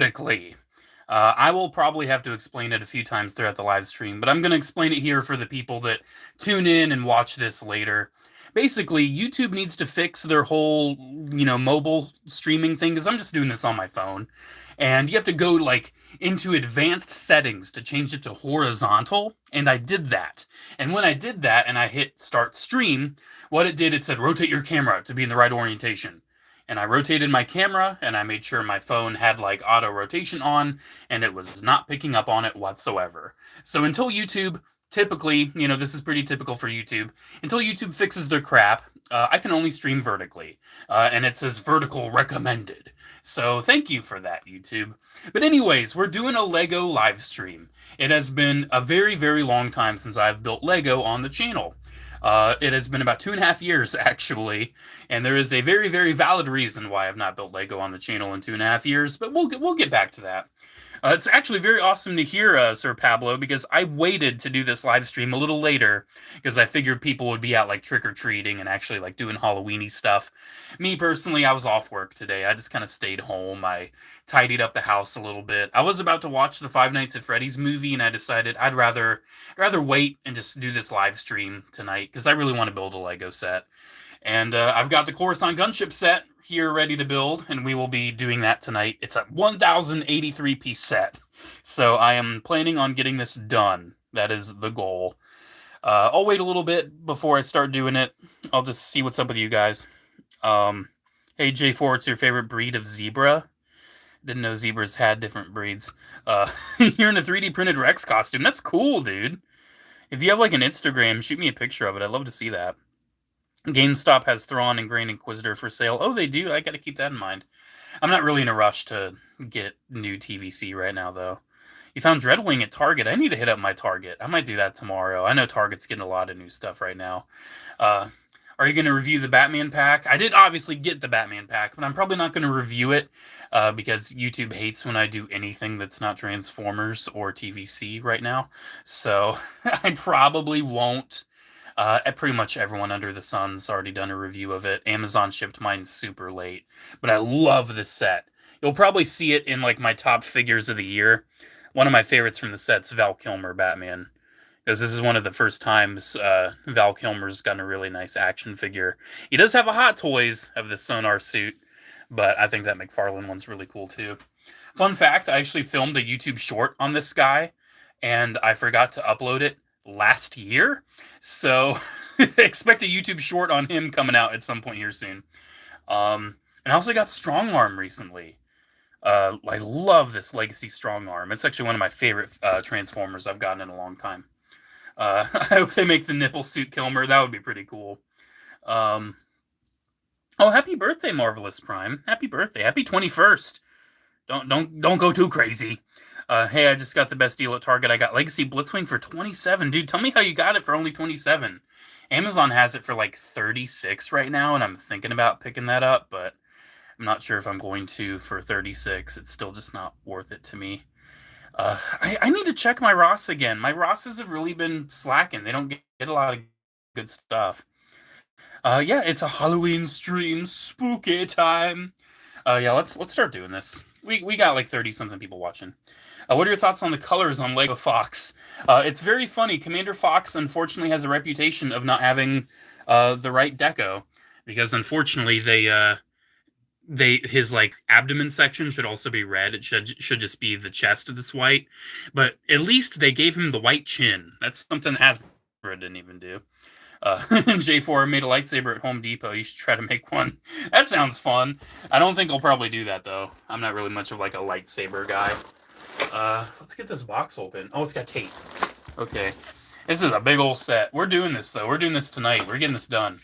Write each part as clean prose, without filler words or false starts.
Quickly. I will probably have to explain it a few times throughout the live stream, but I'm going to explain it here for the people that tune in and watch this later. Basically, YouTube needs to fix their whole, mobile streaming thing, because I'm just doing this on my phone. And you have to go, into advanced settings to change it to horizontal, and I did that. And when I did that and I hit start stream, what it did, it said rotate your camera to be in the right orientation. And I rotated my camera, and I made sure my phone had auto rotation on, and it was not picking up on it whatsoever. So until YouTube, typically, this is pretty typical for YouTube, until YouTube fixes their crap, I can only stream vertically, and it says vertical recommended. So thank you for that, YouTube. But anyways, we're doing a LEGO live stream. It has been a very, very long time since I've built LEGO on the channel. It has been about 2.5 years, actually, and there is a very, very valid reason why I've not built LEGO on the channel in 2.5 years, but we'll get back to that. It's actually very awesome to hear, Sir Pablo, because I waited to do this live stream a little later, because I figured people would be out, trick-or-treating and actually, doing Halloween-y stuff. Me, personally, I was off work today. I just kind of stayed home. I tidied up the house a little bit. I was about to watch the Five Nights at Freddy's movie, and I decided I'd rather wait and just do this live stream tonight, because I really want to build a LEGO set. And I've got the Coruscant Gunship set here ready to build, and we will be doing that tonight. It's a 1,083 piece set, so I am planning on getting this done. That is the goal. I'll wait a little bit before I start doing it. I'll just see what's up with you guys. Hey J4, what's your favorite breed of zebra? Didn't know zebras had different breeds. You're in a 3D printed Rex costume. That's cool, dude. If you have an Instagram, shoot me a picture of it. I'd love to see that. GameStop has Thrawn and Grand Inquisitor for sale. Oh, they do? I gotta keep that in mind. I'm not really in a rush to get new TVC right now, though. You found Dreadwing at Target. I need to hit up my Target. I might do that tomorrow. I know Target's getting a lot of new stuff right now. Are you going to review the Batman pack? I did obviously get the Batman pack, but I'm probably not going to review it because YouTube hates when I do anything that's not Transformers or TVC right now. So I probably won't. Pretty much everyone under the sun's already done a review of it. Amazon shipped mine super late, but I love this set. You'll probably see it in my top figures of the year. One of my favorites from the set's Val Kilmer Batman, because this is one of the first times Val Kilmer's gotten a really nice action figure. He does have a Hot Toys of the Sonar suit, but I think that McFarlane one's really cool too. Fun fact, I actually filmed a YouTube short on this guy, and I forgot to upload it last year, so expect a YouTube short on him coming out at some point here soon. And I also got Strong Arm recently. I love this Legacy Strong Arm. It's actually one of my favorite Transformers I've gotten in a long time. I hope they make the nipple suit Kilmer. That would be pretty cool. Oh, happy birthday, Marvelous Prime. Happy birthday. Happy 21st. Don't go too crazy. Hey, I just got the best deal at Target. I got Legacy Blitzwing for 27. Dude, tell me how you got it for only 27. Amazon has it for 36 right now, and I'm thinking about picking that up, but I'm not sure if I'm going to for 36. It's still just not worth it to me. I need to check my Ross again. My Rosses have really been slacking. They don't get a lot of good stuff. Yeah, it's a Halloween stream. Spooky time. Yeah, let's start doing this. We got 30-something people watching. What are your thoughts on the colors on Lego Fox? It's very funny. Commander Fox, unfortunately, has a reputation of not having the right deco, because unfortunately his abdomen section should also be red. It should just be the chest that's white, but at least they gave him the white chin. That's something Hasbro didn't even do. J4 made a lightsaber at Home Depot. You should try to make one. That sounds fun. I don't think I'll probably do that, though. I'm not really much of a lightsaber guy. Let's get this box open. Oh, it's got tape. Okay. This is a big old set. We're doing this, though. We're doing this tonight. We're getting this done.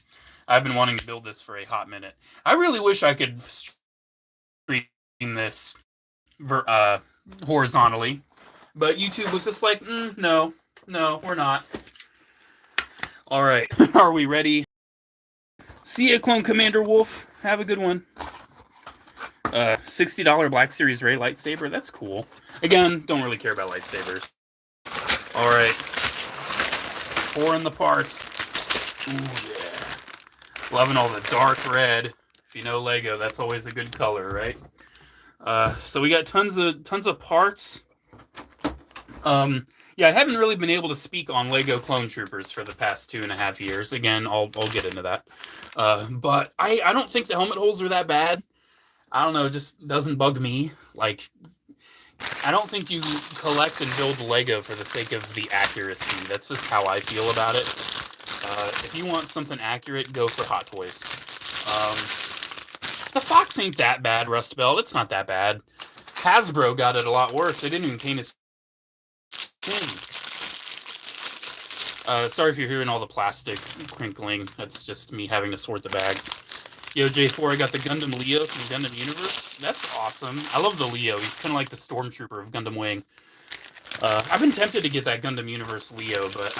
I've been wanting to build this for a hot minute. I really wish I could stream this horizontally, but YouTube was just no, we're not. All right, are we ready? See ya, Clone Commander Wolf. Have a good one. $60 Black Series Ray lightsaber. That's cool. Again, don't really care about lightsabers. All right. Pouring the parts. Ooh, yeah. Loving all the dark red. If you know Lego, that's always a good color, right? So we got tons of parts. Yeah, I haven't really been able to speak on LEGO Clone Troopers for the past 2.5 years. Again, I'll get into that. But I don't think the helmet holes are that bad. I don't know, it just doesn't bug me. Like, I don't think you collect and build Lego for the sake of the accuracy. That's just how I feel about it. If you want something accurate, go for Hot Toys. The Fox ain't that bad, Rust Belt. It's not that bad. Hasbro got it a lot worse. They didn't even paint his skin. Sorry if you're hearing all the plastic crinkling. That's just me having to sort the bags. Yo, J4, I got the Gundam Leo from Gundam Universe. That's awesome. I love the Leo. He's kind of like the Stormtrooper of Gundam Wing. I've been tempted to get that Gundam Universe Leo, but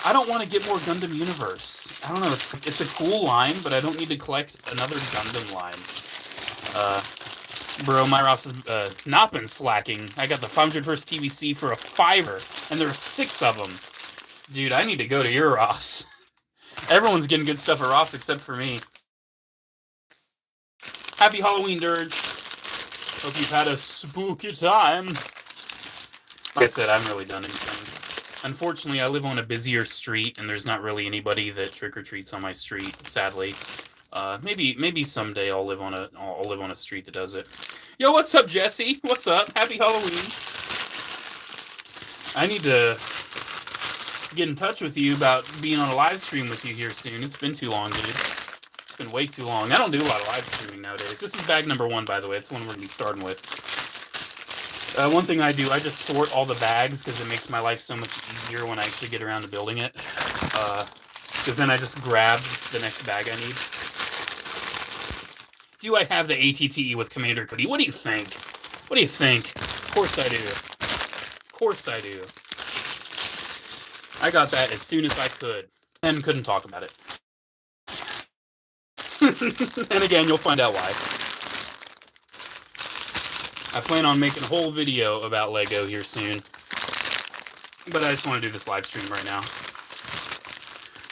I don't want to get more Gundam Universe. I don't know. It's a cool line, but I don't need to collect another Gundam line. Bro, my Ross has not been slacking. I got the 501st TVC for a $5, and there are 6 of them. Dude, I need to go to your Ross. Everyone's getting good stuff at Ross except for me. Happy Halloween, Dirge. Hope you've had a spooky time. Like I said, I haven't really done anything. Unfortunately, I live on a busier street, and there's not really anybody that trick-or-treats on my street, sadly. Maybe someday I'll live on a street that does it. Yo, what's up, Jesse? What's up? Happy Halloween. I need to get in touch with you about being on a live stream with you here soon. It's been too long, dude. It's been way too long. I don't do a lot of live streaming nowadays. This is bag number 1, by the way. It's the one we're going to be starting with. One thing I do, I just sort all the bags because it makes my life so much easier when I actually get around to building it. Because then I just grab the next bag I need. Do I have the ATTE with Commander Cody? What do you think? What do you think? Of course I do. Of course I do. I got that as soon as I could. And couldn't talk about it. And again, you'll find out why. I plan on making a whole video about LEGO here soon. But I just want to do this live stream right now.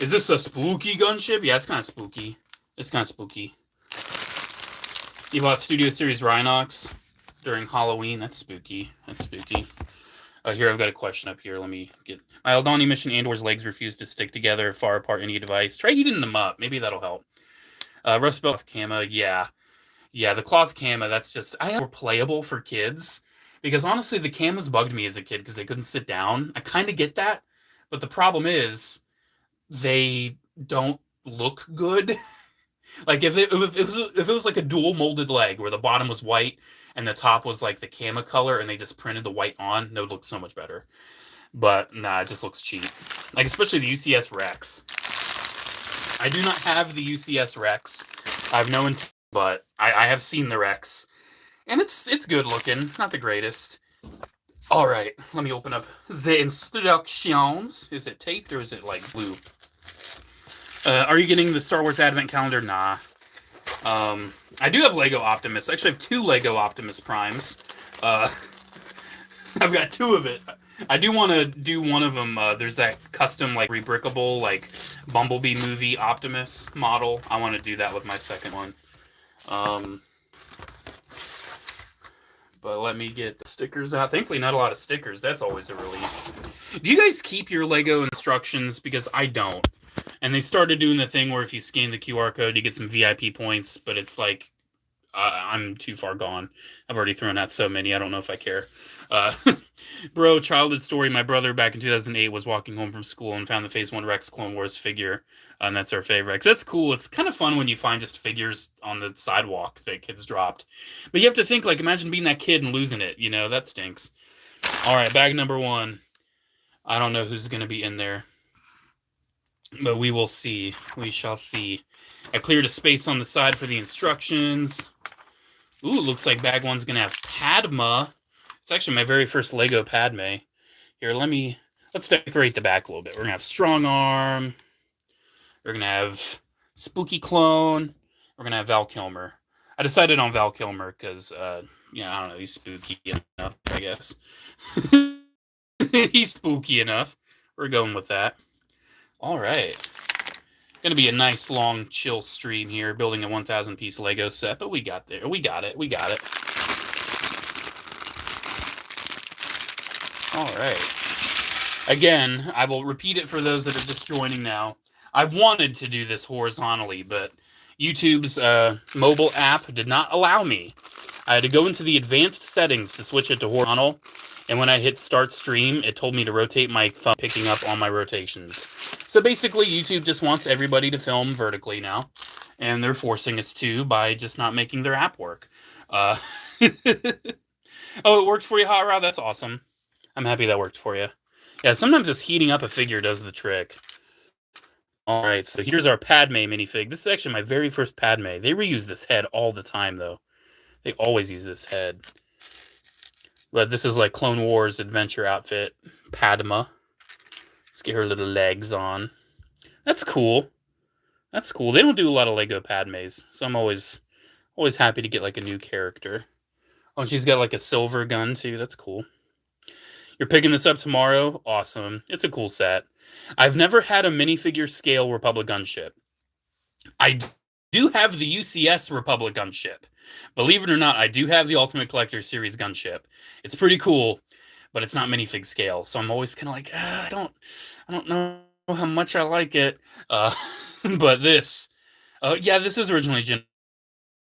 Is this a spooky gunship? Yeah, it's kind of spooky. It's kind of spooky. You bought Studio Series Rhinox during Halloween. That's spooky. That's spooky. Here, I've got a question up here. Let me get... My Aldani mission Andor's legs refuse to stick together far apart any device. Try heating them up. Maybe that'll help. Rust Belt Cama, yeah. Yeah, the cloth Cama, that's just... I have more playable for kids. Because honestly, the Camas bugged me as a kid because they couldn't sit down. I kind of get that. But the problem is, they don't look good. Like, if it was like a dual molded leg where the bottom was white and the top was like the Cama color and they just printed the white on, it would look so much better. But, nah, it just looks cheap. Like, especially the UCS Rex. I do not have the UCS Rex. I have no intent, but I have seen the Rex. And it's good looking. Not the greatest. Alright, let me open up the instructions. Is it taped or is it, like, blue? Are you getting the Star Wars Advent Calendar? Nah. I do have Lego Optimus. Actually, I have 2 Lego Optimus Primes. I've got 2 of it. I do want to do one of them. There's that custom, like, rebrickable, like, Bumblebee movie Optimus model. I want to do that with my second one. But let me get the stickers out. Thankfully, not a lot of stickers. That's always a relief. Do you guys keep your Lego instructions? Because I don't. And they started doing the thing where if you scan the QR code, you get some VIP points. But it's like, I'm too far gone. I've already thrown out so many. I don't know if I care. Bro, childhood story. My brother back in 2008 was walking home from school and found the Phase 1 Rex Clone Wars figure. And that's our favorite Rex. That's cool. It's kind of fun when you find just figures on the sidewalk that kids dropped. But you have to think, like, imagine being that kid and losing it. You know, that stinks. All right, bag number 1. I don't know who's going to be in there. But we will see. We shall see. I cleared a space on the side for the instructions. Ooh, looks like bag 1's going to have Padma. It's actually my very first Lego Padme. Here, let's decorate the back a little bit. We're going to have Strong Arm. We're going to have Spooky Clone. We're going to have Val Kilmer. I decided on Val Kilmer because, yeah, I don't know, he's spooky enough, I guess. He's spooky enough. We're going with that. All right. Going to be a nice, long, chill stream here, building a 1,000-piece Lego set, but we got there. We got it. We got it. All right. Again, I will repeat it for those that are just joining now. I wanted to do this horizontally, but YouTube's mobile app did not allow me. I had to go into the advanced settings to switch it to horizontal, and when I hit start stream, it told me to rotate my thumb, picking up on my rotations. So basically, YouTube just wants everybody to film vertically now, and they're forcing us to by just not making their app work. Oh, it worked for you, Hot Rod? That's awesome. I'm happy that worked for you. Yeah, sometimes just heating up a figure does the trick. All right, so here's our Padme minifig. This is actually my very first Padme. They reuse this head all the time, though. They always use this head. But this is like Clone Wars adventure outfit. Padma. Let's get her little legs on. That's cool. That's cool. They don't do a lot of Lego Padmes, so I'm always happy to get like a new character. Oh, she's got like a silver gun too. That's cool. You're picking this up tomorrow? Awesome. It's a cool set. I've never had a minifigure scale Republic Gunship. I do have the UCS Republic Gunship. Believe it or not, I do have the Ultimate Collector Series Gunship. It's pretty cool, but it's not minifig scale, so I'm always kind of like, I don't know how much I like it. But this, yeah, this is originally Jyn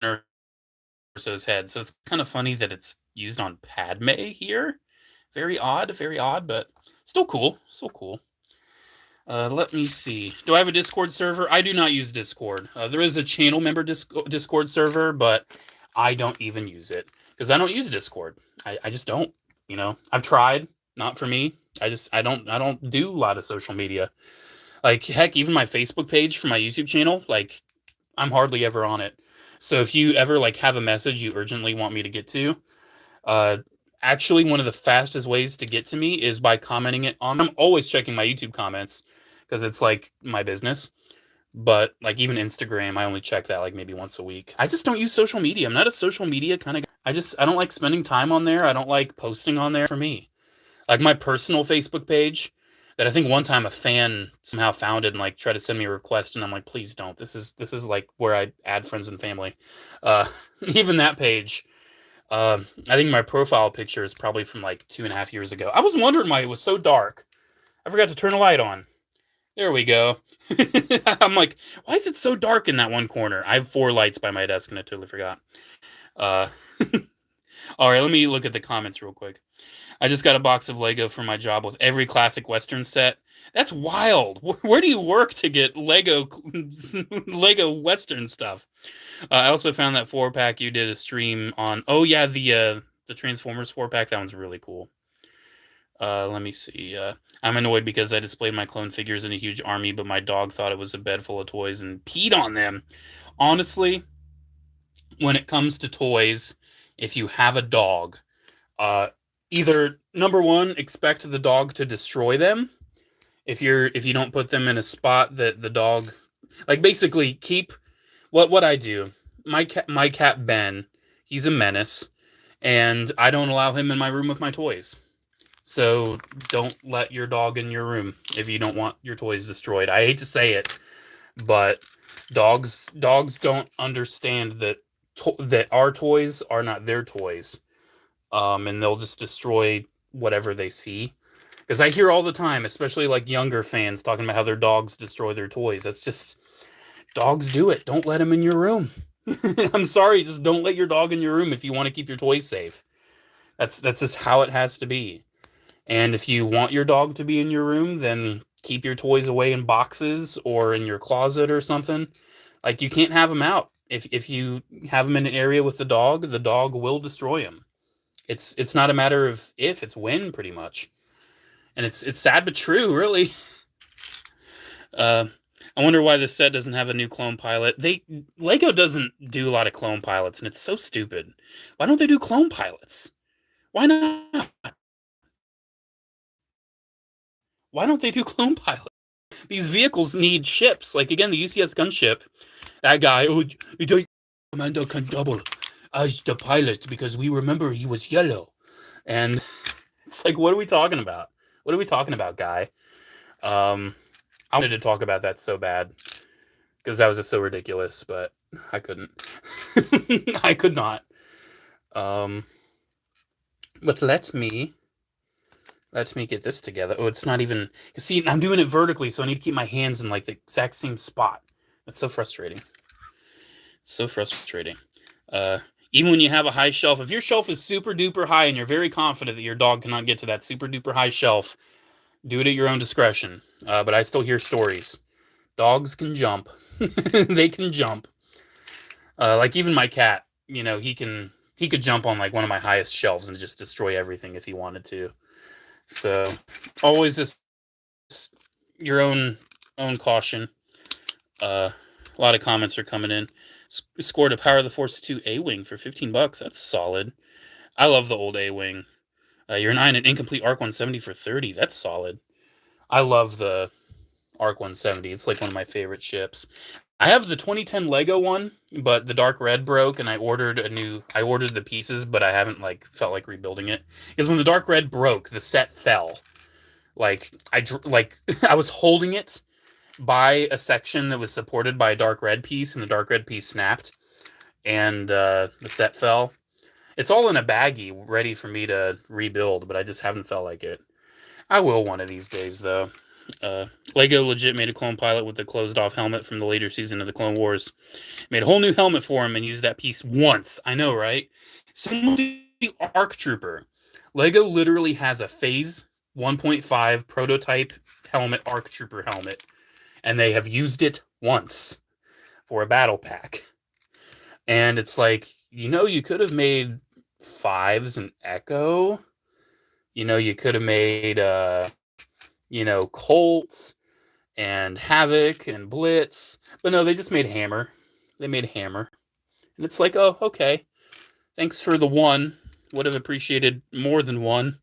Erso's head, so it's kind of funny that it's used on Padme here. Very odd, but still cool. Still cool. Let me see. Do I have a Discord server? I do not use Discord. There is a channel member Discord server, but I don't even use it because I don't use Discord. I just don't. You know, I've tried. Not for me. I don't do a lot of social media. Like heck, even my Facebook page for my YouTube channel, like I'm hardly ever on it. So if you ever like have a message you urgently want me to get to, actually, one of the fastest ways to get to me is by commenting it on. I'm always checking my YouTube comments because it's like my business. But like even Instagram, I only check that like maybe once a week. I just don't use social media. I'm not a social media kind of guy. I don't like spending time on there. I don't like posting on there for me. Like my personal Facebook page that I think one time a fan somehow found it and like tried to send me a request, and I'm like, please don't. This is like where I add friends and family. Even that page. I think my profile picture is probably from like 2.5 years ago. I was wondering why it was so dark. I forgot to turn a light on. There we go. I'm like, why is it so dark in that one corner? I have 4 lights by my desk and I totally forgot. All right, let me look at the comments real quick. I just got a box of Lego for my job with every classic Western set. That's wild. Where do you work to get Lego Western stuff? I also found that 4-pack you did a stream on. Oh yeah, the Transformers 4-pack. That one's really cool. Let me see. I'm annoyed because I displayed my clone figures in a huge army, but my dog thought it was a bed full of toys and peed on them. Honestly, when it comes to toys, if you have a dog, either number one, expect the dog to destroy them. If you don't put them in a spot that the dog, like basically keep what I do. My cat Ben, he's a menace, and I don't allow him in my room with my toys. So don't let your dog in your room if you don't want your toys destroyed. I hate to say it, but dogs don't understand that that our toys are not their toys, and they'll just destroy whatever they see. Because I hear all the time, especially like younger fans talking about how their dogs destroy their toys. That's just, dogs do it. Don't let them in your room. I'm sorry, just don't let your dog in your room if you want to keep your toys safe. That's just how it has to be. And if you want your dog to be in your room, then keep your toys away in boxes or in your closet or something. Like you can't have them out. If you have them in an area with the dog will destroy them. It's not a matter of if, it's when, pretty much. And it's sad but true, really. I wonder why this set doesn't have a new clone pilot. Lego doesn't do a lot of clone pilots, and it's so stupid. Why don't they do clone pilots? Why not? Why don't they do clone pilots? These vehicles need ships. Like again, the UCS gunship. That guy, Commander can double as the pilot because we remember he was yellow, and it's like, what are we talking about? What are we talking about, guy? I wanted to talk about that so bad because that was just so ridiculous, but I couldn't. I could not. But let me Let me get this together. Oh, it's not even... See, I'm doing it vertically, so I need to keep my hands in, like, the exact same spot. That's so frustrating. So frustrating. Even when you have a high shelf, if your shelf is super duper high and you're very confident that your dog cannot get to that super duper high shelf, do it at your own discretion. But I still hear stories. Dogs can jump. They can jump. Like even my cat, you know, he could jump on like one of my highest shelves and just destroy everything if he wanted to. So always just your own caution. A lot of comments are coming in. Scored a Power of the Force 2 A-Wing for $15. That's solid. I love the old A-Wing. You're 9 an incomplete ARC 170 for 30. That's solid. I love the ARC 170. It's like one of my favorite ships. I have the 2010 Lego one, but the dark red broke, and I ordered the pieces, but I haven't felt like rebuilding it. Because when the dark red broke, the set fell. I was holding it by a section that was supported by a dark red piece, and the dark red piece snapped, and the set fell. It's all in a baggie, ready for me to rebuild, but I just haven't felt like it. I will one of these days, though. Lego legit made a clone pilot with the closed-off helmet from the later season of the Clone Wars. Made a whole new helmet for him and used that piece once. I know, right? Same with the ARC Trooper. Lego literally has a Phase 1.5 prototype helmet, ARC Trooper helmet, and they have used it once for a battle pack. And it's like, you know, you could have made Fives and Echo. You know, you could have made, Colt and Havoc and Blitz. But no, they just made Hammer. They made Hammer. And it's like, oh, okay. Thanks for the one. Would have appreciated more than one.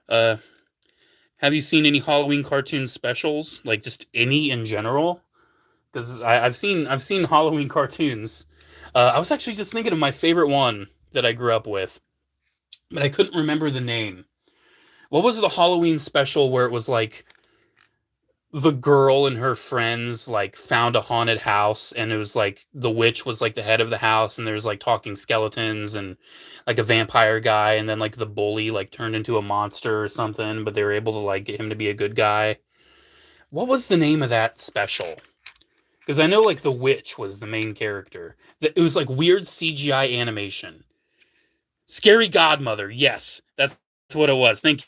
Have you seen any Halloween cartoon specials? Like just any in general? Because I've seen Halloween cartoons. I was actually just thinking of my favorite one that I grew up with, but I couldn't remember the name. What was the Halloween special where it was like the girl and her friends like found a haunted house, and it was like the witch was like the head of the house, and there's like talking skeletons and like a vampire guy, and then like the bully like turned into a monster or something, but they were able to like get him to be a good guy. What was the name of that special? Because I know like the witch was the main character. It was like weird CGI animation. Scary Godmother. Yes, that's what it was. Thank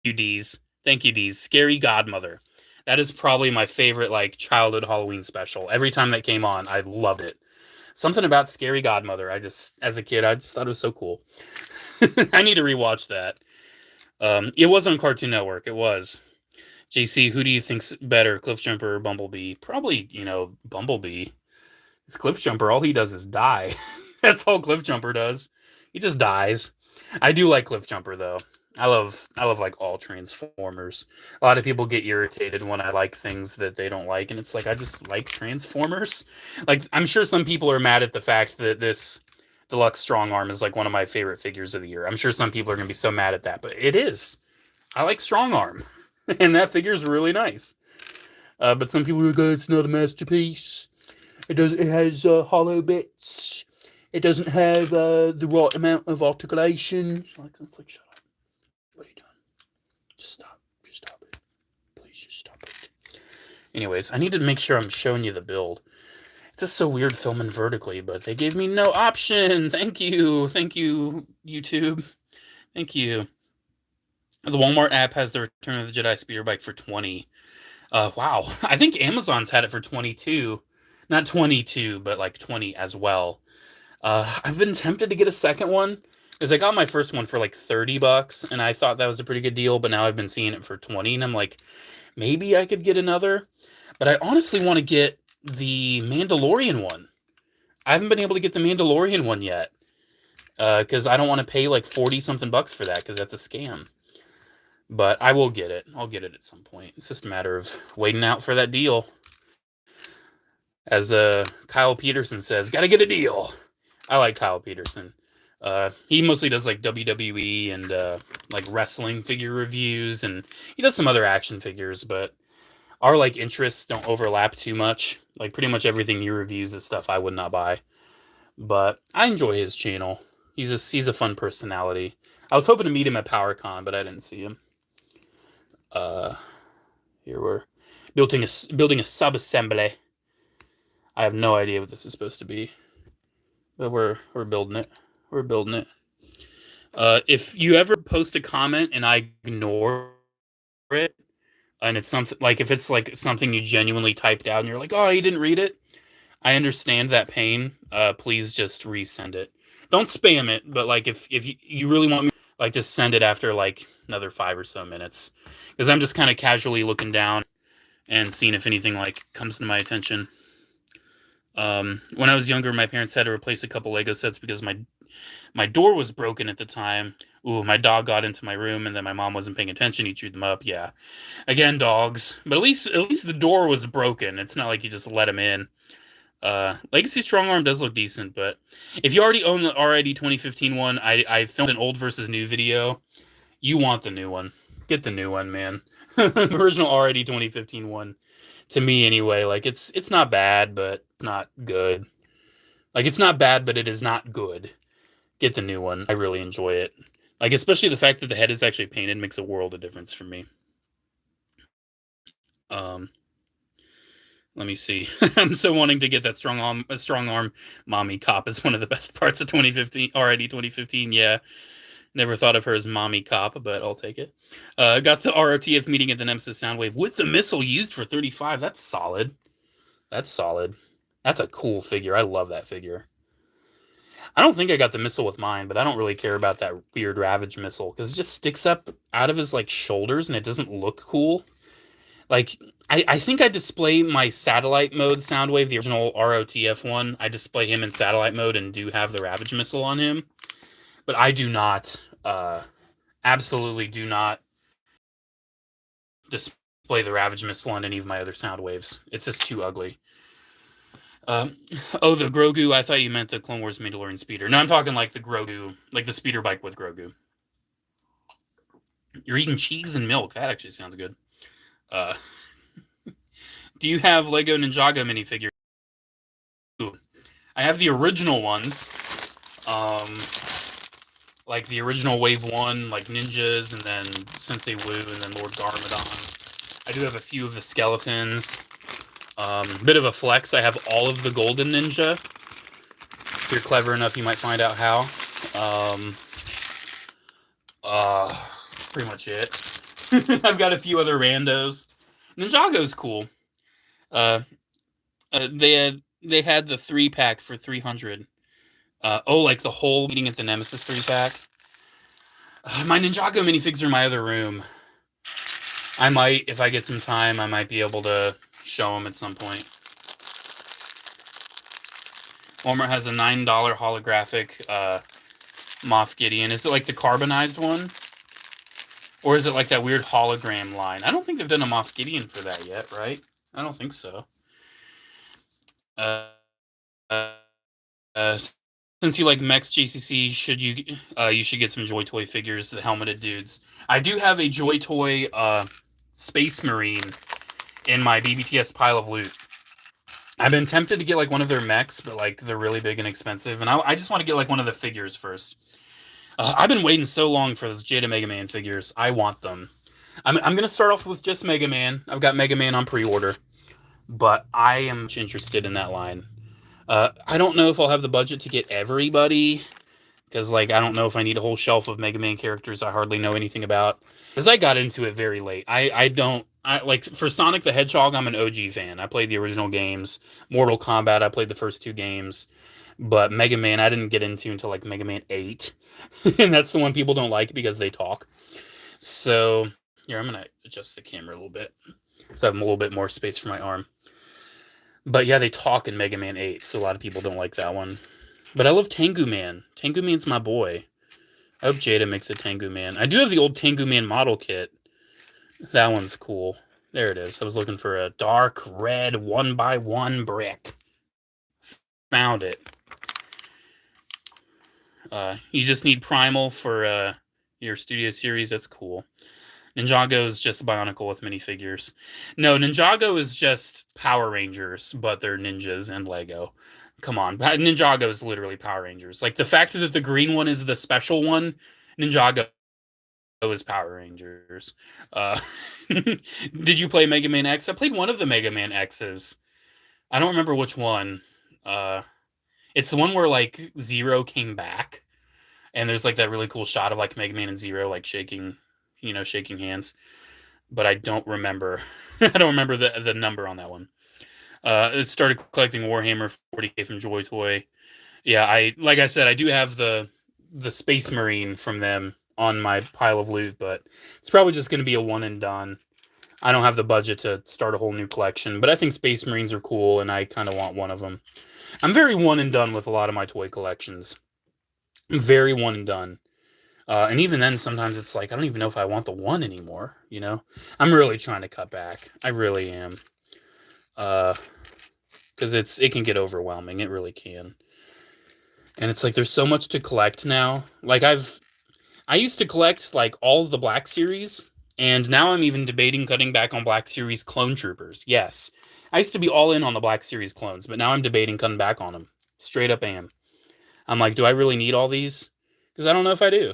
you, Deez. Thank you, Deez. Scary Godmother. That is probably my favorite like childhood Halloween special. Every time that came on, I loved it. Something about Scary Godmother. As a kid, I just thought it was so cool. I need to rewatch that. It was on Cartoon Network. It was. JC, who do you think's better, Cliffjumper or Bumblebee? Probably, Bumblebee. This Cliffjumper, all he does is die. That's all Cliffjumper does. He just dies. I do like Cliffjumper though. I love like all Transformers. A lot of people get irritated when I like things that they don't like, and it's like I just like Transformers. Like I'm sure some people are mad at the fact that this Deluxe Strong Arm is like one of my favorite figures of the year. I'm sure some people are going to be so mad at that, but it is. I like Strong Arm. And that figure is really nice. But some people are like, oh, it's not a masterpiece. It has hollow bits. It doesn't have the right amount of articulation. It's like, shut up. What are you doing? Just stop. Just stop it. Please just stop it. Anyways, I need to make sure I'm showing you the build. It's just so weird filming vertically, but they gave me no option. Thank you. Thank you, YouTube. Thank you. The Walmart app has the Return of the Jedi speeder bike for $20. Wow. I think Amazon's had it for $22. Not 22, but like 20 as well. I've been tempted to get a second one because I got my first one for like $30 and I thought that was a pretty good deal, but now I've been seeing it for 20 and I'm like, maybe I could get another. But I honestly want to get the Mandalorian one. I haven't been able to get the Mandalorian one yet because I don't want to pay like 40 something bucks for that because that's a scam. But I will get it. I'll get it at some point. It's just a matter of waiting out for that deal. As Kyle Peterson says, gotta get a deal. I like Kyle Peterson. He mostly does like WWE and like wrestling figure reviews, and he does some other action figures, but our like interests don't overlap too much. Like pretty much everything he reviews is stuff I would not buy. But I enjoy his channel. He's a fun personality. I was hoping to meet him at PowerCon, but I didn't see him. Here we're building a sub-assembly. I have no idea what this is supposed to be, but we're building it. We're building it. If you ever post a comment and I ignore it, and it's something like if it's like something you genuinely typed out and you're like, oh, you didn't read it, I understand that pain. Please just resend it. Don't spam it, but like if you really want me, like just send it after like another 5 or so minutes, because I'm just kind of casually looking down and seeing if anything like comes to my attention. When I was younger, my parents had to replace a couple Lego sets because my door was broken at the time. Ooh, my dog got into my room, and then my mom wasn't paying attention. He chewed them up. Yeah, again, dogs. But at least the door was broken. It's not like you just let him in. Legacy Strong Arm does look decent, but if you already own the RID 2015 one, I filmed an old versus new video. You want the new one. Get the new one, man. The original RID 2015 one, to me anyway, like it's not bad, but not good. Like it's not bad, but it is not good. Get the new one. I really enjoy it. Like especially the fact that the head is actually painted makes a world of difference for me. Let me see. I'm so wanting to get that strong arm mommy cop is one of the best parts of 2015, RID 2015. Yeah. Never thought of her as mommy cop, but I'll take it. Got the ROTF meeting at the Nemesis Soundwave with the missile used for 35. That's solid. That's solid. That's a cool figure. I love that figure. I don't think I got the missile with mine, but I don't really care about that weird Ravage missile because it just sticks up out of his like shoulders and it doesn't look cool. Like, I think I display my satellite mode Soundwave, the original ROTF one. I display him in satellite mode and do have the Ravage missile on him. But I do not, absolutely do not display the Ravage missile on any of my other Soundwaves. It's just too ugly. Oh, the Grogu. I thought you meant the Clone Wars Mandalorian speeder. No, I'm talking like the Grogu, like the speeder bike with Grogu. You're eating cheese and milk. That actually sounds good. Do you have Lego Ninjago minifigures? I have the original ones. Like the original Wave 1, like Ninjas, and then Sensei Wu, and then Lord Garmadon. I do have a few of the skeletons. Bit of a flex, I have all of the Golden Ninja. If you're clever enough, you might find out how. Pretty much it. I've got a few other randos. Ninjago's cool. They had the 3-pack for 300. Like the whole meeting at the Nemesis 3-pack. My Ninjago minifigs are in my other room. I might, if I get some time, I might be able to show them at some point. Walmart has a $9 holographic Moff Gideon. Is it like the carbonized one? Or is it like that weird hologram line? I don't think they've done a Moff Gideon for that yet, right? I don't think so. Since you like Mechs JCC, you should get some Joy Toy figures, the helmeted dudes. I do have a Joy Toy Space Marine in my BBTS pile of loot. I've been tempted to get like one of their mechs, but like they're really big and expensive, and I just want to get like one of the figures first. I've been waiting so long for those Jada Mega Man figures. I want them. I'm gonna start off with just Mega Man. I've got Mega Man on pre-order, but I am much interested in that line. I don't know if I'll have the budget to get everybody, because like I don't know if I need a whole shelf of Mega Man characters I hardly know anything about, because I got into it very late. I like for Sonic the Hedgehog, I'm an OG fan. I played the original games. Mortal Kombat, I played the first 2 games. But Mega Man, I didn't get into until like Mega Man 8. And that's the one people don't like because they talk. So, here, I'm going to adjust the camera a little bit, so I have a little bit more space for my arm. But yeah, they talk in Mega Man 8, so a lot of people don't like that one. But I love Tengu Man. Tengu Man's my boy. I hope Jada makes a Tengu Man. I do have the old Tengu Man model kit. That one's cool. There it is. I was looking for a dark red 1x1 brick. Found it. You just need Primal for your Studio Series. That's cool. Ninjago is just Bionicle with minifigures. No, Ninjago is just Power Rangers, but they're ninjas and Lego. Come on. Ninjago is literally Power Rangers. Like, the fact that the green one is the special one, Ninjago is Power Rangers. Did you play Mega Man X? I played one of the Mega Man X's. I don't remember which one. It's the one where like Zero came back, and there's like that really cool shot of like Mega Man and Zero like shaking hands. But I don't remember. I don't remember the number on that one. It started collecting Warhammer 40K from Joy Toy. Yeah, like I said, I do have the Space Marine from them on my pile of loot, but it's probably just going to be a one and done. I don't have the budget to start a whole new collection, but I think Space Marines are cool, and I kind of want one of them. I'm very one and done with a lot of my toy collections. I'm very one and done. And even then, sometimes it's like, I don't even know if I want the one anymore, you know? I'm really trying to cut back. I really am. Because it can get overwhelming. It really can. And it's like, there's so much to collect now. Like, I used to collect, like, all of the Black Series, and now I'm even debating cutting back on Black Series Clone Troopers. Yes. I used to be all in on the Black Series clones, but now I'm debating cutting back on them. Straight up am. I'm like, do I really need all these? Because I don't know if I do.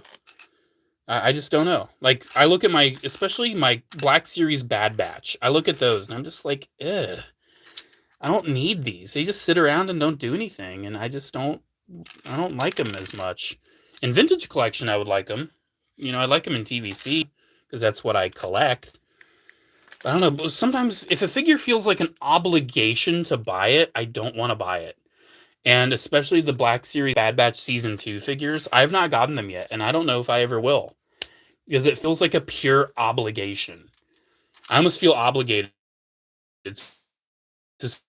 I just don't know. Like, I look at especially my Black Series Bad Batch. I look at those, and I'm just like, ugh. I don't need these. They just sit around and don't do anything, and I don't like them as much. In Vintage Collection, I would like them. You know, I like them in TVC, because that's what I collect. I don't know, but sometimes if a figure feels like an obligation to buy it, I don't want to buy it. And especially the Black Series Bad Batch Season 2 figures, I have not gotten them yet, and I don't know if I ever will. Because it feels like a pure obligation. I almost feel obligated to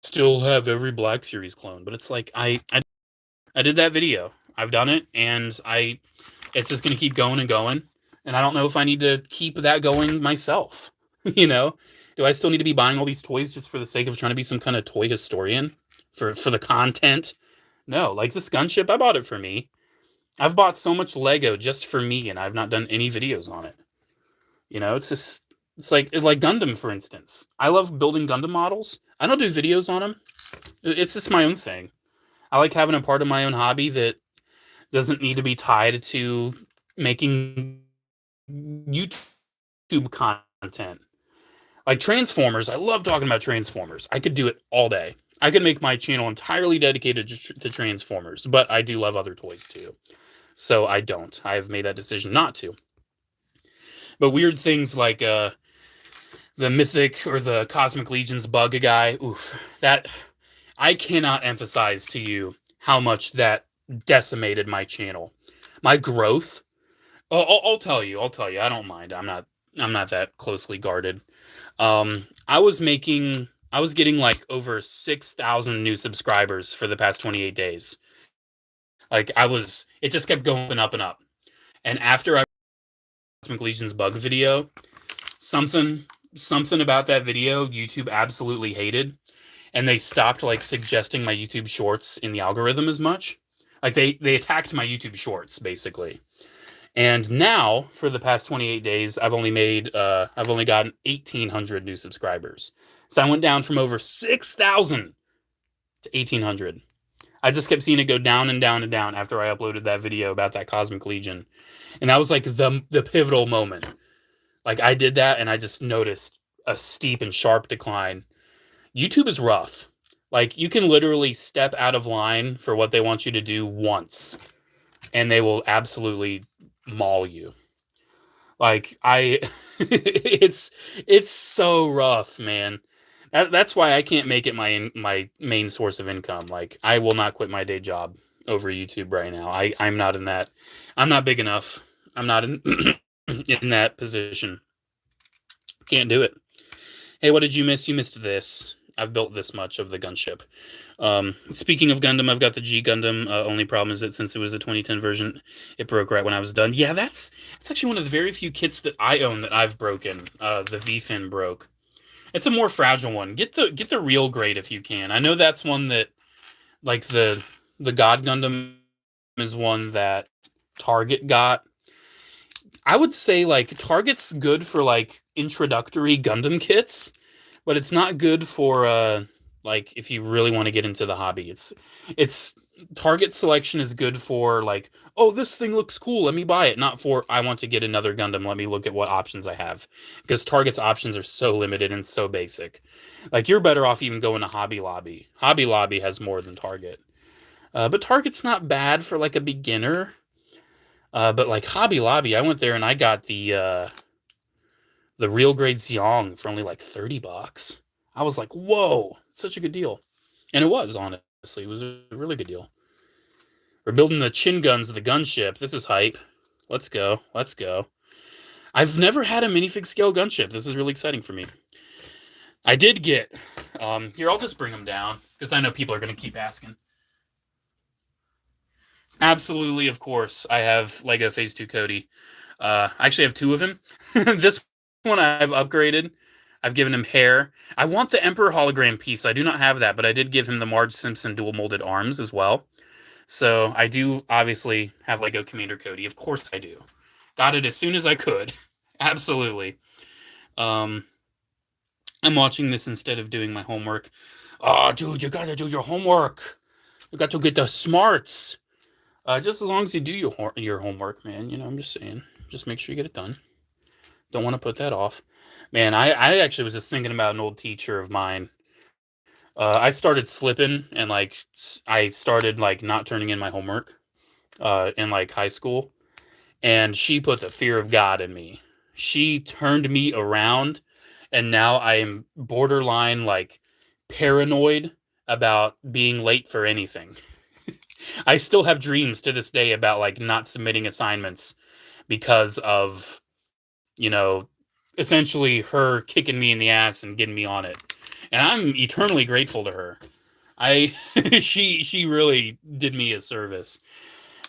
still have every Black Series clone. But it's like, I did that video. I've done it, and it's just going to keep going and going. And I don't know if I need to keep that going myself. You know? Do I still need to be buying all these toys just for the sake of trying to be some kind of toy historian? For the content? No, like this gunship, I bought it for me. I've bought so much Lego just for me, and I've not done any videos on it. You know, it's like Gundam, for instance. I love building Gundam models. I don't do videos on them. It's just my own thing. I like having a part of my own hobby that doesn't need to be tied to making YouTube content. Like Transformers, I love talking about Transformers. I could do it all day. I could make my channel entirely dedicated to Transformers, but I do love other toys too. So I don't. I have made that decision not to. But weird things like the Mythic or the Cosmic Legion's bug guy, oof, that I cannot emphasize to you how much that decimated my channel. My growth. I'll tell you. I don't mind. I'm not that closely guarded. I was getting like over 6,000 new subscribers for the past 28 days. Like it just kept going up and up. And after I Cosmic Legion's bug video, something about that video YouTube absolutely hated, and they stopped like suggesting my YouTube shorts in the algorithm as much. Like they attacked my YouTube shorts basically. And now for the past 28 days, I've only gotten 1,800 new subscribers. So I went down from over 6,000 to 1,800. I just kept seeing it go down and down and down after I uploaded that video about that Cosmic Legion. And that was like the pivotal moment. Like I did that and I just noticed a steep and sharp decline. YouTube is rough. Like you can literally step out of line for what they want you to do once, and they will absolutely maul you. Like it's so rough, man. That's why I can't make it my main source of income. Like I will not quit my day job over YouTube right now. I'm not in that. I'm not big enough. I'm not in in that position. Can't do it. Hey, what did you miss? You missed this. I've built this much of the gunship. Speaking of Gundam, I've got the G Gundam. Only problem is that since it was a 2010 version, it broke right when I was done. Yeah, that's actually one of the very few kits that I own that I've broken. The V-fin broke. It's a more fragile one. Get the real grade if you can. I know that's one that, like the God Gundam is one that Target got. I would say like Target's good for like introductory Gundam kits, but it's not good for Like, if you really want to get into the hobby, it's target selection is good for like, oh, this thing looks cool, let me buy it. Not for, I want to get another Gundam, let me look at what options I have. Because Target's options are so limited and so basic. Like, you're better off even going to Hobby Lobby. Hobby Lobby has more than Target. But Target's not bad for like a beginner. But like Hobby Lobby, I went there and I got the real grade Xiong for only like $30. I was like, whoa, such a good deal. And it was, honestly. It was a really good deal. We're building the chin guns of the gunship. This is hype. Let's go. Let's go. I've never had a minifig scale gunship. This is really exciting for me. I did get... here, I'll just bring them down, because I know people are going to keep asking. Absolutely, of course. I have LEGO Phase 2 Cody. I actually have two of him. This one I've upgraded. I've given him hair. I want the Emperor hologram piece. I do not have that, but I did give him the Marge Simpson dual molded arms as well. So I do obviously have LEGO Commander Cody. Of course I do. Got it as soon as I could. Absolutely. I'm watching this instead of doing my homework. Oh, dude, you gotta do your homework. You got to get the smarts. Just as long as you do your homework, man. You know, I'm just saying. Just make sure you get it done. Don't want to put that off. Man, I actually was just thinking about an old teacher of mine. I started slipping, and like I started like not turning in my homework in like high school, and she put the fear of God in me. She turned me around, and now I am borderline like paranoid about being late for anything. I still have dreams to this day about like not submitting assignments because of, you know, essentially her kicking me in the ass and getting me on it. And I'm eternally grateful to her. She really did me a service.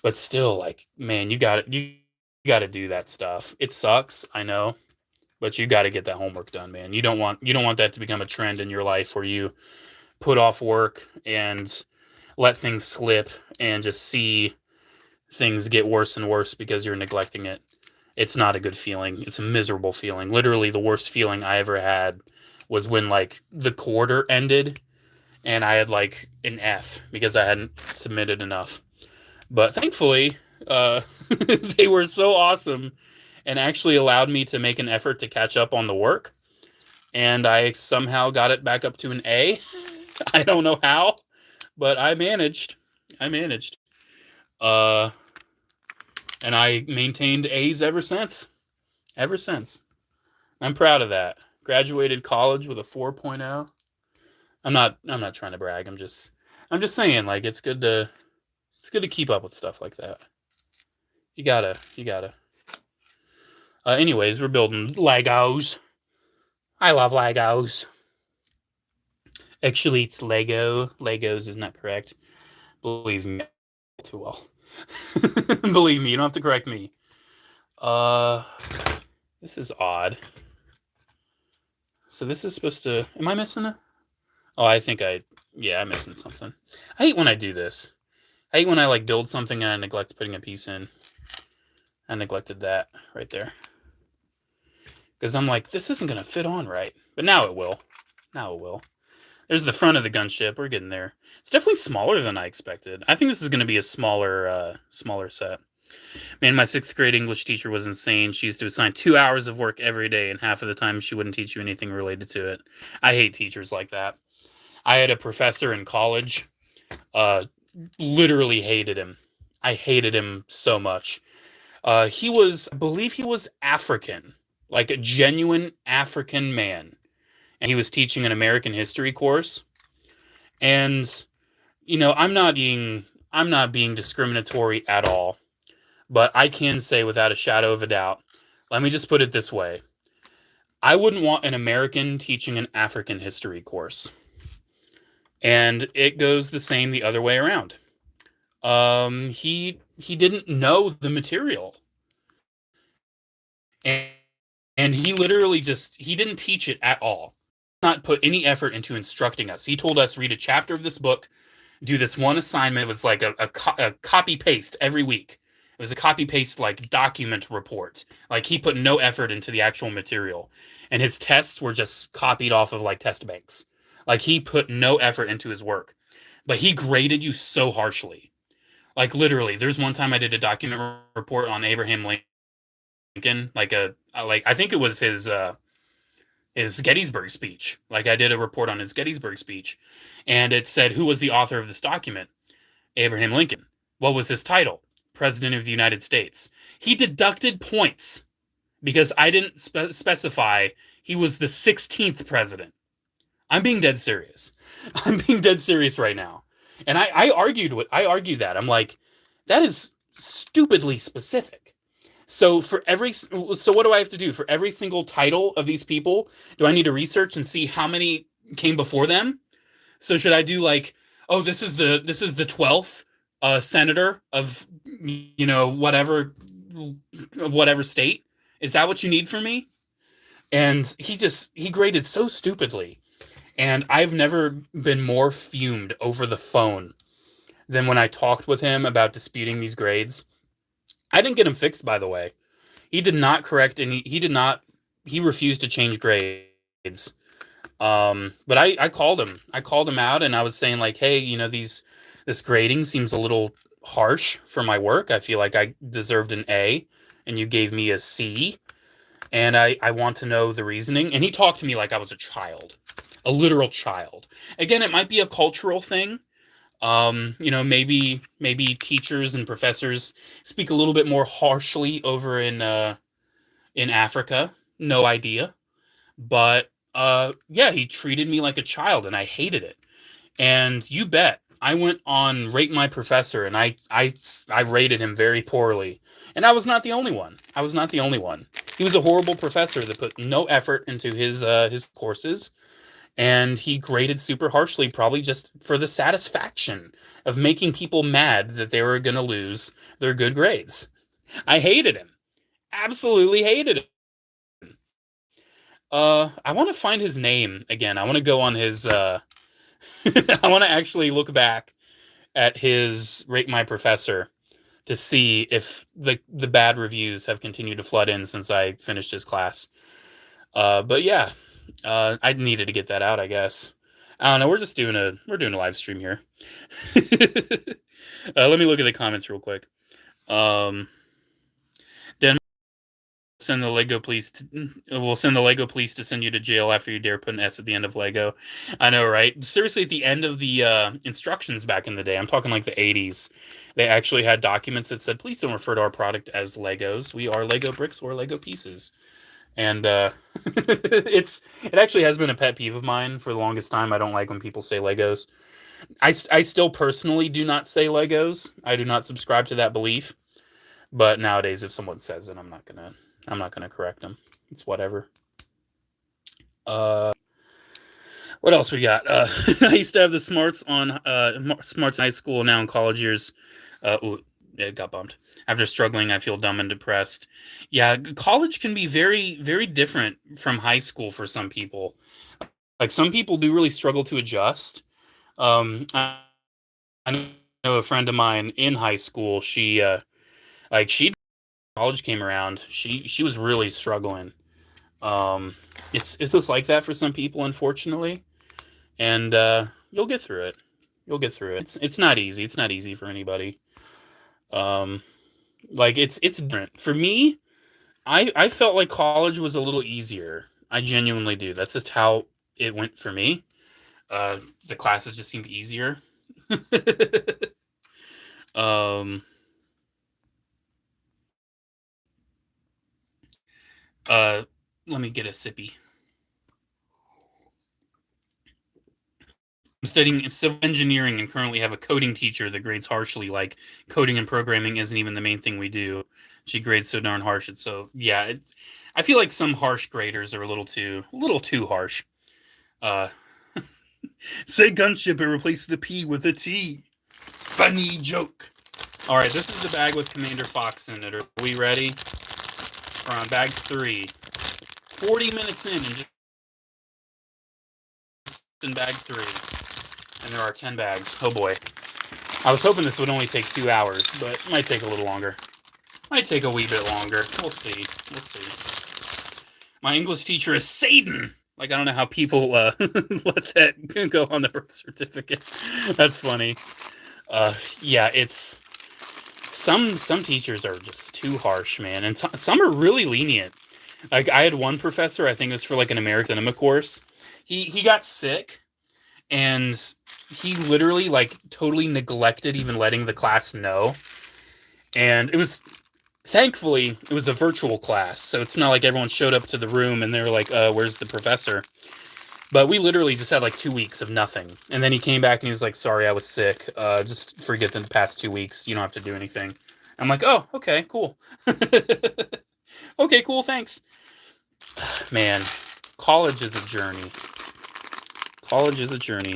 But still, like, man, you got to do that stuff. It sucks, I know, but you got to get that homework done, man. You don't want that to become a trend in your life where you put off work and let things slip and just see things get worse and worse because you're neglecting it. It's not a good feeling. It's a miserable feeling. Literally, the worst feeling I ever had was when like the quarter ended and I had like an F because I hadn't submitted enough. But thankfully, they were so awesome and actually allowed me to make an effort to catch up on the work. And I somehow got it back up to an A. I don't know how, but I managed. And I maintained A's ever since. I'm proud of that. Graduated college with a 4.0. I'm not trying to brag. I'm just saying, like, it's good to keep up with stuff like that. You gotta. Anyways, we're building Legos. I love Legos. Actually, it's Lego. Legos is not correct. Believe me, too well. Believe me, you don't have to correct me. This is odd. So this is supposed to... Am I missing it? Oh, I'm missing something. I hate when I do this. I hate when I like build something and I neglect putting a piece in. I neglected that right there. Because I'm like, this isn't going to fit on right. But now it will. There's the front of the gunship. We're getting there. It's definitely smaller than I expected. I think this is going to be a smaller set. Man, my 6th grade English teacher was insane. She used to assign 2 hours of work every day, and half of the time she wouldn't teach you anything related to it. I hate teachers like that. I had a professor in college. Literally hated him. I hated him so much. I believe he was African. Like a genuine African man. And he was teaching an American history course. And, you know, I'm not being discriminatory at all. But I can say without a shadow of a doubt, let me just put it this way. I wouldn't want an American teaching an African history course. And it goes the same the other way around. He didn't know the material. And he literally he didn't teach it at all. Not put any effort into instructing us. He told us, read a chapter of this book, do this one assignment. It was like a copy paste every week. It was a copy paste like document report. Like he put no effort into the actual material. And his tests were just copied off of like test banks. Like, he put no effort into his work, but he graded you so harshly. Like, literally, there's one time I did a document report on Abraham Lincoln, like I think it was his Gettysburg speech. Like, I did a report on his Gettysburg speech, and it said, who was the author of this document? Abraham Lincoln. What was his title? President of the United States. He deducted points because I didn't specify he was the 16th president. I'm being dead serious. I'm being dead serious right now. And I argued that. I'm like, that is stupidly specific. So what do I have to do for every single title of these people? Do I need to research and see how many came before them? So should I do like, oh, this is the 12th senator of whatever state? Is that what you need from me? And he graded so stupidly. And I've never been more fumed over the phone than when I talked with him about disputing these grades. I didn't get him fixed, by the way. He did not correct any. He refused to change grades. But I called him. I called him out, and I was saying like, hey, this grading seems a little harsh for my work. I feel like I deserved an A, and you gave me a C. And I want to know the reasoning. And he talked to me like I was a child. A literal child. Again, it might be a cultural thing. Maybe teachers and professors speak a little bit more harshly over in Africa. No idea. But he treated me like a child, and I hated it. And you bet, I went on Rate My Professor, and I rated him very poorly. And I was not the only one. He was a horrible professor that put no effort into his courses. And he graded super harshly, probably just for the satisfaction of making people mad that they were going to lose their good grades. I hated him. Absolutely hated him. I want to find his name again. I want to go on his... I want to actually look back at his Rate My Professor to see if the bad reviews have continued to flood in since I finished his class. But yeah. I needed to get that out, I guess. I don't know. We're doing a live stream here. Let me look at the comments real quick. Send the Lego police. We'll send the Lego police to send you to jail after you dare put an S at the end of Lego. I know, right? Seriously, at the end of the instructions back in the day, I'm talking like the 80s, they actually had documents that said, please don't refer to our product as Legos. We are Lego bricks or Lego pieces. And it actually has been a pet peeve of mine for the longest time. I don't like when people say Legos. I still personally do not say Legos. I do not subscribe to that belief. But nowadays, if someone says it, I'm not gonna correct them. It's whatever. What else we got? I used to have the smarts on smarts in high school. Now in college years, it got bumped. After struggling, I feel dumb and depressed. Yeah, college can be very, very different from high school for some people. Like, some people do really struggle to adjust. I know a friend of mine in high school. College came around. She was really struggling. It's just like that for some people, unfortunately. And you'll get through it. It's not easy. It's not easy for anybody. It's different. For me, I felt like college was a little easier. I genuinely do. That's just how it went for me. The classes just seemed easier. Let me get a sippy. I'm studying civil engineering and currently have a coding teacher that grades harshly. Like, coding and programming isn't even the main thing we do. She grades so darn harsh. I feel like some harsh graders are a little too harsh. Say gunship and replace the P with a T. Funny joke. All right, this is the bag with Commander Fox in it. Are we ready? We're on bag 3. 40 minutes in, and just in bag 3. And there are 10 bags. Oh boy. I was hoping this would only take 2 hours, but it might take a little longer. Might take a wee bit longer. We'll see. My English teacher is Satan. Like, I don't know how people let that go on the birth certificate. That's funny. Yeah, it's some teachers are just too harsh, man, and some are really lenient. Like, I had one professor, I think it was for like an American cinema course. He got sick, and he literally like totally neglected even letting the class know. And it was, thankfully, it was a virtual class, so it's not like everyone showed up to the room and they were like, where's the professor? But we literally just had like 2 weeks of nothing. And then he came back and he was like, sorry, I was sick. Just forget the past 2 weeks. You don't have to do anything. I'm like, oh, okay, cool. Okay, cool, thanks. Man, college is a journey. College is a journey.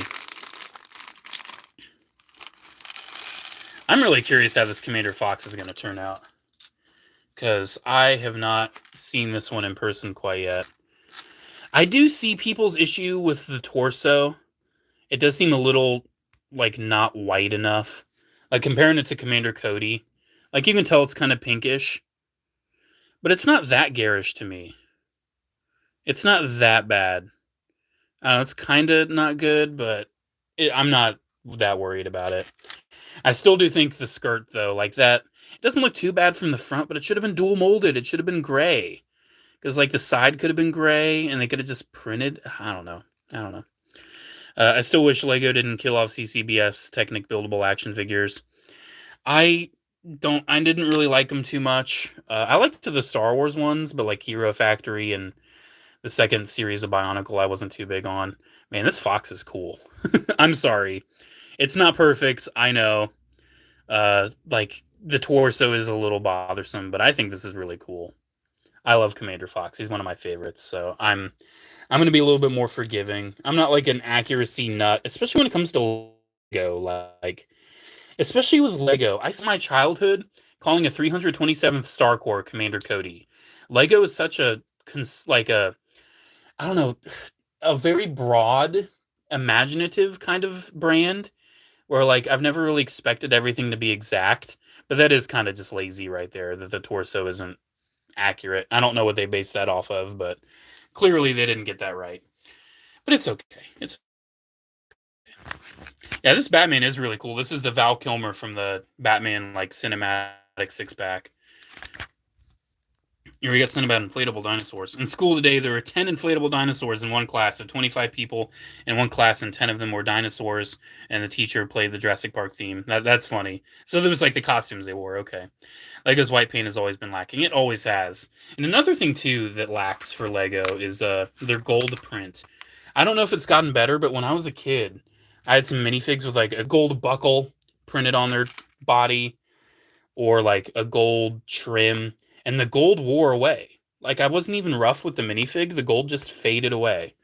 I'm really curious how this Commander Fox is going to turn out, because I have not seen this one in person quite yet. I do see people's issue with the torso. It does seem a little, like, not white enough. Like, comparing it to Commander Cody, like, you can tell it's kind of pinkish, but it's not that garish to me. It's not that bad. I don't know, it's kind of not good, but I'm not that worried about it. I still do think the skirt, though, like that, it doesn't look too bad from the front, but it should have been dual molded. It should have been gray. Because, like, the side could have been gray, and they could have just printed. I don't know. I still wish LEGO didn't kill off CCBF's Technic buildable action figures. I didn't really like them too much. I liked the Star Wars ones, but, like, Hero Factory and the second series of Bionicle I wasn't too big on. Man, this Fox is cool. I'm sorry. It's not perfect, I know. Like, the torso is a little bothersome, but I think this is really cool. I love Commander Fox. He's one of my favorites, so I'm going to be a little bit more forgiving. I'm not like an accuracy nut, especially when it comes to LEGO. Like, especially with LEGO, I spent my childhood calling a 327th Star Corps Commander Cody. LEGO is such a I don't know, a very broad, imaginative kind of brand, where, like, I've never really expected everything to be exact, but that is kind of just lazy right there, that the torso isn't accurate. I don't know what they based that off of, but clearly they didn't get that right. But it's okay. Yeah, this Batman is really cool. This is the Val Kilmer from the Batman, like, cinematic 6-pack. Here we got something about inflatable dinosaurs. In school today, there were 10 inflatable dinosaurs in one class, so 25 people in one class, and 10 of them were dinosaurs, and the teacher played the Jurassic Park theme. That's funny. So there was, like, the costumes they wore. Okay. LEGO's white paint has always been lacking. It always has. And another thing, too, that lacks for LEGO is their gold print. I don't know if it's gotten better, but when I was a kid, I had some minifigs with, like, a gold buckle printed on their body, or, like, a gold trim, and the gold wore away. Like, I wasn't even rough with the minifig. The gold just faded away.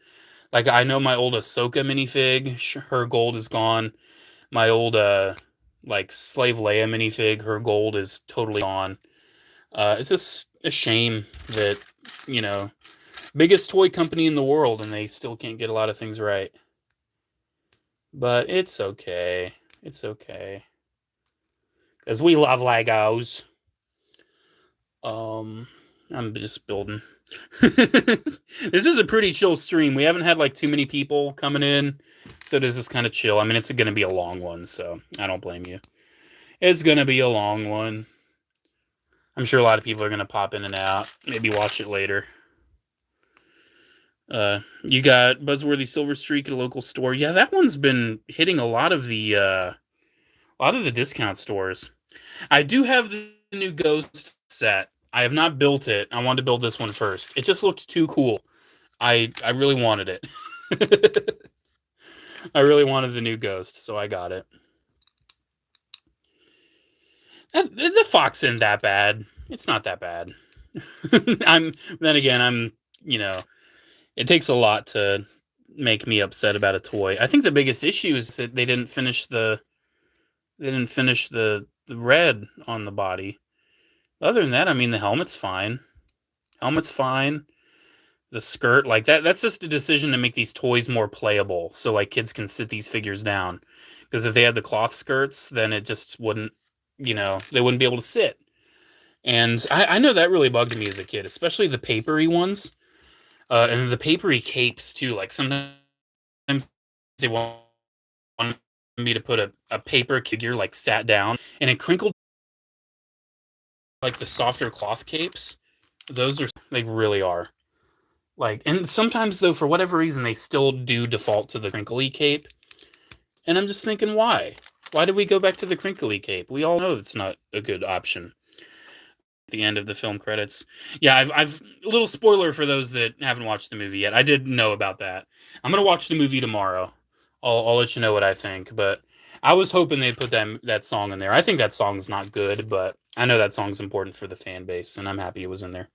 Like, I know my old Ahsoka minifig, her gold is gone. My old, like, Slave Leia minifig, her gold is totally gone. It's just a shame that, you know, biggest toy company in the world, and they still can't get a lot of things right. But it's okay. It's okay. Because we love Legos. I'm just building. This is a pretty chill stream. We haven't had, like, too many people coming in, so this is kind of chill. I mean, it's going to be a long one, so I don't blame you. It's going to be a long one. I'm sure a lot of people are going to pop in and out, maybe watch it later. You got Buzzworthy Silver Streak at a local store. Yeah, that one's been hitting a lot of the discount stores. I do have the new Ghost set. I have not built it. I wanted to build this one first. It just looked too cool. I really wanted it. I really wanted the new Ghost, so I got it. The Fox isn't that bad. It's not that bad. You know, it takes a lot to make me upset about a toy. I think the biggest issue is that they didn't finish the red on the body. Other than that, I mean, the helmet's fine. The skirt, like that's just a decision to make these toys more playable, so, like, kids can sit these figures down. Because if they had the cloth skirts, then it just wouldn't, you know, they wouldn't be able to sit. And I know that really bugged me as a kid, especially the papery ones. And the papery capes too. Like sometimes they want me to put a paper figure like sat down and it crinkled like the softer cloth capes. Those are, they really are. Like, and sometimes though, for whatever reason, they still do default to the crinkly cape. And I'm just thinking, why? Why did we go back to the crinkly cape? We all know it's not a good option. At the end of the film credits. Yeah, I've a little spoiler for those that haven't watched the movie yet. I did know about that. I'm gonna watch the movie tomorrow. I'll let you know what I think. But I was hoping they'd put that song in there. I think that song's not good, but I know that song's important for the fan base, and I'm happy it was in there.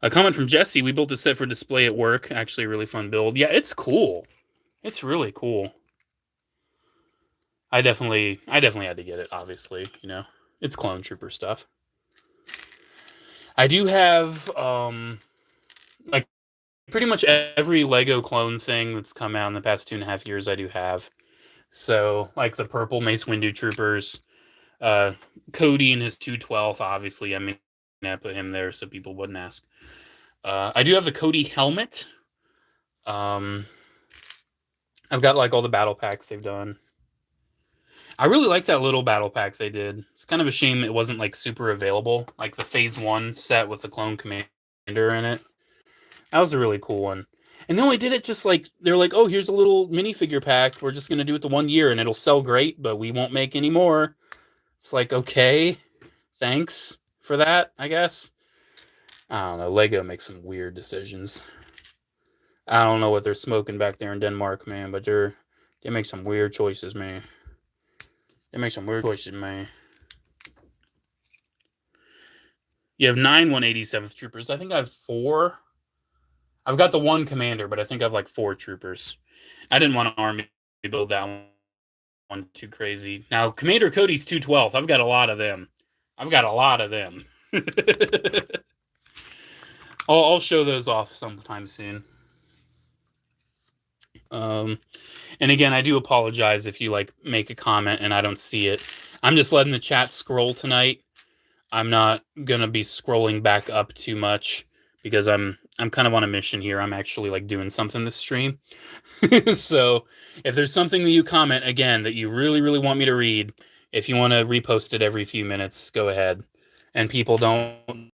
A comment from Jesse: we built a set for display at work. Actually, a really fun build. Yeah, it's cool. It's really cool. I definitely had to get it. Obviously, you know, it's Clone Trooper stuff. I do have like pretty much every Lego clone thing that's come out in the past 2.5 years. I do have. So like the purple Mace Windu Troopers, Cody and his 212th. Obviously, I mean, I put him there so people wouldn't ask. I do have the Cody helmet. I've got like all the battle packs they've done. I really like that little battle pack they did. It's kind of a shame it wasn't like super available, like the Phase 1 set with the Clone Commander in it. That was a really cool one. And they only did it just like, they're like, oh, here's a little minifigure pack. We're just going to do it the 1 year and it'll sell great, but we won't make any more. It's like, okay, thanks for that, I guess. I don't know. Lego makes some weird decisions. I don't know what they're smoking back there in Denmark, man, but they make some weird choices, man. They make some weird choices, man. You have 9 187th troopers. I think I have 4. I've got the 1 commander, but I think I have like 4 troopers. I didn't want an army to build that one too crazy. Now, Commander Cody's 212th. I've got a lot of them. I'll show those off sometime soon. And again, I do apologize if you like make a comment and I don't see it. I'm just letting the chat scroll tonight. I'm not gonna be scrolling back up too much because I'm kind of on a mission here. I'm actually like doing something this stream. So if there's something that you comment again that you really, really want me to read, if you want to repost it every few minutes, go ahead. And people don't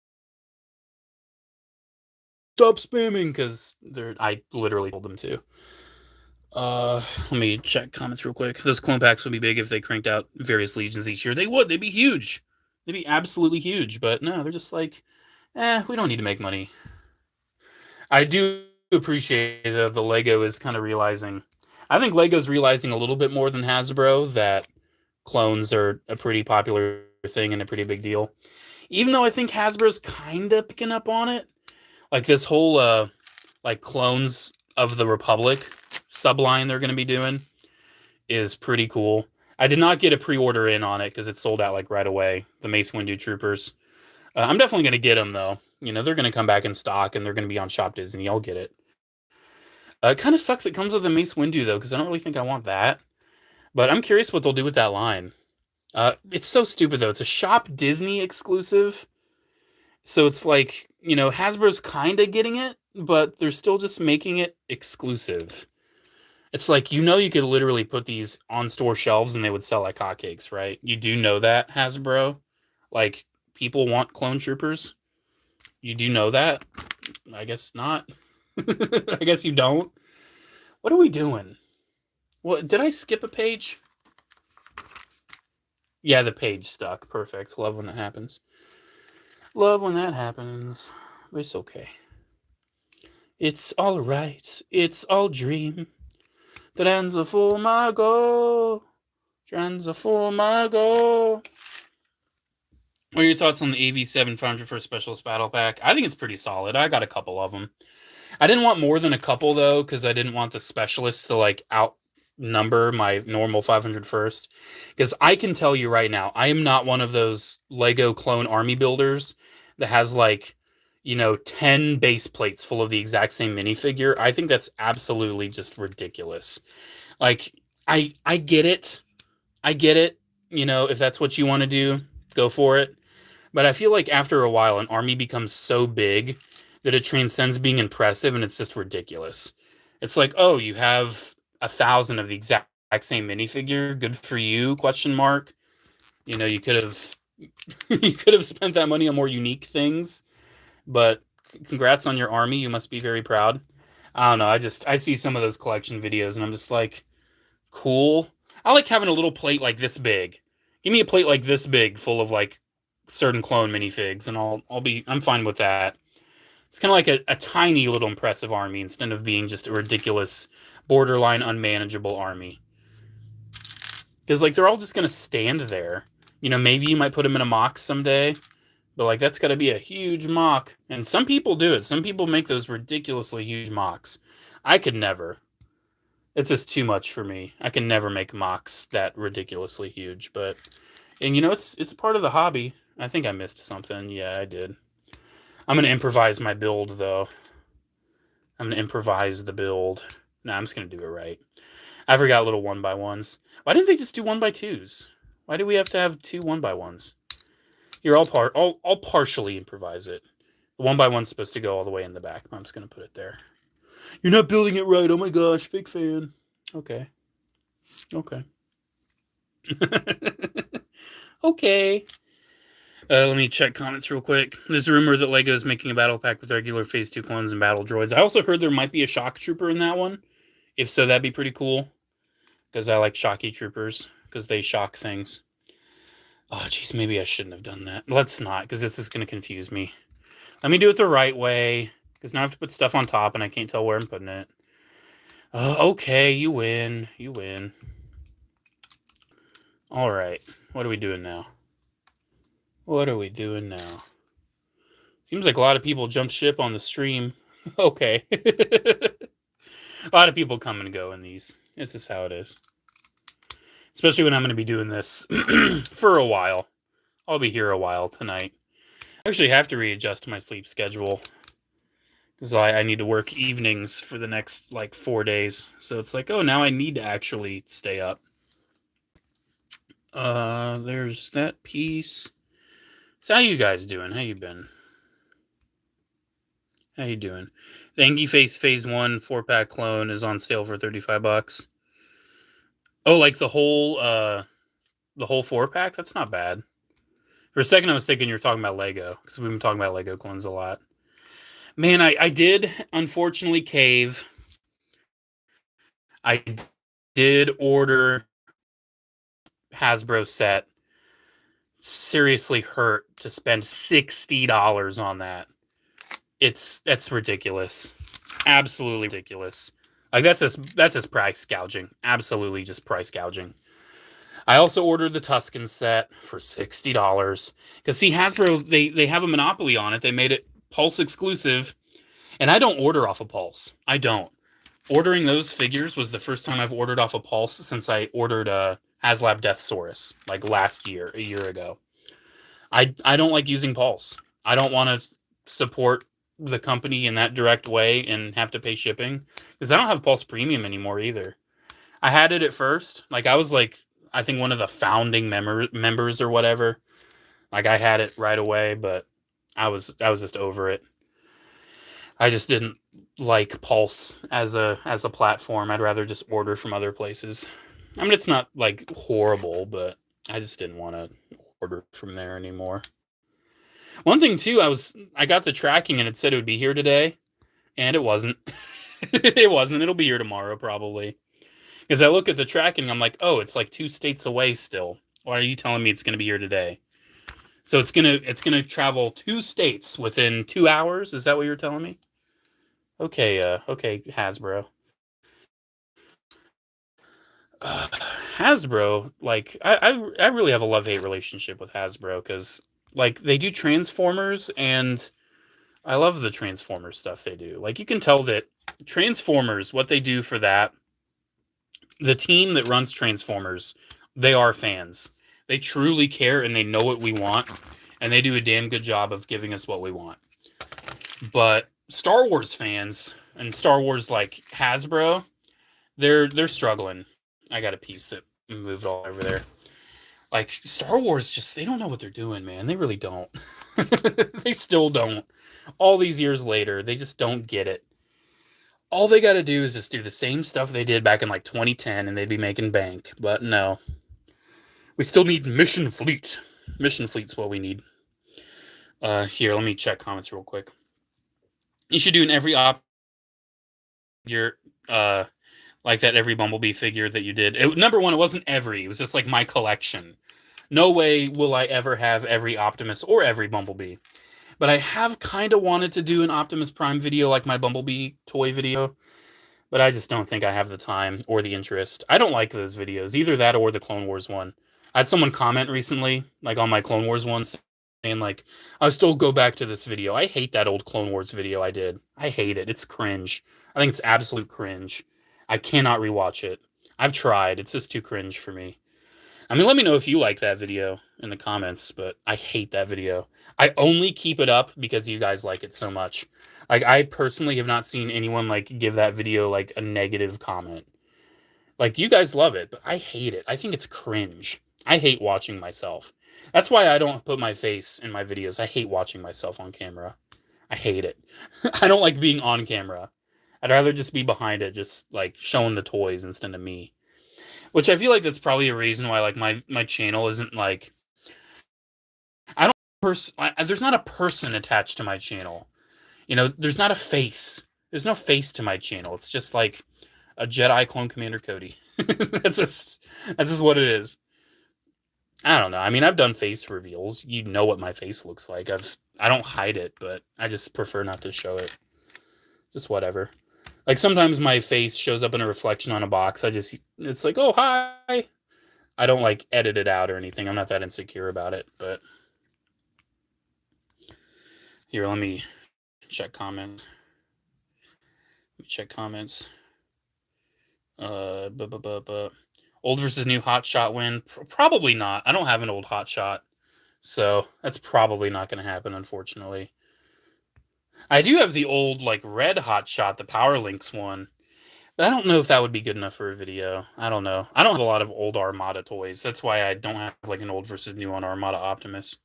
stop spamming because I literally told them to. Let me check comments real quick. Those clone packs would be big if they cranked out various legions each year. They would. They'd be huge. They'd be absolutely huge. But no, they're just like, we don't need to make money. I do appreciate that the Lego is kind of realizing. I think Lego's realizing a little bit more than Hasbro that clones are a pretty popular thing and a pretty big deal. Even though I think Hasbro's kind of picking up on it. Like this whole, like Clones of the Republic subline they're going to be doing is pretty cool. I did not get a pre-order in on it because it sold out like right away. The Mace Windu Troopers. I'm definitely going to get them though. You know, they're going to come back in stock and they're going to be on Shop Disney. I'll get it. It kind of sucks it comes with a Mace Windu though because I don't really think I want that. But I'm curious what they'll do with that line. It's so stupid though. It's a Shop Disney exclusive. So it's like, you know, Hasbro's kind of getting it, but they're still just making it exclusive. It's like, you know, you could literally put these on store shelves and they would sell like hotcakes, right? You do know that, Hasbro? Like, people want clone troopers? You do know that? I guess not. I guess you don't. What are we doing? What, did I skip a page? Yeah, the page stuck. Perfect. Love when that happens. Love when that happens. But it's okay. It's all right. It's all dream. Transformago. Transformago. What are your thoughts on the AV7 501st Specialist Battle Pack? I think it's pretty solid. I got a couple of them. I didn't want more than a couple, though, because I didn't want the Specialists to, like, outnumber my normal 501st. Because I can tell you right now, I am not one of those Lego clone army builders that has, like, you know, 10 base plates full of the exact same minifigure. I think that's absolutely just ridiculous. Like, I get it. I get it. You know, if that's what you want to do, go for it. But I feel like after a while, an army becomes so big that it transcends being impressive, and it's just ridiculous. It's like, oh, you have 1,000 of the exact same minifigure. Good for you? Question mark. You know, you could have you could have spent that money on more unique things. But congrats on your army. You must be very proud. I don't know. I see some of those collection videos, and I'm just like, cool. I like having a little plate like this big. Give me a plate like this big, full of like certain clone minifigs, and I'm fine with that. It's kind of like a tiny little impressive army instead of being just a ridiculous, borderline unmanageable army. Because like they're all just gonna stand there. You know, maybe you might put them in a mock someday, but like that's got to be a huge mock. And some people do it. Some people make those ridiculously huge mocks. I could never. It's just too much for me. I can never make mocks that ridiculously huge. But, and you know, it's part of the hobby. I think I missed something. Yeah, I did. I'm gonna improvise my build though. I'm gonna improvise the build. Nah, I'm just gonna do it right. I forgot little 1x1s. Why didn't they just do 1x2s? Why do we have to have two 1x1s? Here, I'll partially improvise it. The 1x1's supposed to go all the way in the back. I'm just gonna put it there. You're not building it right. Oh my gosh, fake fan. Okay. Okay. Okay. Let me check comments real quick. There's a rumor that LEGO is making a battle pack with regular Phase 2 clones and battle droids. I also heard there might be a shock trooper in that one. If so, that'd be pretty cool. Because I like shocky troopers. Because they shock things. Oh, jeez, maybe I shouldn't have done that. Let's not, because this is going to confuse me. Let me do it the right way. Because now I have to put stuff on top, and I can't tell where I'm putting it. Okay, you win. You win. All right. What are we doing now? What are we doing now? Seems like a lot of people jump ship on the stream. Okay. A lot of people come and go in these. It's just how it is. Especially when I'm going to be doing this for a while. I'll be here a while tonight. I actually have to readjust my sleep schedule. Because I need to work evenings for the next, like, 4 days. So it's like, oh, now I need to actually stay up. There's that piece. So how you guys doing? How you been? How you doing? The Angie Face Phase 1 4-pack clone is on sale for $35. Oh, like the whole 4-pack? That's not bad. For a second, I was thinking you were talking about Lego, because we've been talking about Lego clones a lot. Man, I did, unfortunately, cave. I did order Hasbro set. Seriously hurt to spend $60 on that. That's ridiculous. Absolutely ridiculous. Like that's just price gouging. Absolutely just price gouging. I also ordered the Tusken set for $60. Because see, Hasbro, they have a monopoly on it. They made it Pulse exclusive. And I don't order off of Pulse. I don't. Ordering those figures was the first time I've ordered off of Pulse since I ordered HasLab Deathsaurus, like a year ago. I don't like using Pulse. I don't want to support the company in that direct way and have to pay shipping. Because I don't have Pulse Premium anymore either. I had it at first. Like, I was like, I think one of the founding members or whatever. Like, I had it right away, but I was just over it. I just didn't like Pulse as a platform. I'd rather just order from other places. I mean, it's not like horrible, but I just didn't want to order from there anymore. One thing too, I got the tracking and it said it would be here today, and it wasn't. It wasn't. It'll be here tomorrow probably. Because I look at the tracking, I'm like, oh, it's like 2 states away still. Why are you telling me it's going to be here today? So it's gonna travel 2 states within 2 hours. Is that what you're telling me? Okay, okay, Hasbro. Hasbro, like I really have a love-hate relationship with Hasbro because like they do Transformers and I love the Transformers stuff they do. Like you can tell that Transformers, what they do for that, the team that runs Transformers, they are fans. They truly care and they know what we want, and they do a damn good job of giving us what we want. But Star Wars fans and Star Wars like Hasbro, they're struggling. I got a piece that moved all over there. Like Star Wars, just they don't know what they're doing, man. They really don't. They still don't. All these years later, they just don't get it. All they got to do is just do the same stuff they did back in like 2010 and they'd be making bank. But no. We still need Mission Fleet. Mission Fleet's what we need. Here, let me check comments real quick. You should do in every figure, like that every Bumblebee figure that you did. Number one, it wasn't every. It was just like my collection. No way will I ever have every Optimus or every Bumblebee. But I have kind of wanted to do an Optimus Prime video like my Bumblebee toy video. But I just don't think I have the time or the interest. I don't like those videos. Either that or the Clone Wars one. I had someone comment recently, like on my Clone Wars one, saying like, I'll still go back to this video. I hate that old Clone Wars video I did. I hate it. It's cringe. I think it's absolute cringe. I cannot rewatch it. I've tried. It's just too cringe for me. I mean, let me know if you like that video in the comments, but I hate that video. I only keep it up because you guys like it so much. Like, I personally have not seen anyone, like, give that video, like, a negative comment. Like, you guys love it, but I hate it. I think it's cringe. I hate watching myself. That's why I don't put my face in my videos. I hate watching myself on camera. I hate it. I don't like being on camera. I'd rather just be behind it, just, like, showing the toys instead of me. Which I feel like that's probably a reason why, like, my channel isn't, like... there's not a person attached to my channel. You know, there's not a face. There's no face to my channel. It's just, like, a Jedi Clone Commander Cody. That's just what it is. I don't know. I mean, I've done face reveals. You know what my face looks like. I don't hide it, but I just prefer not to show it. Just whatever. Like, sometimes my face shows up in a reflection on a box. It's like, oh, hi. I don't, like, edit it out or anything. I'm not that insecure about it, but... Here, let me check comments. Old versus new hotshot win? Probably not. I don't have an old hotshot, so that's probably not going to happen, unfortunately. I do have the old, like, red hotshot, the Power Links one, but I don't know if that would be good enough for a video. I don't know. I don't have a lot of old Armada toys. That's why I don't have, like, an old versus new on Armada Optimus.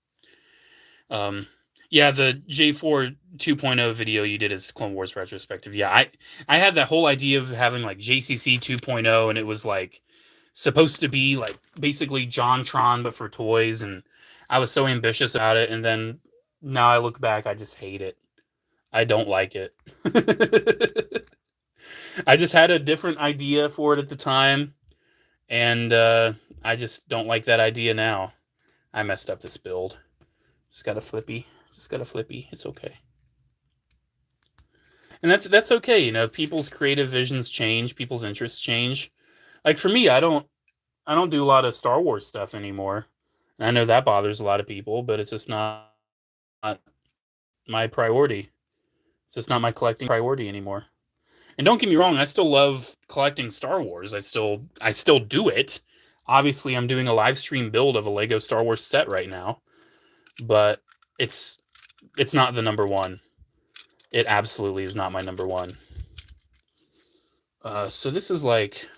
Yeah, the J4 2.0 video you did is Clone Wars retrospective. Yeah, I had that whole idea of having, like, JCC 2.0, and it was, like, supposed to be, like, basically JonTron, but for toys, and I was so ambitious about it, and then now I look back, I just hate it. I don't like it. I just had a different idea for it at the time, and I just don't like that idea now. I messed up this build. Just got a flippy. It's okay. And that's okay, you know, people's creative visions change, people's interests change. Like, for me, I don't do a lot of Star Wars stuff anymore. And I know that bothers a lot of people, but it's just not my priority. It's just not my collecting priority anymore. And don't get me wrong, I still love collecting Star Wars. I still do it. Obviously, I'm doing a live stream build of a LEGO Star Wars set right now, but it's not the number one. It absolutely is not my number one. So this is, like,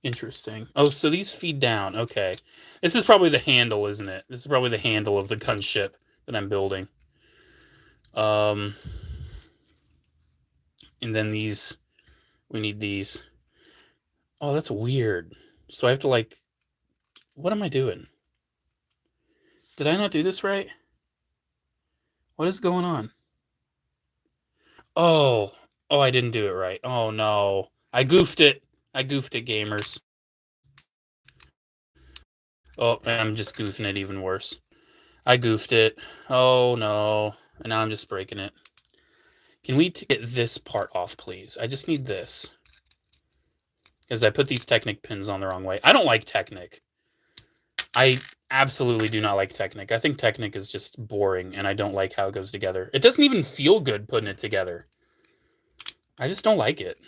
interesting. Oh, so these feed down. Okay. This is probably the handle, isn't it? This is probably the handle of the gunship that I'm building. And then these, we need these. Oh, that's weird. So I have to, like, what am I doing? Did I not do this right? What is going on? Oh, I didn't do it right. Oh, no. I goofed it. Gamers. Oh, I'm just goofing it even worse. I goofed it. Oh, no. And now I'm just breaking it. Can we get this part off, please? I just need this. Because I put these Technic pins on the wrong way. I don't like Technic. I absolutely do not like Technic. I think Technic is just boring, and I don't like how it goes together. It doesn't even feel good putting it together. I just don't like it.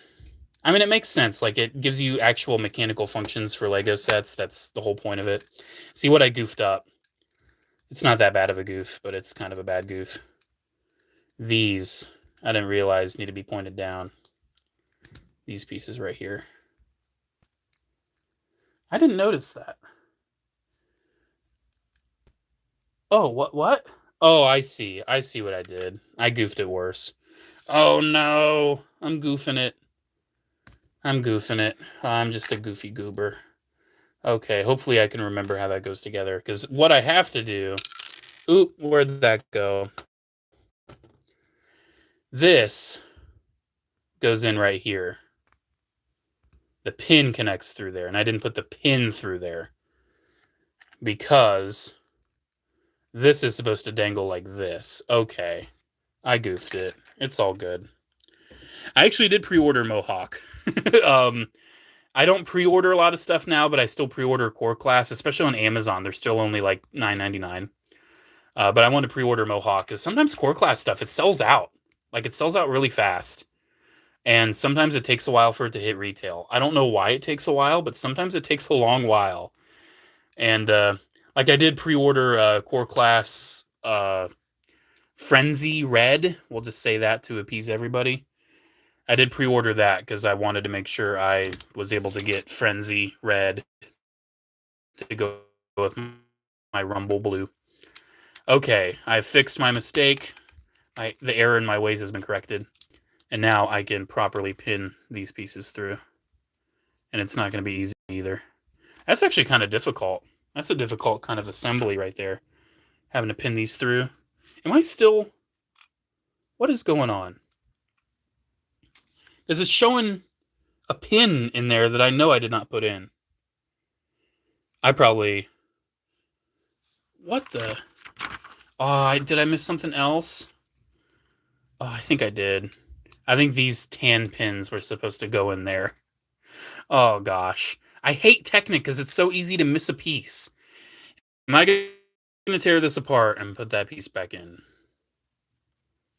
I mean, it makes sense. Like, it gives you actual mechanical functions for LEGO sets. That's the whole point of it. See what I goofed up. It's not that bad of a goof, but it's kind of a bad goof. These, I didn't realize, need to be pointed down. These pieces right here. I didn't notice that. Oh, what? Oh, I see. I see what I did. I goofed it worse. Oh no, I'm goofing it. I'm goofing it. I'm just a goofy goober. Okay, hopefully I can remember how that goes together, because what I have to do... Oop, where'd that go? This goes in right here. The pin connects through there, and I didn't put the pin through there because this is supposed to dangle like this. Okay, I goofed it. It's all good. I actually did pre-order Mohawk. I don't pre-order a lot of stuff now, but I still pre-order Core Class, especially on Amazon. They're still only like $9.99. But I want to pre-order Mohawk because sometimes Core Class stuff, it sells out. Like, it sells out really fast. And sometimes it takes a while for it to hit retail. I don't know why it takes a while, but sometimes it takes a long while. And like, I did pre-order Core Class Frenzy Red. We'll just say that to appease everybody. I did pre-order that because I wanted to make sure I was able to get Frenzy Red to go with my Rumble Blue. Okay, I've fixed my mistake. The error in my ways has been corrected. And now I can properly pin these pieces through. And it's not going to be easy either. That's actually kind of difficult. That's a difficult kind of assembly right there. Having to pin these through. Am I still... What is going on? Because it's showing a pin in there that I know I did not put in. I probably... What the... Oh, did I miss something else? Oh, I think I did. I think these tan pins were supposed to go in there. Oh, gosh. I hate Technic because it's so easy to miss a piece. Am I going to tear this apart and put that piece back in?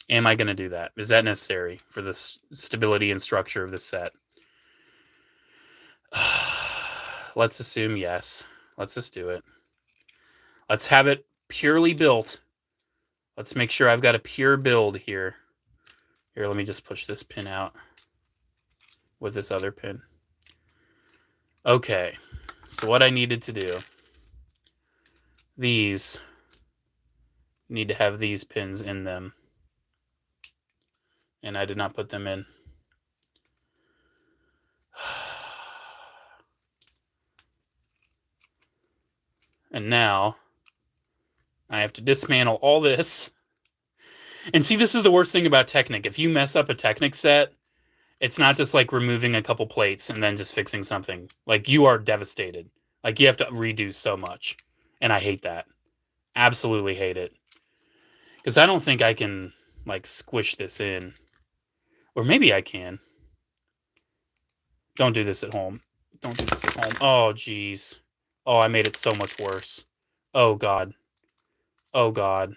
Am I going to do that? Is that necessary for the stability and structure of this set? Let's assume yes. Let's just do it. Let's have it purely built. Let's make sure I've got a pure build here. Here, let me just push this pin out with this other pin. Okay, so what I needed to do, these need to have these pins in them. And I did not put them in. And now I have to dismantle all this. And see, this is the worst thing about Technic. If you mess up a Technic set, it's not just like removing a couple plates and then just fixing something. Like, you are devastated. Like, you have to redo so much. And I hate that. Absolutely hate it. Because I don't think I can, like, squish this in. Or maybe I can. Don't do this at home. Don't do this at home. Oh, jeez. Oh, I made it so much worse. Oh, God. Oh, God.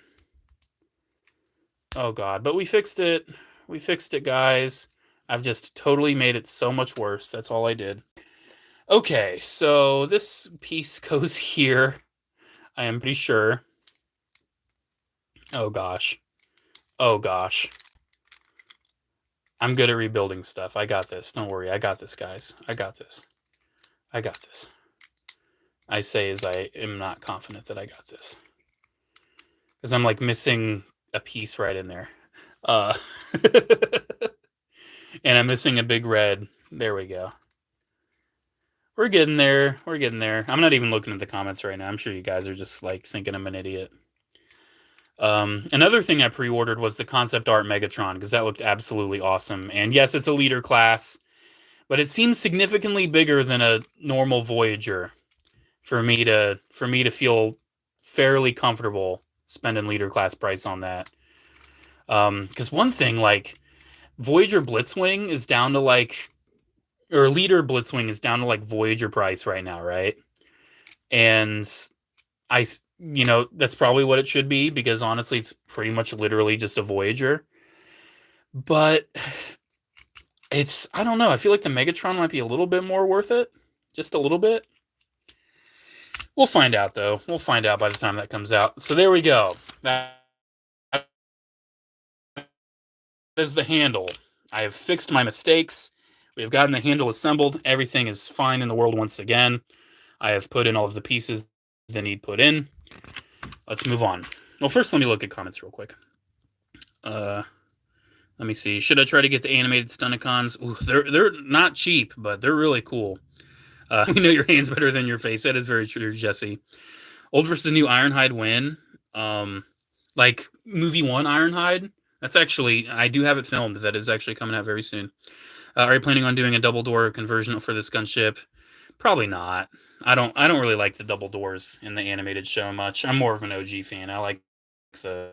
Oh, God. But we fixed it. We fixed it, guys. I've just totally made it so much worse. That's all I did. Okay, so this piece goes here. I am pretty sure. Oh, gosh. Oh, gosh. I'm good at rebuilding stuff. I got this. Don't worry. I got this, guys. I got this. I got this. I say as I am not confident that I got this. Because I'm like missing a piece right in there. And I'm missing a big red. There we go. We're getting there. We're getting there. I'm not even looking at the comments right now. I'm sure you guys are just like thinking I'm an idiot. Another thing I pre-ordered was the concept art Megatron, because that looked absolutely awesome. And yes, it's a leader class, but it seems significantly bigger than a normal Voyager for me to feel fairly comfortable spending leader class price on that. Because one thing, like, Voyager Blitzwing is down to like, or leader Blitzwing is down to like Voyager price right now, right? And that's probably what it should be, because honestly, it's pretty much literally just a Voyager. But I don't know. I feel like the Megatron might be a little bit more worth it. Just a little bit. We'll find out, though. We'll find out by the time that comes out. So there we go. That is the handle. I have fixed my mistakes. We have gotten the handle assembled. Everything is fine in the world once again. I have put in all of the pieces that need put in. Let's move on. Well, first let me look at comments real quick. Let me see. Should I try to get the animated Stunticons? Ooh, they're not cheap, but they're really cool. We know your hand's better than your face. That is very true, Jesse. Old versus new Ironhide win. Like movie 1 Ironhide. That's actually, I do have it filmed. That is actually coming out very soon. Are you planning on doing a double door conversion for this gunship? Probably not. I don't really like the double doors in the animated show much. I'm more of an OG fan. I like the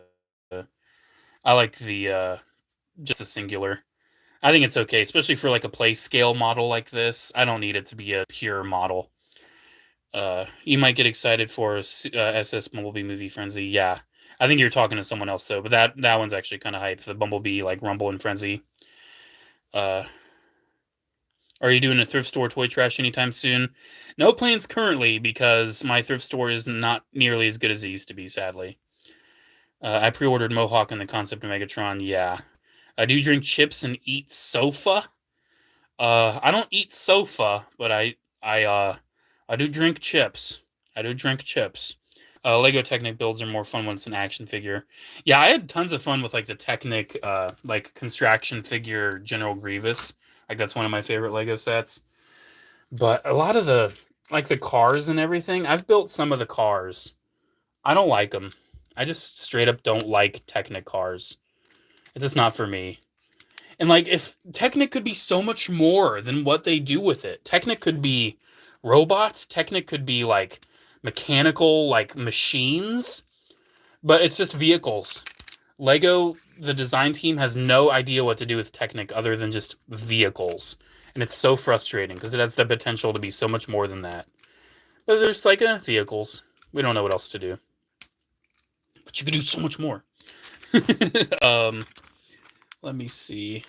just the singular. I think it's okay, especially for like a play scale model like this. I don't need it to be a pure model. You might get excited for SS Bumblebee movie Frenzy. Yeah, I think you're talking to someone else though, but that one's actually kind of hyped. The Bumblebee like Rumble and Frenzy. Are you doing a thrift store toy trash anytime soon? No plans currently because my thrift store is not nearly as good as it used to be, sadly. I pre-ordered Mohawk and the concept of Megatron. Yeah. Do you drink chips and eat sofa? I don't eat sofa, but I do drink chips. I do drink chips. Lego Technic builds are more fun when it's an action figure. Yeah, I had tons of fun with like the Technic like construction figure General Grievous. Like that's one of my favorite Lego sets. But a lot of the like the cars and everything, I've built some of the cars. I don't like them. I just straight up don't like Technic cars. It's just not for me. And like if Technic could be so much more than what they do with it. Technic could be robots, Technic could be like mechanical like machines, but it's just vehicles. Lego, the design team has no idea what to do with Technic other than just vehicles. And it's so frustrating because it has the potential to be so much more than that. But there's like vehicles. We don't know what else to do. But you could do so much more. Let me see.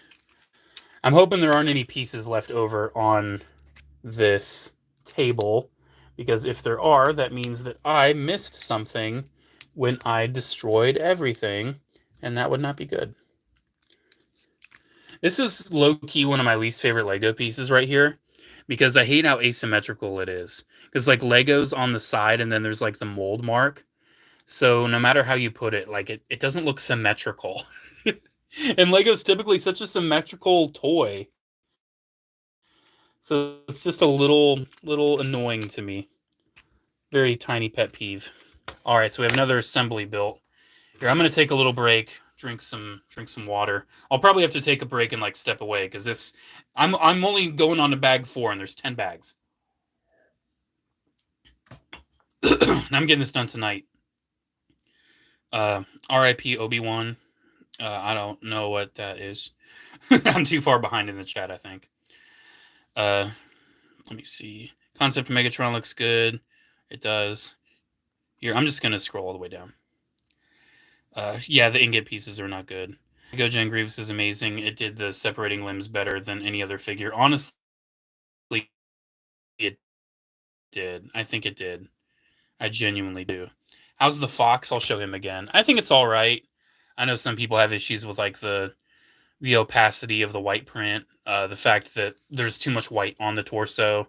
I'm hoping there aren't any pieces left over on this table, because if there are, that means that I missed something when I destroyed everything, and that would not be good. This is low-key one of my least favorite Lego pieces right here, because I hate how asymmetrical it is. Because like Lego's on the side, and then there's like the mold mark. So no matter how you put it, like it doesn't look symmetrical. And Lego's typically such a symmetrical toy. So it's just a little annoying to me. Very tiny pet peeve. All right, so we have another assembly built. Here, I'm going to take a little break, drink some water. I'll probably have to take a break and like step away because this I'm only going on to bag 4 and there's 10 bags. And I'm getting this done tonight. RIP Obi-Wan. I don't know what that is. I'm too far behind in the chat, I think. Let me see. Concept of Megatron looks good. It does. Here, I'm just going to scroll all the way down. Yeah, the ingot pieces are not good. Lego Gen Grievous is amazing. It did the separating limbs better than any other figure. Honestly, it did. I think it did. I genuinely do. How's the fox? I'll show him again. I think it's all right. I know some people have issues with like the opacity of the white print, the fact that there's too much white on the torso,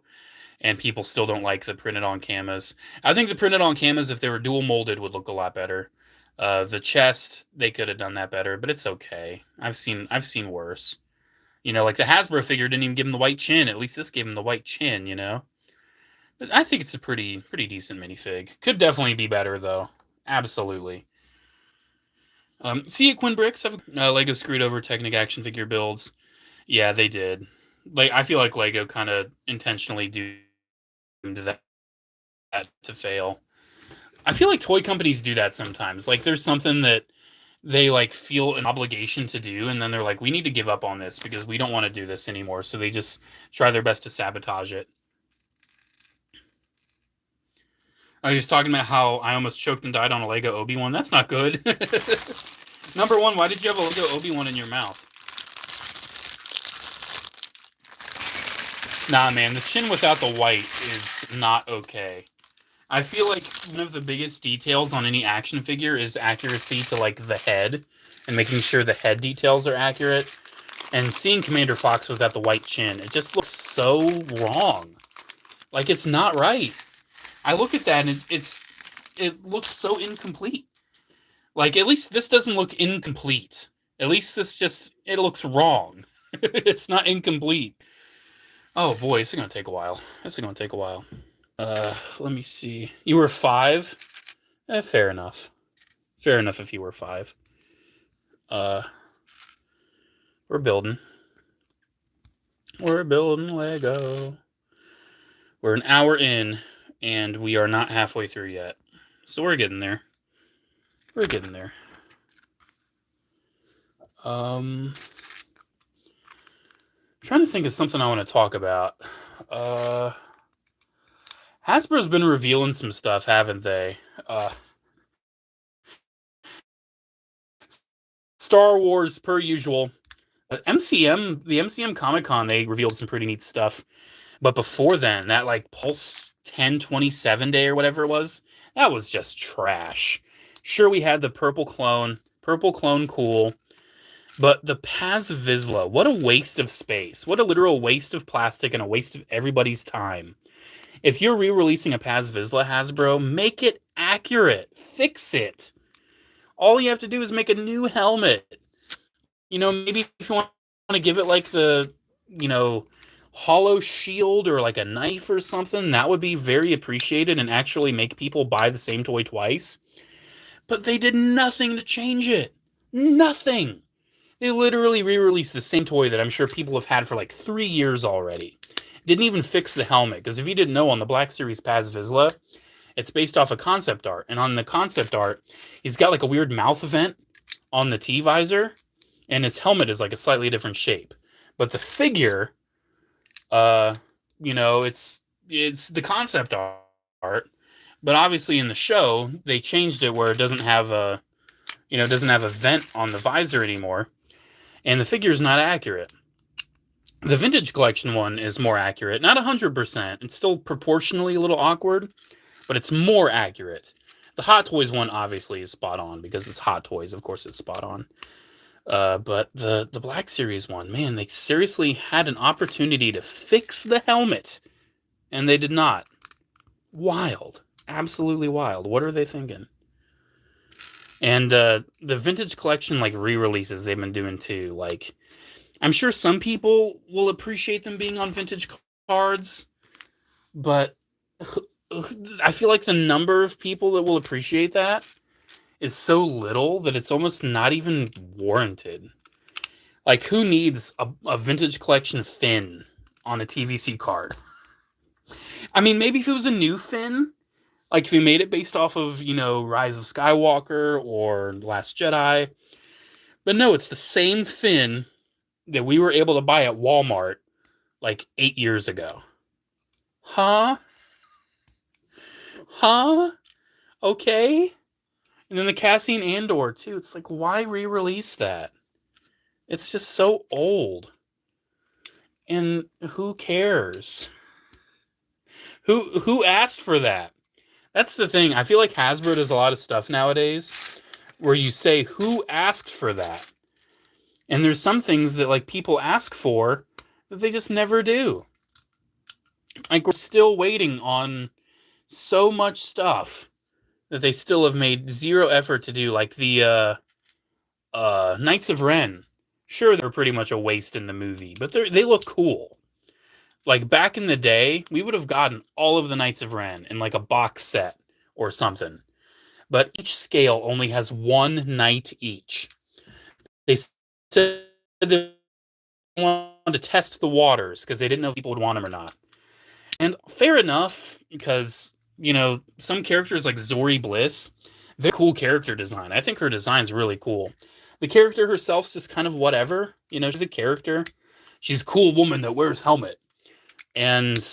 and people still don't like the printed on camas. I think the printed on camas, if they were dual molded, would look a lot better. The chest, they could have done that better, but it's okay. I've seen worse. You know, like the Hasbro figure didn't even give him the white chin. At least this gave him the white chin, you know? But I think it's a pretty decent minifig. Could definitely be better, though. Absolutely. See it, Quinn Bricks? Lego screwed over Technic action figure builds. Yeah, they did. Like, I feel like Lego kind of intentionally doomed that to fail. I feel like toy companies do that sometimes. Like, there's something that they, like, feel an obligation to do, and then they're like, we need to give up on this because we don't want to do this anymore. So they just try their best to sabotage it. I was talking about how I almost choked and died on a Lego Obi-Wan. That's not good. Number one, why did you have a Lego Obi-Wan in your mouth? Nah, man, the chin without the white is not okay. I feel like one of the biggest details on any action figure is accuracy to, like, the head, and making sure the head details are accurate. And seeing Commander Fox without the white chin, it just looks so wrong. Like, it's not right. I look at that, and it looks so incomplete. Like, at least this doesn't look incomplete. At least it looks wrong. It's not incomplete. Oh boy, this is gonna take a while. Let me see. You were 5? Fair enough. Fair enough if you were 5. We're building. We're building Lego. We're an hour in, and we are not halfway through yet. So we're getting there. We're getting there. Trying to think of something I want to talk about. Hasbro's been revealing some stuff, haven't they? Star Wars, per usual. The MCM Comic-Con, they revealed some pretty neat stuff. But before then, that like Pulse 1027 day or whatever it was, that was just trash. Sure, we had the purple clone cool. But the Paz Vizsla, what a waste of space. What a literal waste of plastic and a waste of everybody's time. If you're re-releasing a Paz Vizsla, Hasbro, make it accurate. Fix it. All you have to do is make a new helmet. You know, maybe if you want to give it like the, you know, hollow shield or like a knife or something, that would be very appreciated and actually make people buy the same toy twice. But they did nothing to change it. Nothing. They literally re-released the same toy that I'm sure people have had for like 3 years already. Didn't even fix the helmet, because if you didn't know, on the Black Series Paz Vizsla, it's based off of concept art. And on the concept art, he's got like a weird mouth vent on the T-visor, and his helmet is like a slightly different shape. But the figure, you know, it's the concept art. But obviously in the show, they changed it where it doesn't have a, you know, doesn't have a vent on the visor anymore. And the figure is not accurate. The Vintage Collection one is more accurate. Not 100%. It's still proportionally a little awkward, but it's more accurate. The Hot Toys one obviously is spot on because it's Hot Toys. Of course it's spot on. But the Black Series one, man, they seriously had an opportunity to fix the helmet, and they did not. Wild. Absolutely wild. What are they thinking? And the Vintage Collection, like, re-releases they've been doing too. Like, I'm sure some people will appreciate them being on vintage cards, but I feel like the number of people that will appreciate that is so little that it's almost not even warranted. Like, who needs a Vintage Collection Finn on a TVC card? I mean, maybe if it was a new Finn, like if you made it based off of, you know, Rise of Skywalker or Last Jedi. But no, it's the same Finn that we were able to buy at Walmart like 8 years ago. Huh? Okay. And then the Cassian Andor too. It's like, why re-release that? It's just so old. And who cares? Who asked for that? That's the thing. I feel like Hasbro does a lot of stuff nowadays where you say, who asked for that? And there's some things that like people ask for that they just never do. Like, we're still waiting on so much stuff that they still have made zero effort to do. Like the Knights of Ren. Sure, they're pretty much a waste in the movie, but they look cool. Like, back in the day, we would have gotten all of the Knights of Ren in like a box set or something. But each scale only has one knight each. They said they wanted to test the waters because they didn't know if people would want them or not. And fair enough, because, you know, some characters like Zori Bliss, they're cool character design. I think her design's really cool. The character herself's just kind of whatever. You know, she's a character. She's a cool woman that wears helmet. And,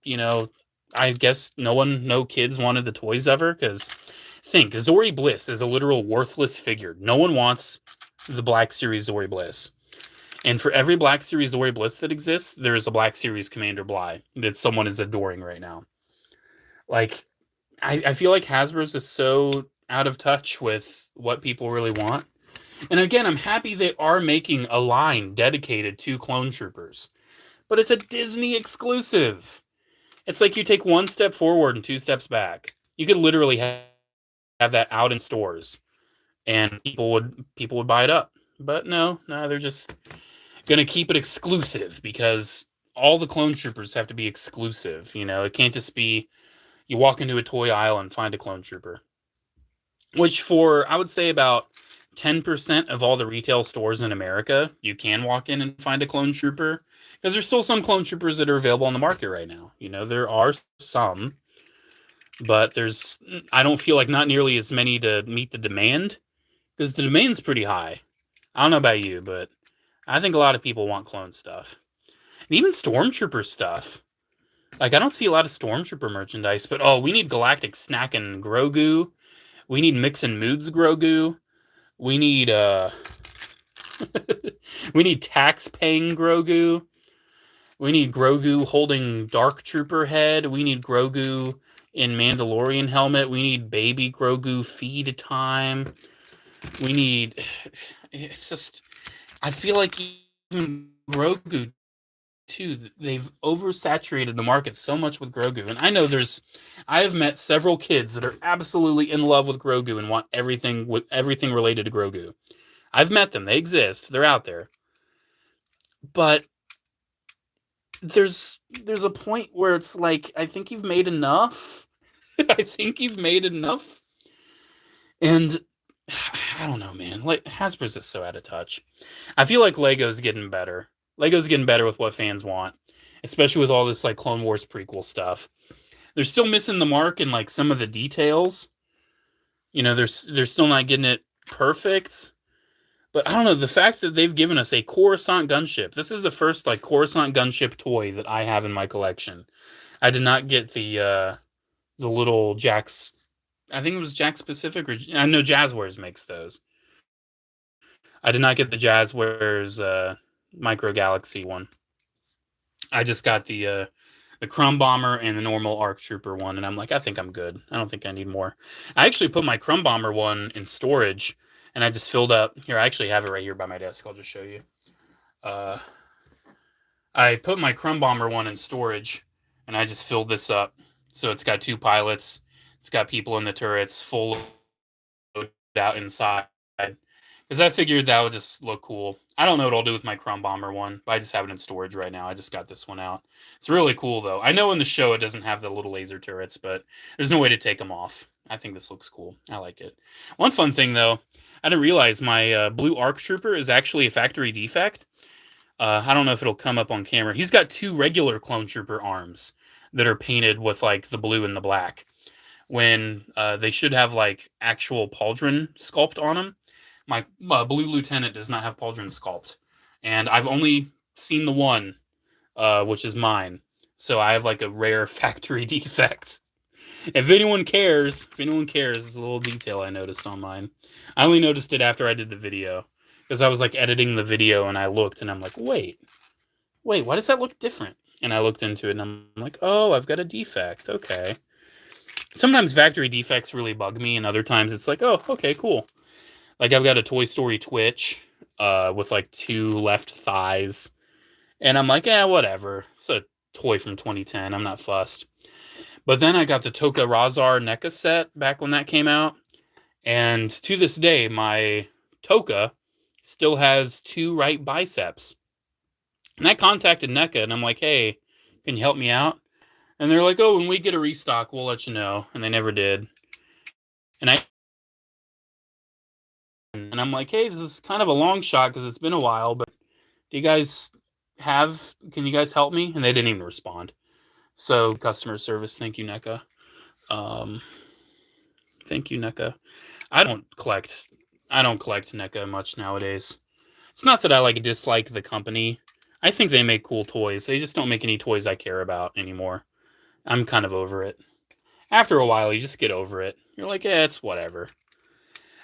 you know, I guess no kids wanted the toys ever, because think, Zori Bliss is a literal worthless figure. No one wants the Black Series Zori Bliss. And for every Black Series Zori Bliss that exists, there's a Black Series Commander Bly that someone is adoring right now. Like, I feel like Hasbro's just so out of touch with what people really want. And again, I'm happy they are making a line dedicated to Clone Troopers. But it's a Disney exclusive. It's like you take one step forward and 2 steps back. You could literally have that out in stores. and people would buy it up. But no, they're just gonna keep it exclusive because all the clone troopers have to be exclusive. You know, it can't just be you walk into a toy aisle and find a clone trooper. Which for I would say about 10% of all the retail stores in America, you can walk in and find a clone trooper. Because there's still some clone troopers that are available on the market right now. You know, there are some, but I don't feel like not nearly as many to meet the demand. Because the demand's pretty high. I don't know about you, but I think a lot of people want clone stuff. And even Stormtrooper stuff. Like, I don't see a lot of Stormtrooper merchandise, but we need Galactic Snack and Grogu. We need Mix and Moods Grogu. We need we need tax-paying Grogu. We need Grogu holding Dark Trooper head. We need Grogu in Mandalorian helmet. We need baby Grogu feed time. We need... It's just... I feel like even Grogu, too, they've oversaturated the market so much with Grogu. And I know I have met several kids that are absolutely in love with Grogu and want everything related to Grogu. I've met them. They exist. They're out there. But there's a point where it's like, I think you've made enough. I think you've made enough. And I don't know, man. Like, Hasbro's just so out of touch. I feel like Lego's getting better. Lego's getting better with what fans want, especially with all this like Clone Wars prequel stuff. They're still missing the mark in like some of the details. You know, they're still not getting it perfect. But I don't know, the fact that they've given us a Coruscant gunship. This is the first like Coruscant gunship toy that I have in my collection. I did not get the little Jax. I think it was Jax Pacific, or I know Jazzwares makes those. I did not get the Jazzwares Micro Galaxy one. I just got the Crumb Bomber and the normal ARC Trooper one, and I'm like, I think I'm good. I don't think I need more. I actually put my Crumb Bomber one in storage, and I just filled up. Here, I actually have it right here by my desk. I'll just show you. I put my Crumb Bomber one in storage, and I just filled this up. So it's got 2 pilots. It's got people in the turrets, full load out inside. Because I figured that would just look cool. I don't know what I'll do with my Crumb Bomber one, but I just have it in storage right now. I just got this one out. It's really cool, though. I know in the show it doesn't have the little laser turrets, but there's no way to take them off. I think this looks cool. I like it. One fun thing, though, I didn't realize my blue ARC Trooper is actually a factory defect. I don't know if it'll come up on camera. He's got 2 regular Clone Trooper arms that are painted with, like, the blue and the black, when they should have, like, actual pauldron sculpt on them. My blue lieutenant does not have pauldron sculpt, and I've only seen the one, which is mine. So I have like a rare factory defect. If anyone cares, it's a little detail I noticed on mine. I only noticed it after I did the video, because I was like editing the video and I looked and I'm like, wait, why does that look different? And I looked into it and I'm like, oh, I've got a defect. Okay. Sometimes factory defects really bug me, and other times it's like, oh, okay, cool. Like, I've got a Toy Story Twitch with, like, 2 left thighs. And I'm like, whatever. It's a toy from 2010. I'm not fussed. But then I got the Toka Razar NECA set back when that came out. And to this day, my Toka still has 2 right biceps. And I contacted NECA, and I'm like, hey, can you help me out? And they're like, oh, when we get a restock, we'll let you know. And they never did. And I'm like, hey, this is kind of a long shot because it's been a while, but can you guys help me? And they didn't even respond. So customer service, thank you, NECA. Thank you, NECA. I don't collect NECA much nowadays. It's not that I dislike the company. I think they make cool toys. They just don't make any toys I care about anymore. I'm kind of over it. After a while, you just get over it. You're like, it's whatever.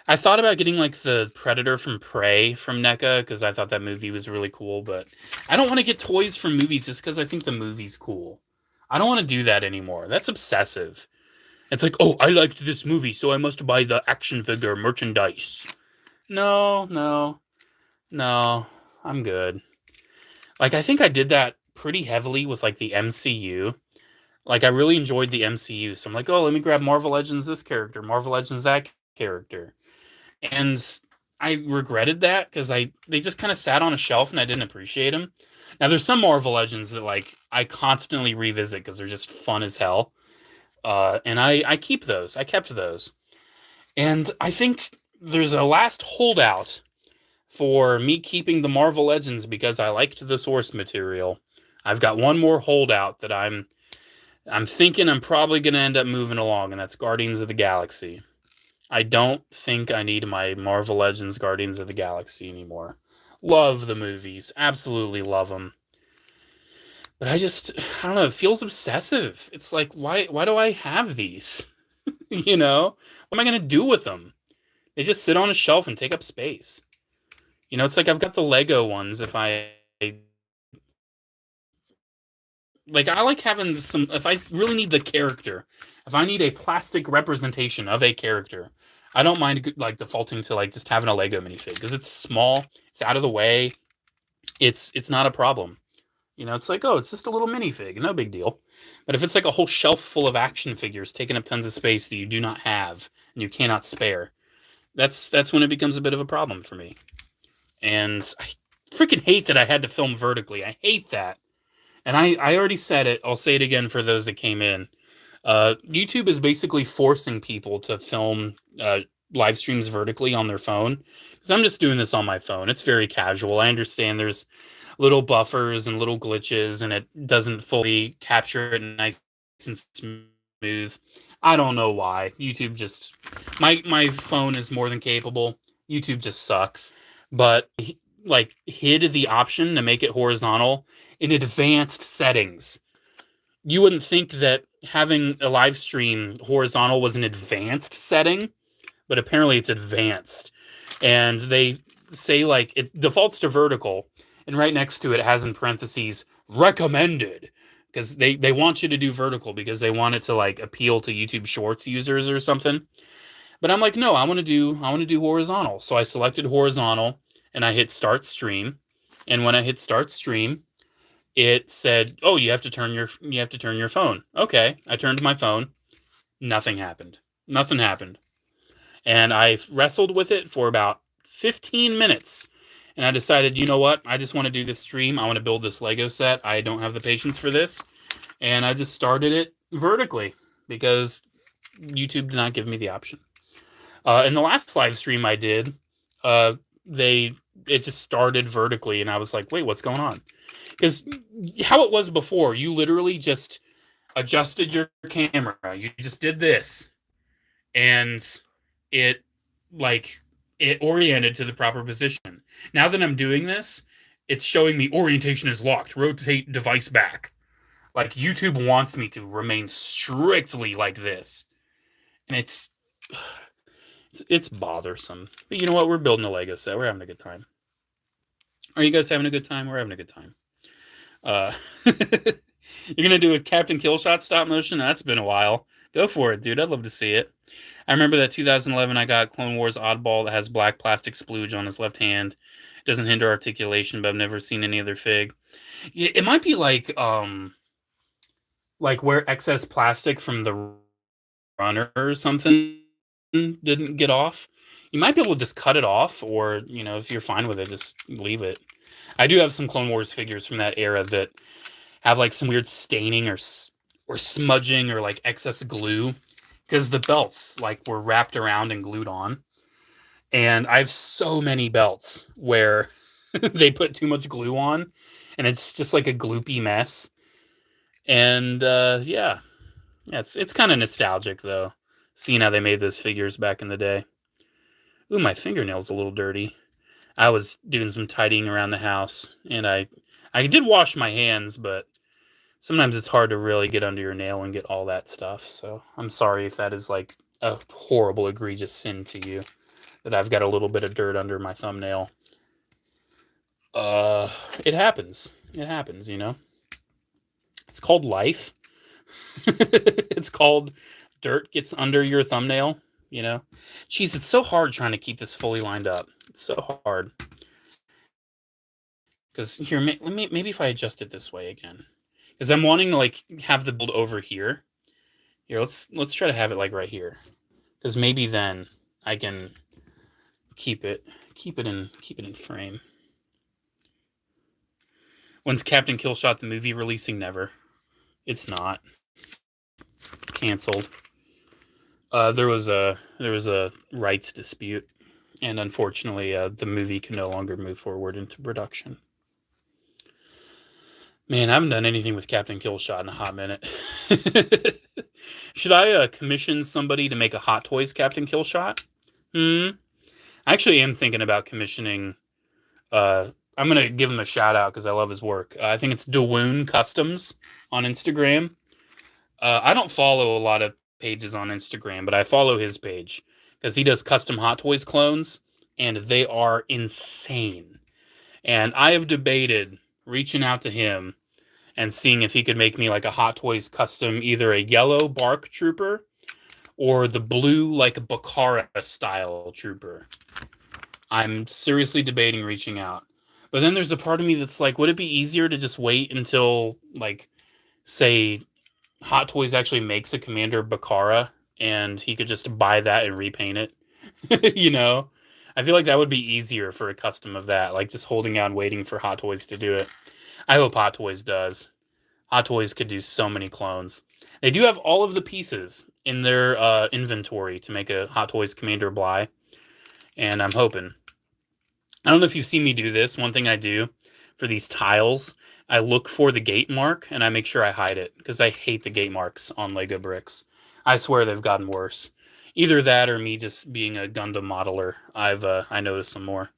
I thought about getting the Predator from Prey from NECA because I thought that movie was really cool, but I don't want to get toys from movies just because I think the movie's cool. I don't want to do that anymore. That's obsessive. It's like, oh, I liked this movie, so I must buy the action figure merchandise. No, I'm good. I think I did that pretty heavily with the MCU. I really enjoyed the MCU, so I'm like, oh, let me grab Marvel Legends this character, Marvel Legends that character. And I regretted that because they just kind of sat on a shelf and I didn't appreciate them. Now there's some Marvel Legends that like I constantly revisit because they're just fun as hell. And I keep those. I kept those. And I think there's a last holdout for me keeping the Marvel Legends because I liked the source material. I've got one more holdout that I'm thinking I'm probably going to end up moving along, and that's Guardians of the Galaxy. I don't think I need my Marvel Legends Guardians of the Galaxy anymore. Love the movies. Absolutely love them. But I don't know, it feels obsessive. It's like, why do I have these? You know? What am I going to do with them? They just sit on a shelf and take up space. You know, it's like I've got the Lego ones if I like I like having some if I really need the character. If I need a plastic representation of a character, I don't mind like defaulting to like just having a Lego minifig because it's small, it's out of the way, it's not a problem. You know, it's like, oh, it's just a little minifig, no big deal. But if it's like a whole shelf full of action figures taking up tons of space that you do not have and you cannot spare, that's when it becomes a bit of a problem for me. And I freaking hate that I had to film vertically. I hate that. And I already said it. I'll say it again for those that came in. YouTube is basically forcing people to film live streams vertically on their phone. Because I'm just doing this on my phone. It's very casual. I understand there's little buffers and little glitches, and it doesn't fully capture it nice and smooth. I don't know why. YouTube just... My phone is more than capable. YouTube just sucks. But, like, hid the option to make it horizontal in advanced settings. You wouldn't think that having a live stream horizontal was an advanced setting, but apparently it's advanced. And they say like it defaults to vertical, and right next to it has in parentheses recommended, because they want you to do vertical because they want it to like appeal to YouTube Shorts users or something. But I'm like, no, I want to do horizontal. So I selected horizontal and I hit start stream. And when I hit start stream, it said, "Oh, you have to turn your phone." Okay, I turned my phone. Nothing happened. Nothing happened. And I wrestled with it for about 15 minutes. And I decided, you know what? I just want to do this stream. I want to build this Lego set. I don't have the patience for this. And I just started it vertically because YouTube did not give me the option. In the last live stream I did, it just started vertically, and I was like, wait, what's going on? Because how it was before, you literally just adjusted your camera. You just did this, and it oriented to the proper position. Now that I'm doing this, it's showing me orientation is locked. Rotate device back. Like, YouTube wants me to remain strictly like this. And it's bothersome. But you know what? We're building a Lego set. We're having a good time. Are you guys having a good time? We're having a good time. You're going to do a Captain Killshot stop motion? That's been a while. Go for it, dude. I'd love to see it. I remember that 2011 I got Clone Wars Oddball that has black plastic splooge on his left hand. It doesn't hinder articulation, but I've never seen any other fig. It might be like where excess plastic from the runner or something didn't get off. You might be able to just cut it off, or, you know, if you're fine with it, just leave it. I do have some Clone Wars figures from that era that have like some weird staining or smudging or like excess glue because the belts like were wrapped around and glued on. And I have so many belts where they put too much glue on and it's just like a gloopy mess. And yeah, it's kind of nostalgic though, seeing how they made those figures back in the day. Ooh, my fingernail's a little dirty. I was doing some tidying around the house, and I did wash my hands, but sometimes it's hard to really get under your nail and get all that stuff. So I'm sorry if that is like a horrible, egregious sin to you, that I've got a little bit of dirt under my thumbnail. It happens. It happens, you know? It's called life. It's called dirt gets under your thumbnail, you know? Jeez, it's so hard trying to keep this fully lined up. It's so hard. Because here, maybe if I adjust it this way again. Because I'm wanting to like have the build over here. Here, let's try to have it like right here. Because maybe then I can keep it in frame. When's Captain Killshot the movie releasing? Never. It's not. Canceled. There was a rights dispute, and unfortunately, the movie can no longer move forward into production. Man, I haven't done anything with Captain Killshot in a hot minute. Should I commission somebody to make a Hot Toys Captain Killshot? I actually am thinking about commissioning. I'm going to give him a shout out because I love his work. I think it's Dawoon Customs on Instagram. I don't follow a lot of pages on Instagram, but I follow his page because he does custom Hot Toys clones, and they are insane. And I have debated reaching out to him and seeing if he could make me like a Hot Toys custom, either a yellow Bark Trooper or the blue like Bakara style Trooper. I'm seriously debating reaching out. But then there's a part of me that's like, would it be easier to just wait until, like, say, Hot Toys actually makes a Commander Bakara and he could just buy that and repaint it? You know? I feel like that would be easier for a custom of that, like just holding out and waiting for Hot Toys to do it. I hope Hot Toys does. Hot Toys could do so many clones. They do have all of the pieces in their inventory to make a Hot Toys Commander Bly, and I'm hoping. I don't know if you've seen me do this. One thing I do for these tiles, I look for the gate mark and I make sure I hide it because I hate the gate marks on Lego bricks. I swear they've gotten worse. Either that or me just being a Gundam modeler. I noticed some more,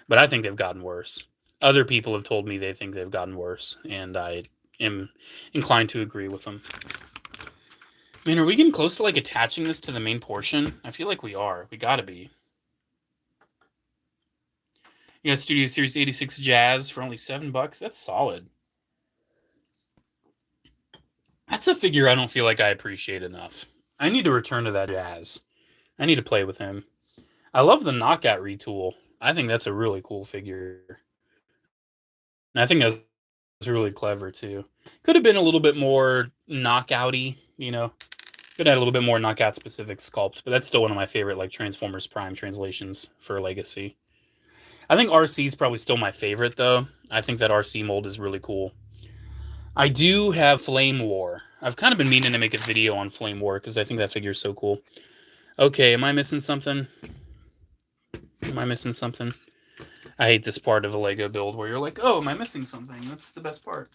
but I think they've gotten worse. Other people have told me they think they've gotten worse, and I am inclined to agree with them. Man, are we getting close to like attaching this to the main portion? I feel like we are. We gotta be. You got Studio Series 86 Jazz for only $7. That's solid. That's a figure I don't feel like I appreciate enough. I need to return to that Jazz. I need to play with him. I love the Knockout retool. I think that's a really cool figure. And I think that's really clever too. Could have been a little bit more knockouty, you know. Could have had a little bit more knockout specific sculpt, but that's still one of my favorite like Transformers Prime translations for Legacy. I think RC is probably still my favorite though. I think that RC mold is really cool. I do have Flame War. I've kind of been meaning to make a video on Flame War because I think that figure is so cool. Okay, am I missing something? Am I missing something? I hate this part of a Lego build where you're like, oh, am I missing something? That's the best part.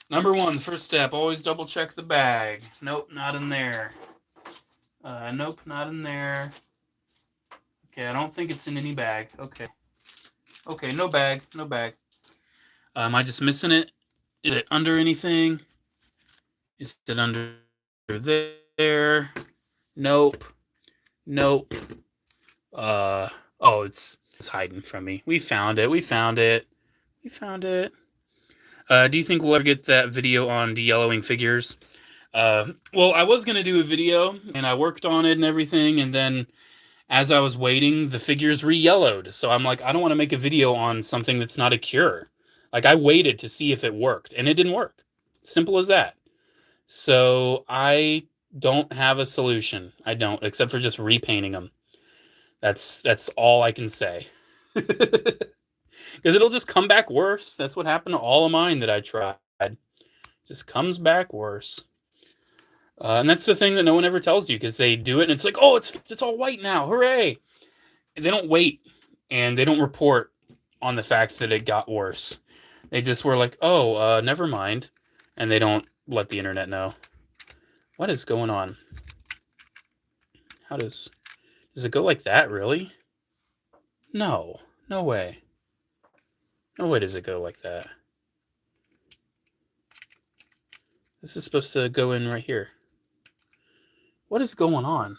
Number one, the first step, always double check the bag. Nope, not in there. Nope, not in there. Okay, I don't think it's in any bag. Okay. Okay, no bag, no bag. Am I just missing it? Is it under anything? Is it under there? Nope. Nope. Oh, it's hiding from me. We found it. We found it. We found it. Do you think we'll ever get that video on de-yellowing figures? Well, I was going to do a video, and I worked on it and everything, and then as I was waiting, the figures re-yellowed. So I'm like, I don't want to make a video on something that's not a cure. Like, I waited to see if it worked, and it didn't work. Simple as that. So I don't have a solution. I don't, except for just repainting them. That's all I can say. Because it'll just come back worse. That's what happened to all of mine that I tried. Just comes back worse. And that's the thing that no one ever tells you, because they do it and it's like, oh, it's all white now. Hooray. And they don't wait, and they don't report on the fact that it got worse. They just were like, oh, never mind. And they don't let the internet know. What is going on? How does it go like that, really? No. No way. No way does it go like that. This is supposed to go in right here. What is going on?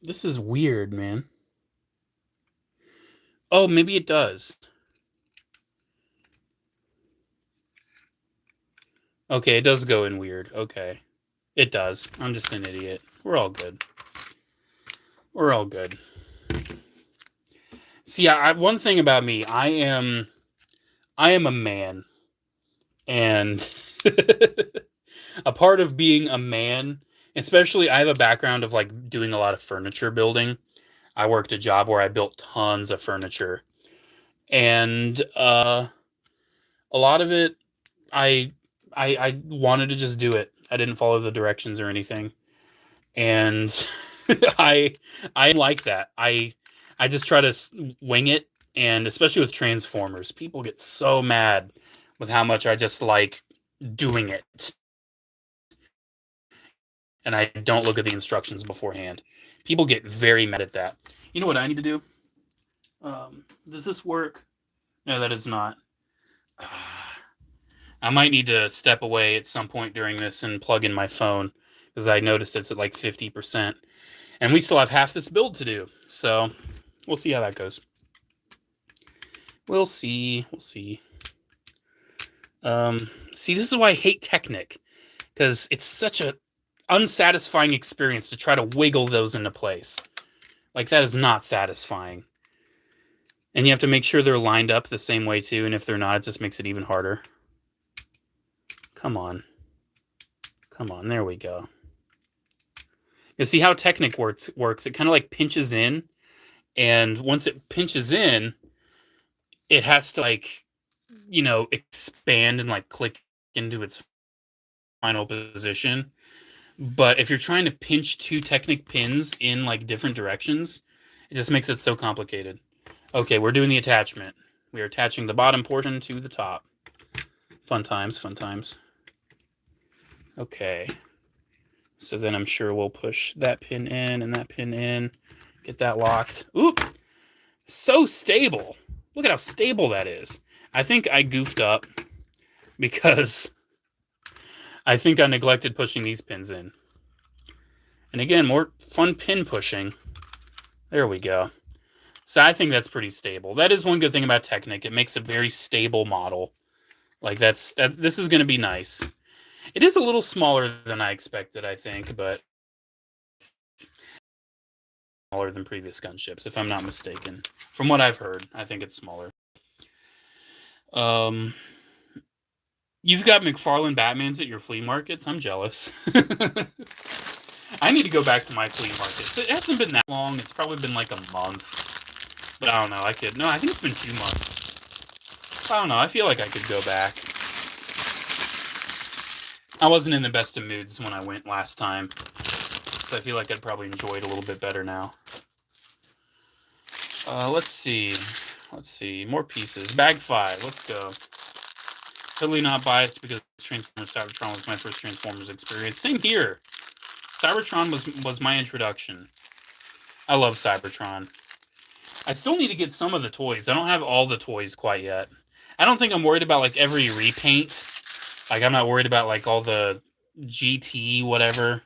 This is weird, man. Oh, maybe it does. Okay, it does go in weird. Okay. It does. I'm just an idiot. We're all good. We're all good. See, one thing about me, I am a man. And a part of being a man Especially, I have a background of like doing a lot of furniture building. I worked a job where I built tons of furniture, and a lot of it, I, I wanted to just do it. I didn't follow the directions or anything, and I I like that. I just try to wing it, and especially with Transformers, people get so mad with how much I just like doing it, and I don't look at the instructions beforehand. People get very mad at that. You know what I need to do? Does this work? No, that is not. I might need to step away at some point during this and plug in my phone because I noticed it's at like 50%. And we still have half this build to do. So we'll see how that goes. We'll see. We'll see. See, this is why I hate Technic, because it's such a unsatisfying experience to try to wiggle those into place. Like, that is not satisfying. And you have to make sure they're lined up the same way too, and if they're not, it just makes it even harder. Come on. Come on, there we go. You see how Technic works? It kind of like pinches in, and once it pinches in, it has to like, you know, expand and like click into its final position. But if you're trying to pinch two Technic pins in like different directions, it just makes it so complicated. Okay, we're doing the attachment. We are attaching the bottom portion to the top. Fun times, fun times. Okay. So then I'm sure we'll push that pin in and that pin in. Get that locked. Oop! So stable. Look at how stable that is. I think I goofed up because I think I neglected pushing these pins in. And again, more fun pin pushing. There we go. So I think that's pretty stable. That is one good thing about Technic. It makes a very stable model. Like this is going to be nice. It is a little smaller than I expected, I think, but smaller than previous gunships, if I'm not mistaken. From what I've heard, I think it's smaller. You've got McFarlane Batmans at your flea markets? I'm jealous. I need to go back to my flea markets. It hasn't been that long. It's probably been like a month. But I don't know. I think it's been 2 months. I don't know. I feel like I could go back. I wasn't in the best of moods when I went last time. So I feel like I'd probably enjoy it a little bit better now. Let's see. Let's see. More pieces. Bag 5. Let's go. Totally not biased because Transformers Cybertron was my first Transformers experience. Same here. Cybertron was my introduction. I love Cybertron. I still need to get some of the toys. I don't have all the toys quite yet. I don't think I'm worried about like every repaint. Like, I'm not worried about like all the GT whatever.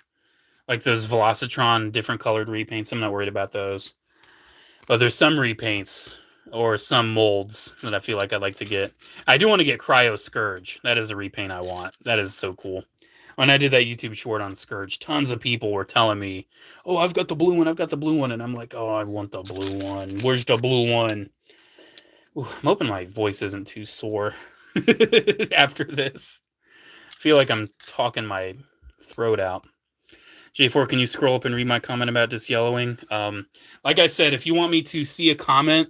Like those Velocitron different colored repaints. I'm not worried about those. But there's some repaints or some molds that I feel like I'd like to get. I do want to get Cryo Scourge. That is a repaint I want. That is so cool. When I did that YouTube short on Scourge, tons of people were telling me, oh, I've got the blue one, I've got the blue one. And I'm like, oh, I want the blue one. Where's the blue one? Ooh, I'm hoping my voice isn't too sore after this. I feel like I'm talking my throat out. J4, can you scroll up and read my comment about disyellowing? Like I said, if you want me to see a comment,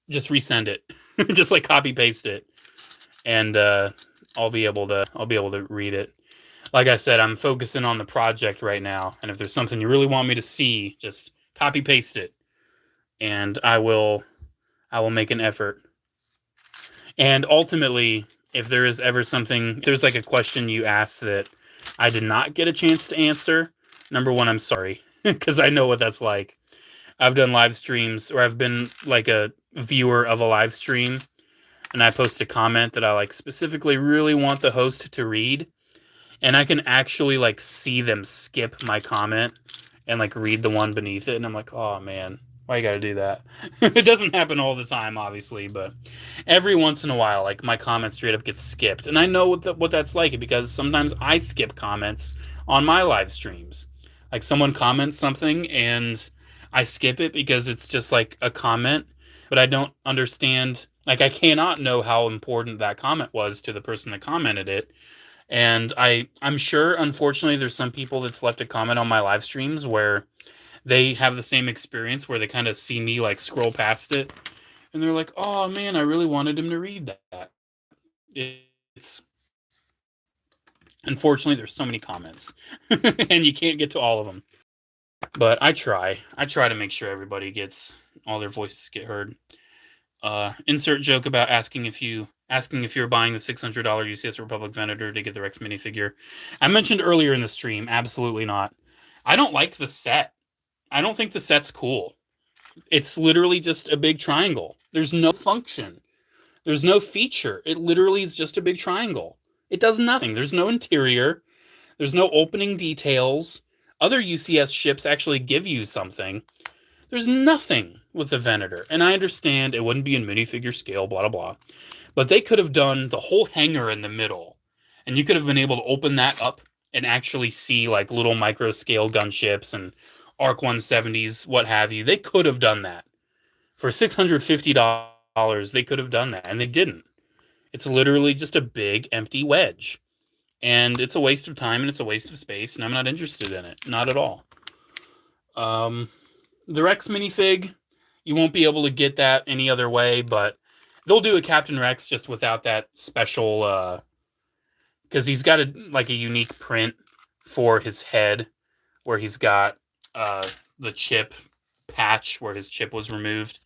just resend it. Just like copy paste it. And I'll be able to read it. Like I said, I'm focusing on the project right now, and if there's something you really want me to see, just copy paste it, and I will make an effort. And ultimately, if there is ever something, if there's like a question you asked that I did not get a chance to answer, number one, I'm sorry, because I know what that's like. I've done live streams, or I've been like a viewer of a live stream, and I post a comment that I like specifically really want the host to read, and I can actually like see them skip my comment and like read the one beneath it, and I'm like, oh man, why you gotta do that? It doesn't happen all the time, obviously, but every once in a while, like my comment straight up gets skipped, and I know what that's like because sometimes I skip comments on my live streams. Like someone comments something and I skip it because it's just like a comment, but I don't understand. Like, I cannot know how important that comment was to the person that commented it. And I'm sure, unfortunately, there's some people that's left a comment on my live streams where they have the same experience where they kind of see me like scroll past it and they're like, oh man, I really wanted him to read that. It's unfortunately there's so many comments and you can't get to all of them. But I try to make sure everybody gets all their voices get heard. Insert joke about asking if you're buying the $600 UCS Republic Venator to get the Rex minifigure. I mentioned earlier in the stream, absolutely not. I don't like the set. I don't think the set's cool. It's literally just a big triangle. There's no function. There's no feature. It literally is just a big triangle. It does nothing. There's no interior. There's no opening details. Other UCS ships actually give you something. There's nothing with the Venator. And I understand it wouldn't be in minifigure scale, blah, blah, blah. But they could have done the whole hangar in the middle. And you could have been able to open that up and actually see like little micro scale gunships and ARC 170s, what have you. They could have done that. For $650, they could have done that. And they didn't. It's literally just a big empty wedge. And it's a waste of time and it's a waste of space. And I'm not interested in it. Not at all. The Rex minifig, you won't be able to get that any other way, but they'll do a Captain Rex just without that special, because he's got a unique print for his head, where he's got the chip patch where his chip was removed.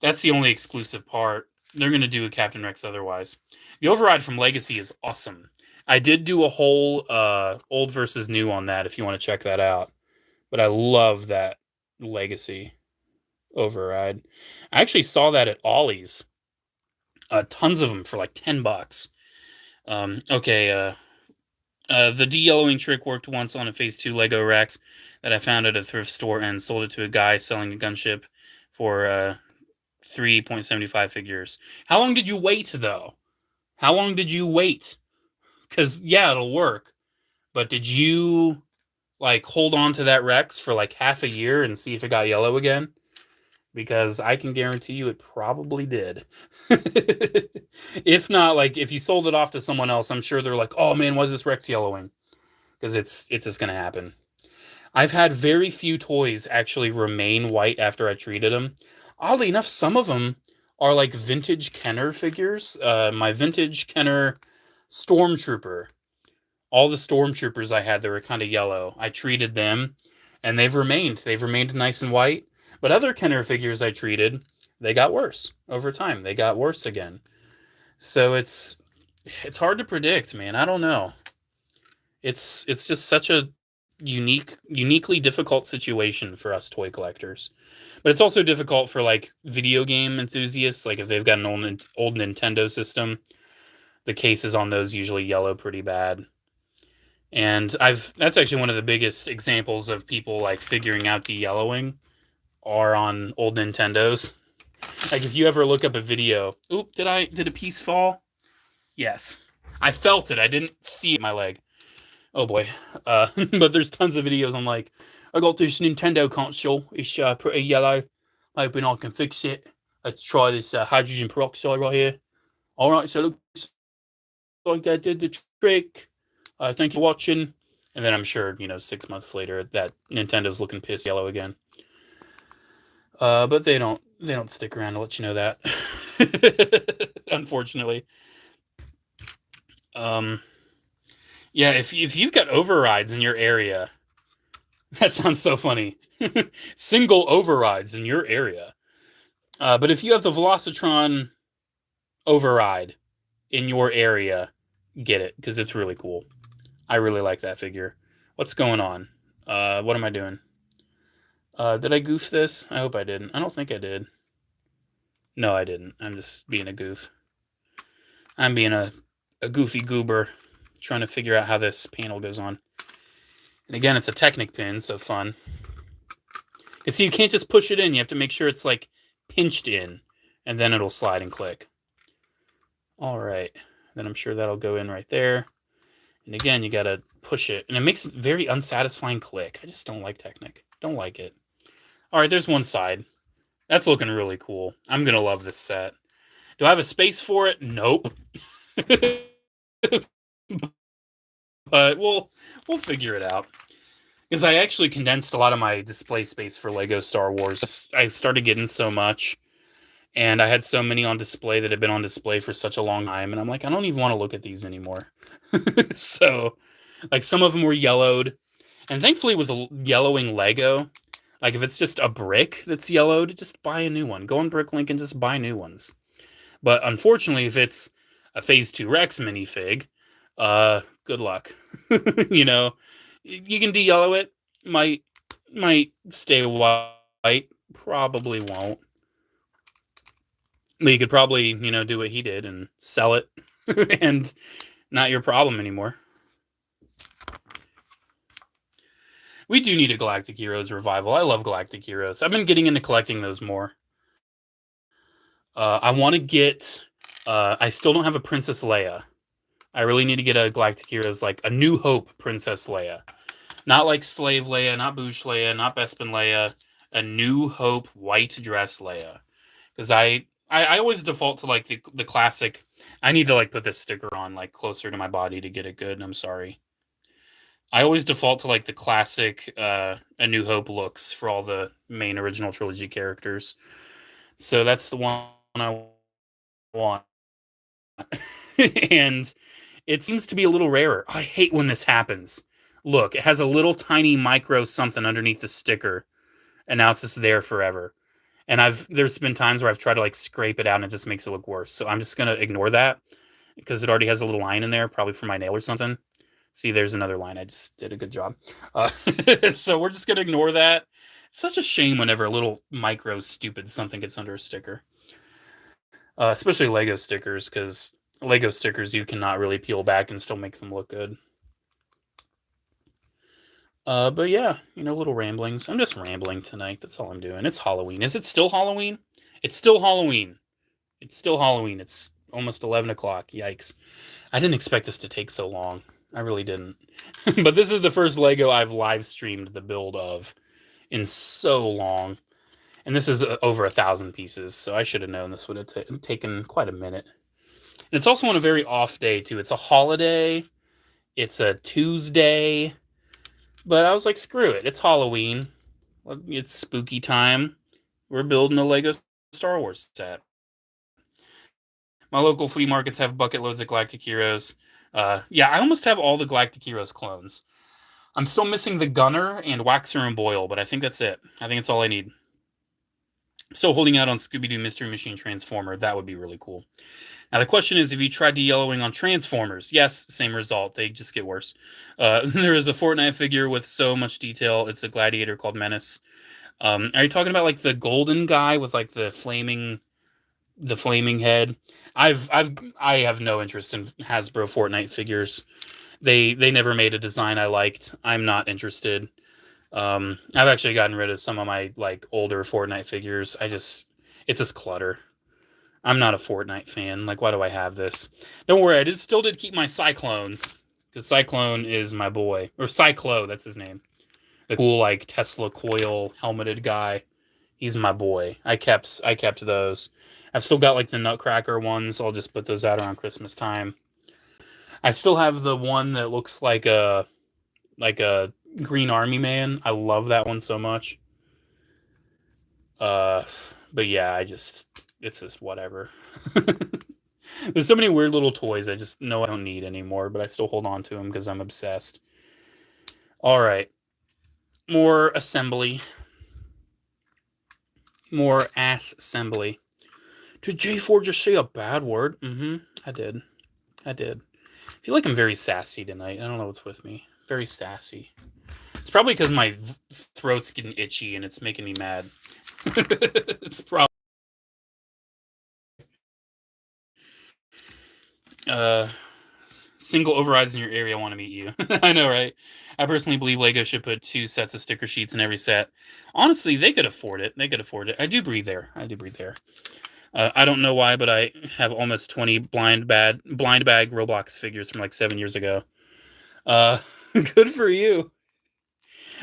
That's the only exclusive part. They're going to do a Captain Rex otherwise. The override from Legacy is awesome. I did do a whole old versus new on that if you want to check that out. But I love that Legacy override. I actually saw that at Ollie's. Tons of them for like $10. Okay, the de-yellowing trick worked once on a Phase 2 Lego Rex that I found at a thrift store and sold it to a guy selling a gunship for 3.75 figures. How long did you wait, though? How long did you wait? Because, yeah, it'll work. But did you, like, hold on to that Rex for, like, half a year and see if it got yellow again? Because I can guarantee you it probably did. If not, like, if you sold it off to someone else, I'm sure they're like, oh, man, why is this Rex yellowing? Because it's just going to happen. I've had very few toys actually remain white after I treated them. Oddly enough, some of them are like vintage Kenner figures. My vintage Kenner Stormtrooper. All the Stormtroopers I had that were kind of yellow, I treated them, and they've remained. They've remained nice and white. But other Kenner figures I treated, they got worse over time. They got worse again. So it's hard to predict, man. I don't know. It's just such a uniquely difficult situation for us toy collectors. But it's also difficult for like video game enthusiasts. Like if they've got an old Nintendo system, the cases on those usually yellow pretty bad. And that's actually one of the biggest examples of people like figuring out de-yellowing are on old Nintendos. Like if you ever look up a video, oop, did a piece fall? Yes. I felt it. I didn't see it in my leg. Oh boy. But there's tons of videos on like, I got this Nintendo console. It's pretty yellow. Hoping I can fix it. Let's try this hydrogen peroxide right here. Alright, so it looks like that did the trick. Thank you for watching. And then I'm sure, 6 months later, that Nintendo's looking pissed yellow again. But they don't stick around to let you know that. Unfortunately. Yeah, if you've got overrides in your area, that sounds so funny. Single overrides in your area. But if you have the Velocitron override in your area, get it, because it's really cool. I really like that figure. What's going on? What am I doing? Did I goof this? I hope I didn't. I don't think I did. No, I didn't. I'm just being a goof. I'm being a goofy goober, trying to figure out how this panel goes on. And again, it's a Technic pin, so fun. And see, you can't just push it in. You have to make sure it's like pinched in, and then it'll slide and click. All right. Then I'm sure that'll go in right there. And again, you got to push it. And it makes a very unsatisfying click. I just don't like Technic. Don't like it. All right, there's one side. That's looking really cool. I'm going to love this set. Do I have a space for it? Nope. But we'll figure it out. Because I actually condensed a lot of my display space for LEGO Star Wars. I started getting so much, and I had so many on display that had been on display for such a long time, and I'm like, I don't even want to look at these anymore. So, like, some of them were yellowed, and thankfully with a yellowing Lego, like if it's just a brick that's yellowed, just buy a new one. Go on Bricklink and just buy new ones. But unfortunately, if it's a Phase 2 Rex minifig, good luck. You know, you can de-yellow it. Might stay white. Probably won't. But you could probably, you know, do what he did and sell it, and not your problem anymore. We do need a Galactic Heroes revival. I love Galactic Heroes. I've been getting into collecting those more. I want to get. I still don't have a Princess Leia. I really need to get a Galactic Heroes, like a New Hope Princess Leia. Not like Slave Leia, not Bouche Leia, not Bespin Leia. A New Hope white dress Leia. Because I always default to like the classic. I need to like put this sticker on like closer to my body to get it good. I'm sorry. I always default to like the classic A New Hope looks for all the main original trilogy characters. So that's the one I want. And it seems to be a little rarer. I hate when this happens. Look, it has a little tiny micro something underneath the sticker, and now it's just there forever. And there's been times where I've tried to like scrape it out and it just makes it look worse. So I'm just gonna ignore that because it already has a little line in there, probably for my nail or something. See, there's another line. I just did a good job. So we're just gonna ignore that. It's such a shame whenever a little micro stupid something gets under a sticker. Especially Lego stickers, because Lego stickers you cannot really peel back and still make them look good. But yeah, you know, little ramblings. I'm just rambling tonight. That's all I'm doing. It's Halloween. Is it still Halloween? It's still Halloween. It's still Halloween. It's almost 11 o'clock. Yikes. I didn't expect this to take so long. I really didn't. But this is the first Lego I've live streamed the build of in so long. And this is over 1,000 pieces, so I should have known this would have taken quite a minute. And it's also on a very off day, too. It's a holiday. It's a Tuesday. But I was like, screw it. It's Halloween. It's spooky time. We're building a LEGO Star Wars set. My local flea markets have bucket loads of Galactic Heroes. Yeah, I almost have all the Galactic Heroes clones. I'm still missing the Gunner and Waxer and Boyle, but I think that's it. I think it's all I need. Still holding out on Scooby-Doo Mystery Machine Transformer. That would be really cool. Now, the question is, if you tried de-yellowing on Transformers, yes, same result. They just get worse. There is a Fortnite figure with so much detail. It's a gladiator called Menace. Are you talking about, like, the golden guy with, like, the flaming head? I have no interest in Hasbro Fortnite figures. They never made a design I liked. I'm not interested. I've actually gotten rid of some of my, like, older Fortnite figures. It's just clutter. I'm not a Fortnite fan. Like, why do I have this? Don't worry, I still did keep my Cyclones, because Cyclone is my boy. Or Cyclo, that's his name. The cool, like, Tesla coil helmeted guy. He's my boy. I kept those. I've still got, like, the Nutcracker ones. I'll just put those out around Christmas time. I still have the one that looks like a Green Army man. I love that one so much. But yeah, it's just whatever. There's so many weird little toys I just know I don't need anymore, but I still hold on to them because I'm obsessed. All right. More assembly. More ass assembly. Did J4 just say a bad word? I did. I feel like I'm very sassy tonight. I don't know what's with me. Very sassy. It's probably because my throat's getting itchy and it's making me mad. It's probably... Single overrides in your area want to meet you. I know, right? I personally believe LEGO should put 2 sets of sticker sheets in every set. Honestly, they could afford it. I do breathe there. I don't know why, but I have almost 20 blind bag Roblox figures from like 7 years ago. Good for you.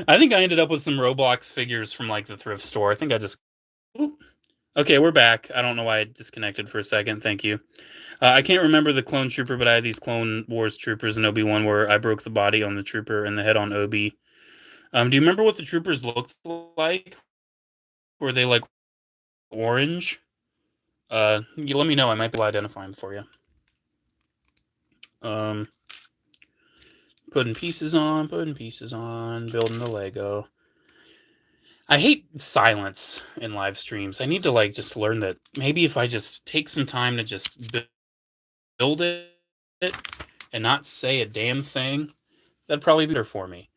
I think I ended up with some Roblox figures from like the thrift store. I think I just... Oop, Okay, we're back. I don't know why I disconnected for a second. Thank you. I can't remember the clone trooper, but I had these Clone Wars troopers in Obi-Wan where I broke the body on the trooper and the head on Obi. Do you remember what the troopers looked like? Were they like orange? You let me know. I might be able to identify them for you. Putting pieces on, building the Lego. I hate silence in live streams. I need to like just learn that maybe if I just take some time to just build it and not say a damn thing, that'd probably be better for me.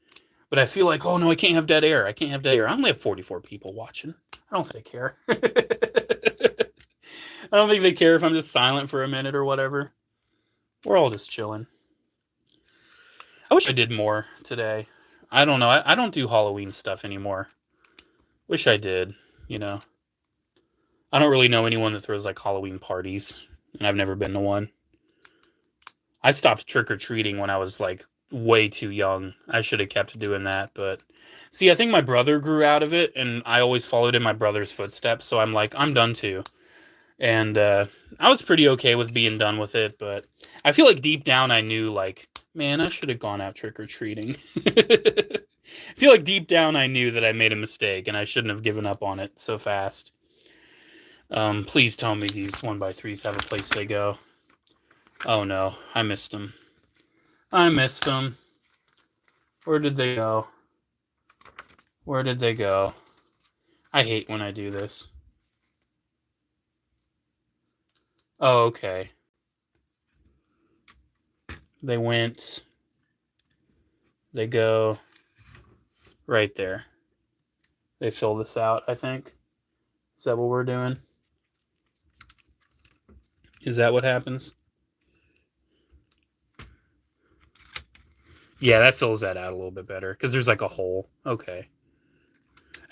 But I feel like, oh no, I can't have dead air. I can't have dead air. I only have 44 people watching. I don't think they care. I don't think they care if I'm just silent for a minute or whatever. We're all just chilling. I wish I did more today. I don't know. I don't do Halloween stuff anymore. Wish I did, you know. I don't really know anyone that throws like Halloween parties, and I've never been to one. I stopped trick-or-treating when I was like way too young. I should have kept doing that, but see, I think my brother grew out of it, and I always followed in my brother's footsteps, so I'm like, I'm done too. And I was pretty okay with being done with it, but I feel like deep down I knew, like, man, I should have gone out trick-or-treating. I feel like deep down I knew that I made a mistake, and I shouldn't have given up on it so fast. Please tell me these 1x3s have a place they go. Oh no, I missed them. I missed them. Where did they go? Where did they go? I hate when I do this. Oh, okay. They went... They go... right there. They fill this out, I think. Is that what we're doing? Is that what happens? Yeah, that fills that out a little bit better, because there's like a hole. Okay.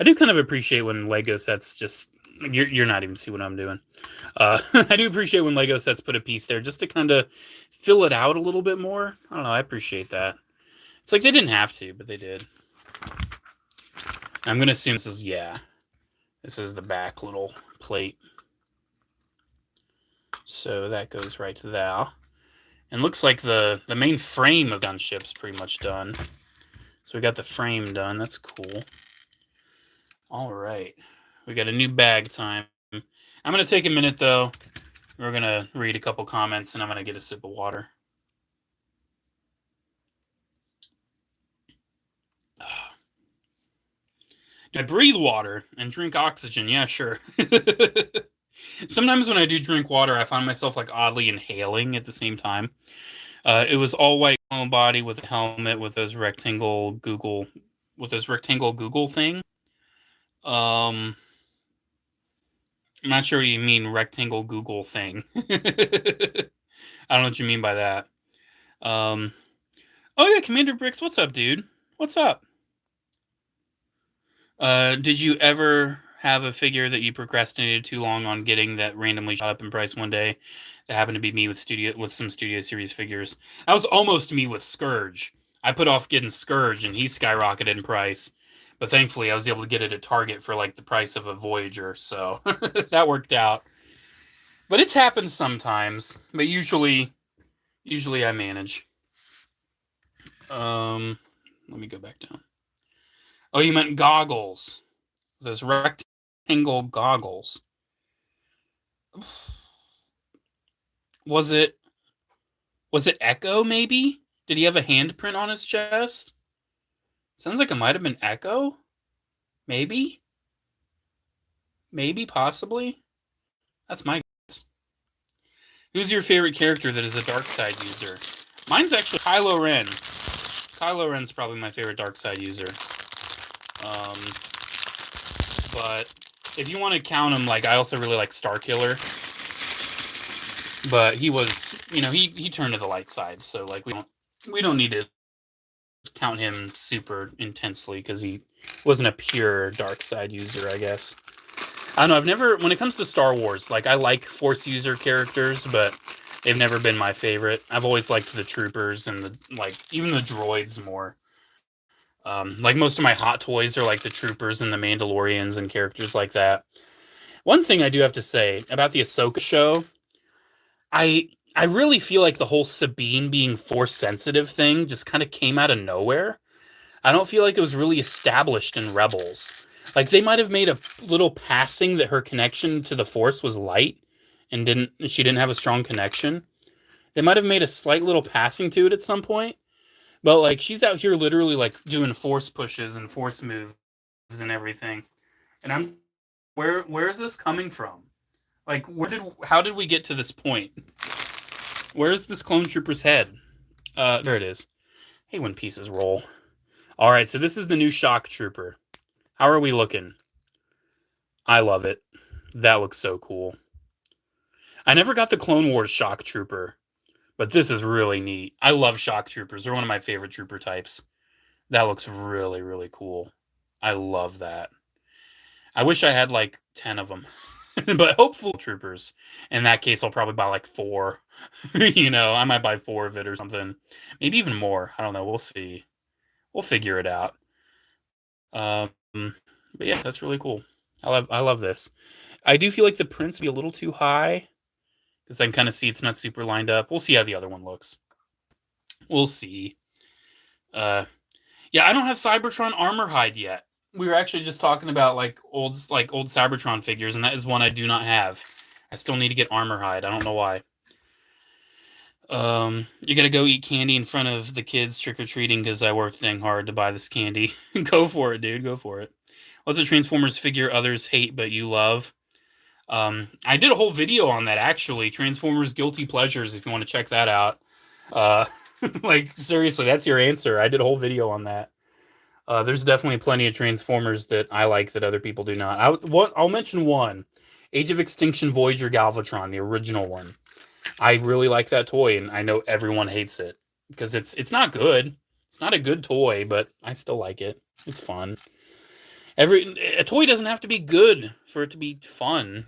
I do kind of appreciate when Lego sets just... You're not even see what I'm doing. I do appreciate when Lego sets put a piece there just to kind of fill it out a little bit more. I don't know, I appreciate that. It's like they didn't have to, but they did. I'm going to assume this is, yeah. This is the back little plate. So that goes right to there. And looks like the main frame of Gunship's pretty much done. So we got the frame done. That's cool. All right. We got a new bag time. I'm going to take a minute, though. We're going to read a couple comments, and I'm going to get a sip of water. Do I breathe water and drink oxygen? Yeah, sure. Sometimes when I do drink water, I find myself like oddly inhaling at the same time. It was all white clone body with a helmet with those rectangle Google thing. I'm not sure what you mean rectangle Google thing. I don't know what you mean by that. Oh yeah, Commander Bricks, what's up, dude? What's up? Did you ever have a figure that you procrastinated too long on getting that randomly shot up in price one day? That happened to be me with some Studio Series figures. That was almost me with Scourge. I put off getting Scourge, and he skyrocketed in price. But thankfully, I was able to get it at Target for like the price of a Voyager, so that worked out. But it's happened sometimes. But usually I manage. Let me go back down. Oh, you meant goggles. Those rectangle goggles. Was it Echo, maybe? Did he have a handprint on his chest? Sounds like it might have been Echo. Maybe? Maybe, possibly? That's my guess. Who's your favorite character that is a dark side user? Mine's actually Kylo Ren. Kylo Ren's probably my favorite dark side user. But if you want to count him, like, I also really like Starkiller. But he was, you know, he turned to the light side, so like we don't need to count him super intensely because he wasn't a pure dark side user, I guess. I don't know, I've never, when it comes to Star Wars, like, I like Force user characters, but they've never been my favorite. I've always liked the troopers and the, like, even the droids more. Like, most of my Hot Toys are like the troopers and the Mandalorians and characters like that. One thing I do have to say about the Ahsoka show, I really feel like the whole Sabine being force sensitive thing just kind of came out of nowhere. I don't feel like it was really established in Rebels. Like they might have made a little passing that her connection to the Force was light and she didn't have a strong connection. They might have made a slight little passing to it at some point, but like she's out here literally like doing force pushes and force moves and everything. And I'm where is this coming from? Like how did we get to this point? Where's this clone trooper's head? There it is. Hey, when pieces roll. All right, so this is the new shock trooper. How are we looking? I love it. That looks so cool. I never got the Clone Wars shock trooper, but this is really neat. I love shock troopers. They're one of my favorite trooper types. That looks really, really cool. I love that. I wish I had like 10 of them, but hopefully troopers. In that case, I'll probably buy like 4. I might buy 4 of it or something. Maybe even more. I don't know. We'll see. We'll figure it out. But yeah, that's really cool. I love this. I do feel like the prints be a little too high because I can kind of see it's not super lined up. We'll see how the other one looks. We'll see. Yeah, I don't have Cybertron armor hide yet. We were actually just talking about like old Cybertron figures, and that is one I do not have. I still need to get armor hide. I don't know why. You gotta go eat candy in front of the kids trick-or-treating because I worked dang hard to buy this candy. Go for it, dude. Go for it. What's a Transformers figure others hate but you love? I did a whole video on that, actually. Transformers Guilty Pleasures, if you want to check that out. Like, seriously, that's your answer. I did a whole video on that. There's definitely plenty of Transformers that I like that other people do not. I'll mention one. Age of Extinction Voyager Galvatron, the original one. I really like that toy, and I know everyone hates it because it's not good. It's not a good toy, but I still like it. It's fun. A toy doesn't have to be good for it to be fun,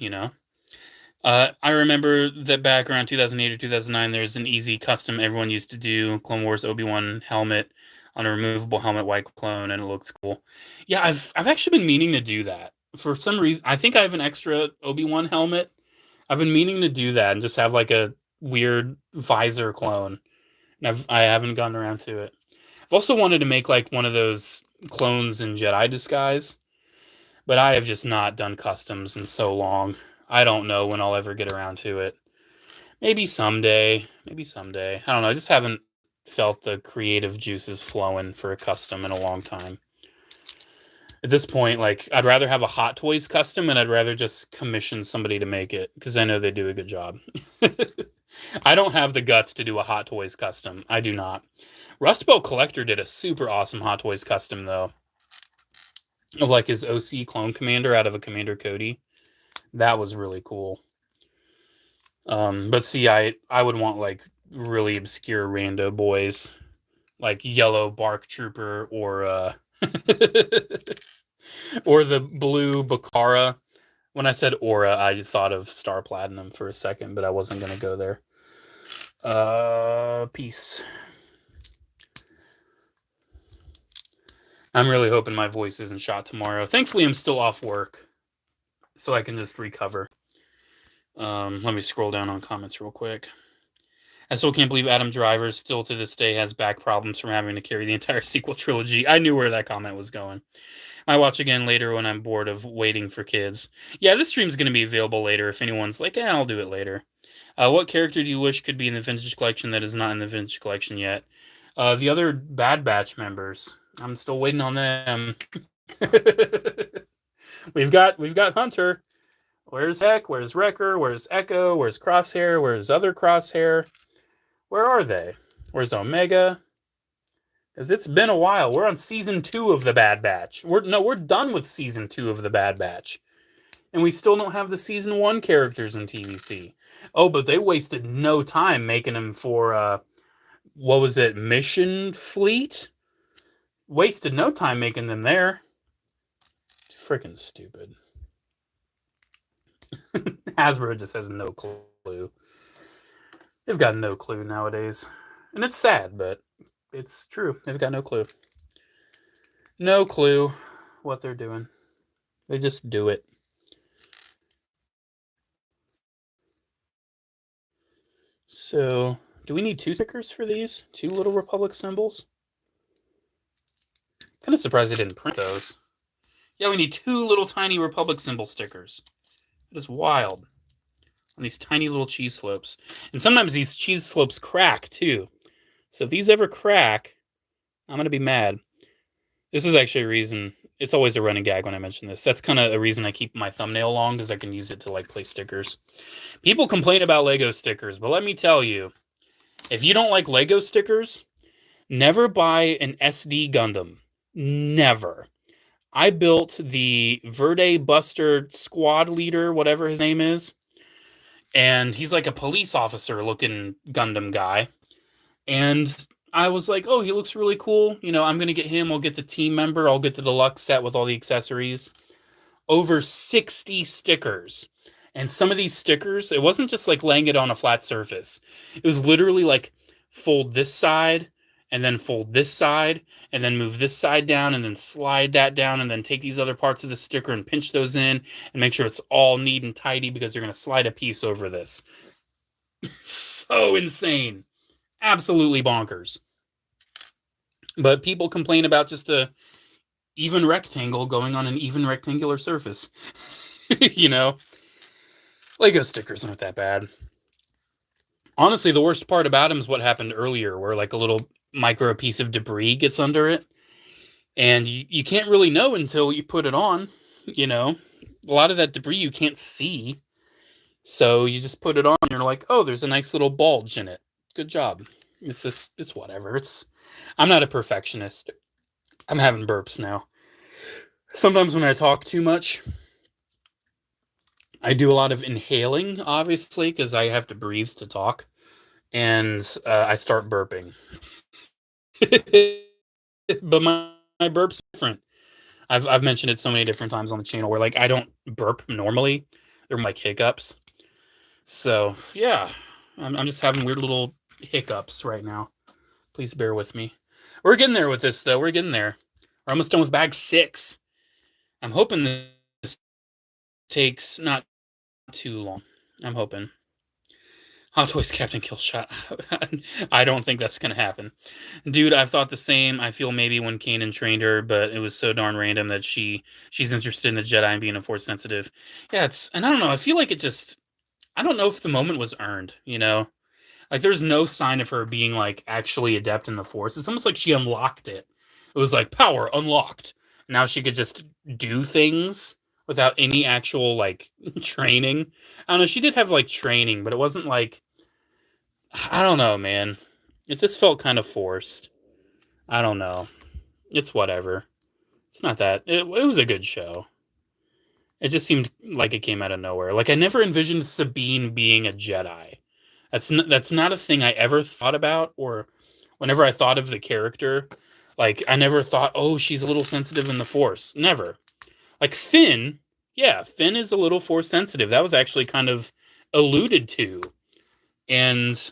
I remember that back around 2008 or 2009, there's an easy custom everyone used to do, Clone Wars Obi-Wan helmet on a removable helmet white clone, and it looks cool. Yeah, I've actually been meaning to do that. For some reason, I think I have an extra Obi-Wan helmet. I've been meaning to do that and just have like a weird visor clone. And I haven't gotten around to it. I've also wanted to make like one of those clones in Jedi disguise, but I have just not done customs in so long. I don't know when I'll ever get around to it. Maybe someday. Maybe someday. I don't know. I just haven't felt the creative juices flowing for a custom in a long time. At this point, like, I'd rather have a Hot Toys custom, and I'd rather just commission somebody to make it, because I know they do a good job. I don't have the guts to do a Hot Toys custom. I do not. Rust Belt Collector did a super awesome Hot Toys custom, though, of, like, his OC clone commander out of a Commander Cody. That was really cool. But see, I would want, like, really obscure rando boys, like Yellow Bark Trooper or or the blue Bakara. When I said Aura, I thought of Star Platinum for a second, but I wasn't going to go there. Peace. I'm really hoping my voice isn't shot tomorrow. Thankfully, I'm still off work, so I can just recover. Let me scroll down on comments real quick. I still can't believe Adam Driver still to this day has back problems from having to carry the entire sequel trilogy. I knew where that comment was going. I watch again later when I'm bored of waiting for kids. Yeah, this stream's going to be available later if anyone's like, I'll do it later. What character do you wish could be in the Vintage Collection that is not in the Vintage Collection yet? The other Bad Batch members. I'm still waiting on them. We've got Hunter. Where's Heck? Where's Wrecker? Where's Echo? Where's Crosshair? Where's other Crosshair? Where are they? Where's Omega? Because it's been a while. We're on season 2 of the Bad Batch. We're done with season 2 of the Bad Batch. And we still don't have the season 1 characters in TVC. Oh, but they wasted no time making them for, what was it, Mission Fleet? Wasted no time making them there. Freaking stupid. Hasbro just has no clue. They've got no clue nowadays. And it's sad, but it's true. They've got no clue. No clue what they're doing. They just do it. So, do we need 2 stickers for these? 2 Little Republic symbols? Kind of surprised they didn't print those. Yeah, we need 2 little tiny Republic symbol stickers. That is wild. On these tiny little cheese slopes. And sometimes these cheese slopes crack, too. So if these ever crack, I'm going to be mad. This is actually a reason. It's always a running gag when I mention this. That's kind of a reason I keep my thumbnail long, because I can use it to like place stickers. People complain about Lego stickers, but let me tell you, if you don't like Lego stickers, never buy an SD Gundam. Never. I built the Verde Buster squad leader, whatever his name is, and he's like a police officer looking Gundam guy. And I was like, oh, he looks really cool. You know, I'm going to get him. I'll get the team member. I'll get the deluxe set with all the accessories. Over 60 stickers. And some of these stickers, it wasn't just like laying it on a flat surface. It was literally like fold this side and then fold this side and then move this side down and then slide that down and then take these other parts of the sticker and pinch those in and make sure it's all neat and tidy, because you're going to slide a piece over this. So insane. Absolutely bonkers. But people complain about just a even rectangle going on an even rectangular surface. You know? Lego stickers aren't that bad. Honestly, the worst part about them is what happened earlier, where like a little micro piece of debris gets under it. And you can't really know until you put it on, you know? A lot of that debris you can't see. So you just put it on and you're like, oh, there's a nice little bulge in it. Good job. It's just, it's whatever. I'm not a perfectionist. I'm having burps now. Sometimes when I talk too much, I do a lot of inhaling, obviously, because I have to breathe to talk. And I start burping. But my burp's different. I've mentioned it so many different times on the channel where like I don't burp normally. They're like hiccups. So yeah, I'm just having weird little hiccups right now. Please bear with me. We're getting there with this, though. We're getting there. We're almost done with bag 6. I'm hoping this takes not too long. I'm hoping. Hot Toys Captain Killshot. I don't think that's going to happen. Dude, I've thought the same. I feel maybe when Kanan trained her, but it was so darn random that she's interested in the Jedi and being a Force sensitive. Yeah, and I don't know. I feel like it just... I don't know if the moment was earned, you know? Like, there's no sign of her being, like, actually adept in the Force. It's almost like she unlocked it. It was like, power unlocked. Now she could just do things without any actual, like, training. I don't know, she did have, like, training, but it wasn't, like... I don't know, man. It just felt kind of forced. I don't know. It's whatever. It's not that... It was a good show. It just seemed like it came out of nowhere. Like, I never envisioned Sabine being a Jedi. That's not a thing I ever thought about, or whenever I thought of the character, like, I never thought, oh, she's a little sensitive in the Force. Never. Like, Finn, yeah, Finn is a little Force sensitive. That was actually kind of alluded to. And,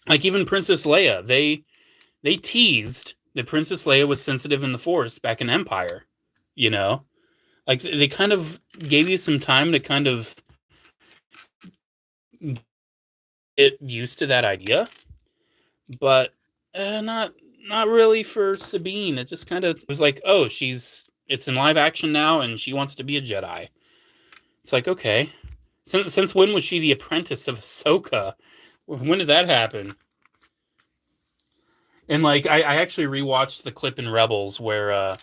like, even Princess Leia, they teased that Princess Leia was sensitive in the Force back in Empire, you know? Like, they kind of gave you some time to kind of get used to that idea, but not really for Sabine. It just kind of was like, oh, it's in live action now, and she wants to be a Jedi. It's like, okay. Since when was she the apprentice of Ahsoka? When did that happen? And, like, I actually rewatched the clip in Rebels where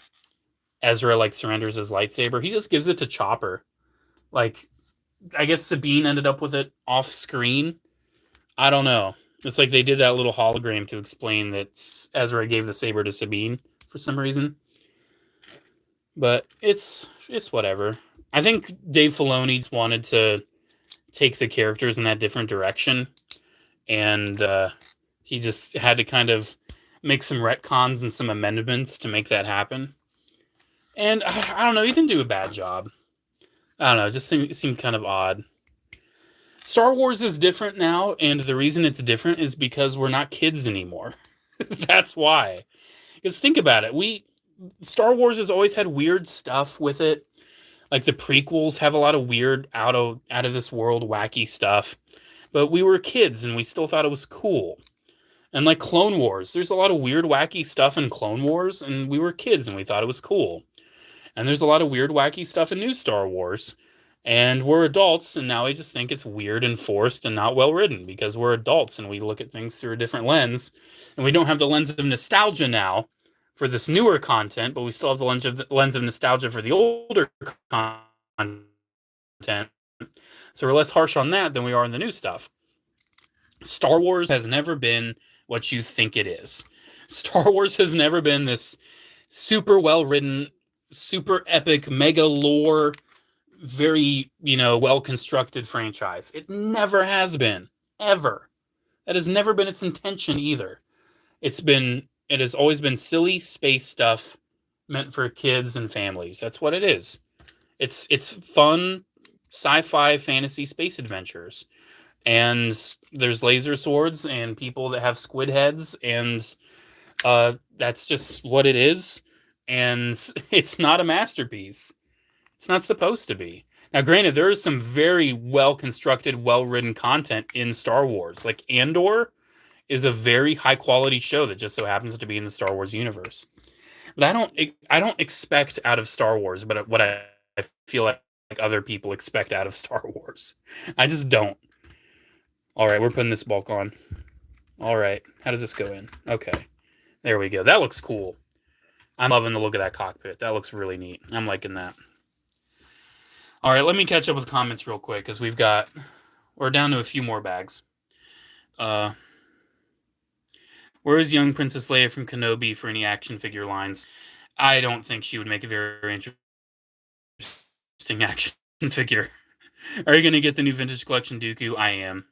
Ezra, like, surrenders his lightsaber. He just gives it to Chopper. Like, I guess Sabine ended up with it off screen. I don't know. It's like they did that little hologram to explain that Ezra gave the saber to Sabine for some reason. But it's whatever. I think Dave Filoni wanted to take the characters in that different direction. And he just had to kind of make some retcons and some amendments to make that happen. And I don't know, he didn't do a bad job. I don't know, it just seemed kind of odd. Star Wars is different now, and the reason it's different is because we're not kids anymore. That's why. Because think about it, Star Wars has always had weird stuff with it. Like the prequels have a lot of weird, out of this world, wacky stuff. but we were kids and we still thought it was cool. And like Clone Wars, there's a lot of weird, wacky stuff in Clone Wars, and we were kids and we thought it was cool. And there's a lot of weird, wacky stuff in New Star Wars, and we're adults, and now we just think it's weird and forced and not well written because we're adults and we look at things through a different lens, and we don't have the lens of nostalgia now for this newer content, but we still have the lens of nostalgia for the older content. So we're less harsh on that than we are on the new stuff. Star Wars has never been what you think it is. Star Wars has never been this super well-written, super epic, mega lore, very, well-constructed franchise. It never has been. Ever. That has never been its intention either. It has always been silly space stuff meant for kids and families. That's what it is. It's fun sci-fi fantasy space adventures. And there's laser swords and people that have squid heads, and that's just what it is. And it's not a masterpiece. It's not supposed to be. Now, granted, there is some very well-constructed, well-written content in Star Wars. Like Andor is a very high-quality show that just so happens to be in the Star Wars universe. But I don't expect out of Star Wars, but what I feel like other people expect out of Star Wars. I just don't. All right, we're putting this bulk on. All right, how does this go in? Okay, there we go. That looks cool. I'm loving the look of that cockpit. That looks really neat. I'm liking that. All right, let me catch up with comments real quick because we're down to a few more bags. Where is young Princess Leia from Kenobi for any action figure lines? I don't think she would make a very interesting action figure. Are you going to get the new Vintage Collection Dooku? I am.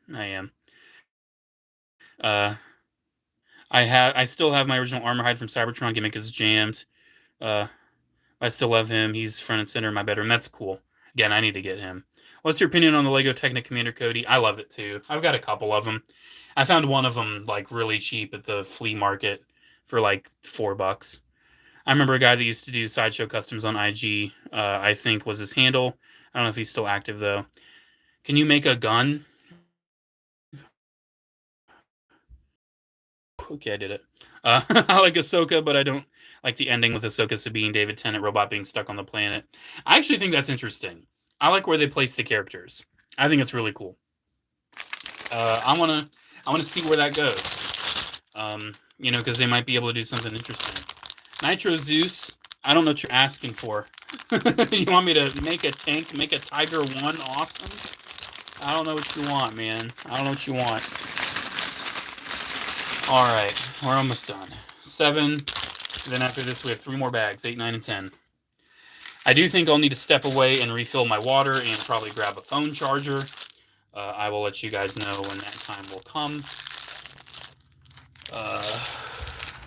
I still have my original armor hide from Cybertron. Gimmick is jammed. I still love him. He's front and center in my bedroom. That's cool. Again, I need to get him. What's your opinion on the LEGO Technic Commander Cody? I love it too. I've got a couple of them. I found one of them like really cheap at the flea market for like $4. I remember a guy that used to do Sideshow Customs on IG. I think was his handle. I don't know if he's still active though. Can you make a gun? Okay, I did it. I like Ahsoka, but I don't like the ending with Ahsoka, Sabine, David Tennant, robot being stuck on the planet. I actually think that's interesting. I like where they place the characters. I think it's really cool. I wanna see where that goes. Because they might be able to do something interesting. Nitro Zeus, I don't know what you're asking for. You want me to make a tank, make a Tiger 1 awesome? I don't know what you want, man. I don't know what you want. Alright, we're almost done. 7. Then after this, we have 3 more bags, 8, 9, and 10. I do think I'll need to step away and refill my water and probably grab a phone charger. I will let you guys know when that time will come.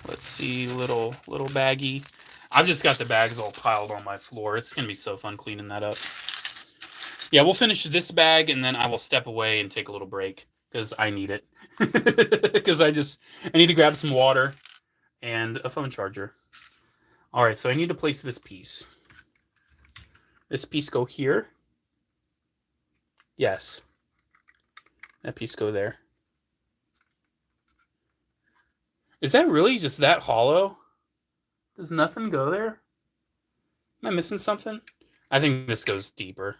Let's see, little baggie. I've just got the bags all piled on my floor. It's going to be so fun cleaning that up. Yeah, we'll finish this bag, and then I will step away and take a little break, because I need it. Because I need to grab some water and a phone charger. All right, so I need to place this piece. This piece go here. Yes. That piece go there. Is that really just that hollow? Does nothing go there? Am I missing something? I think this goes deeper.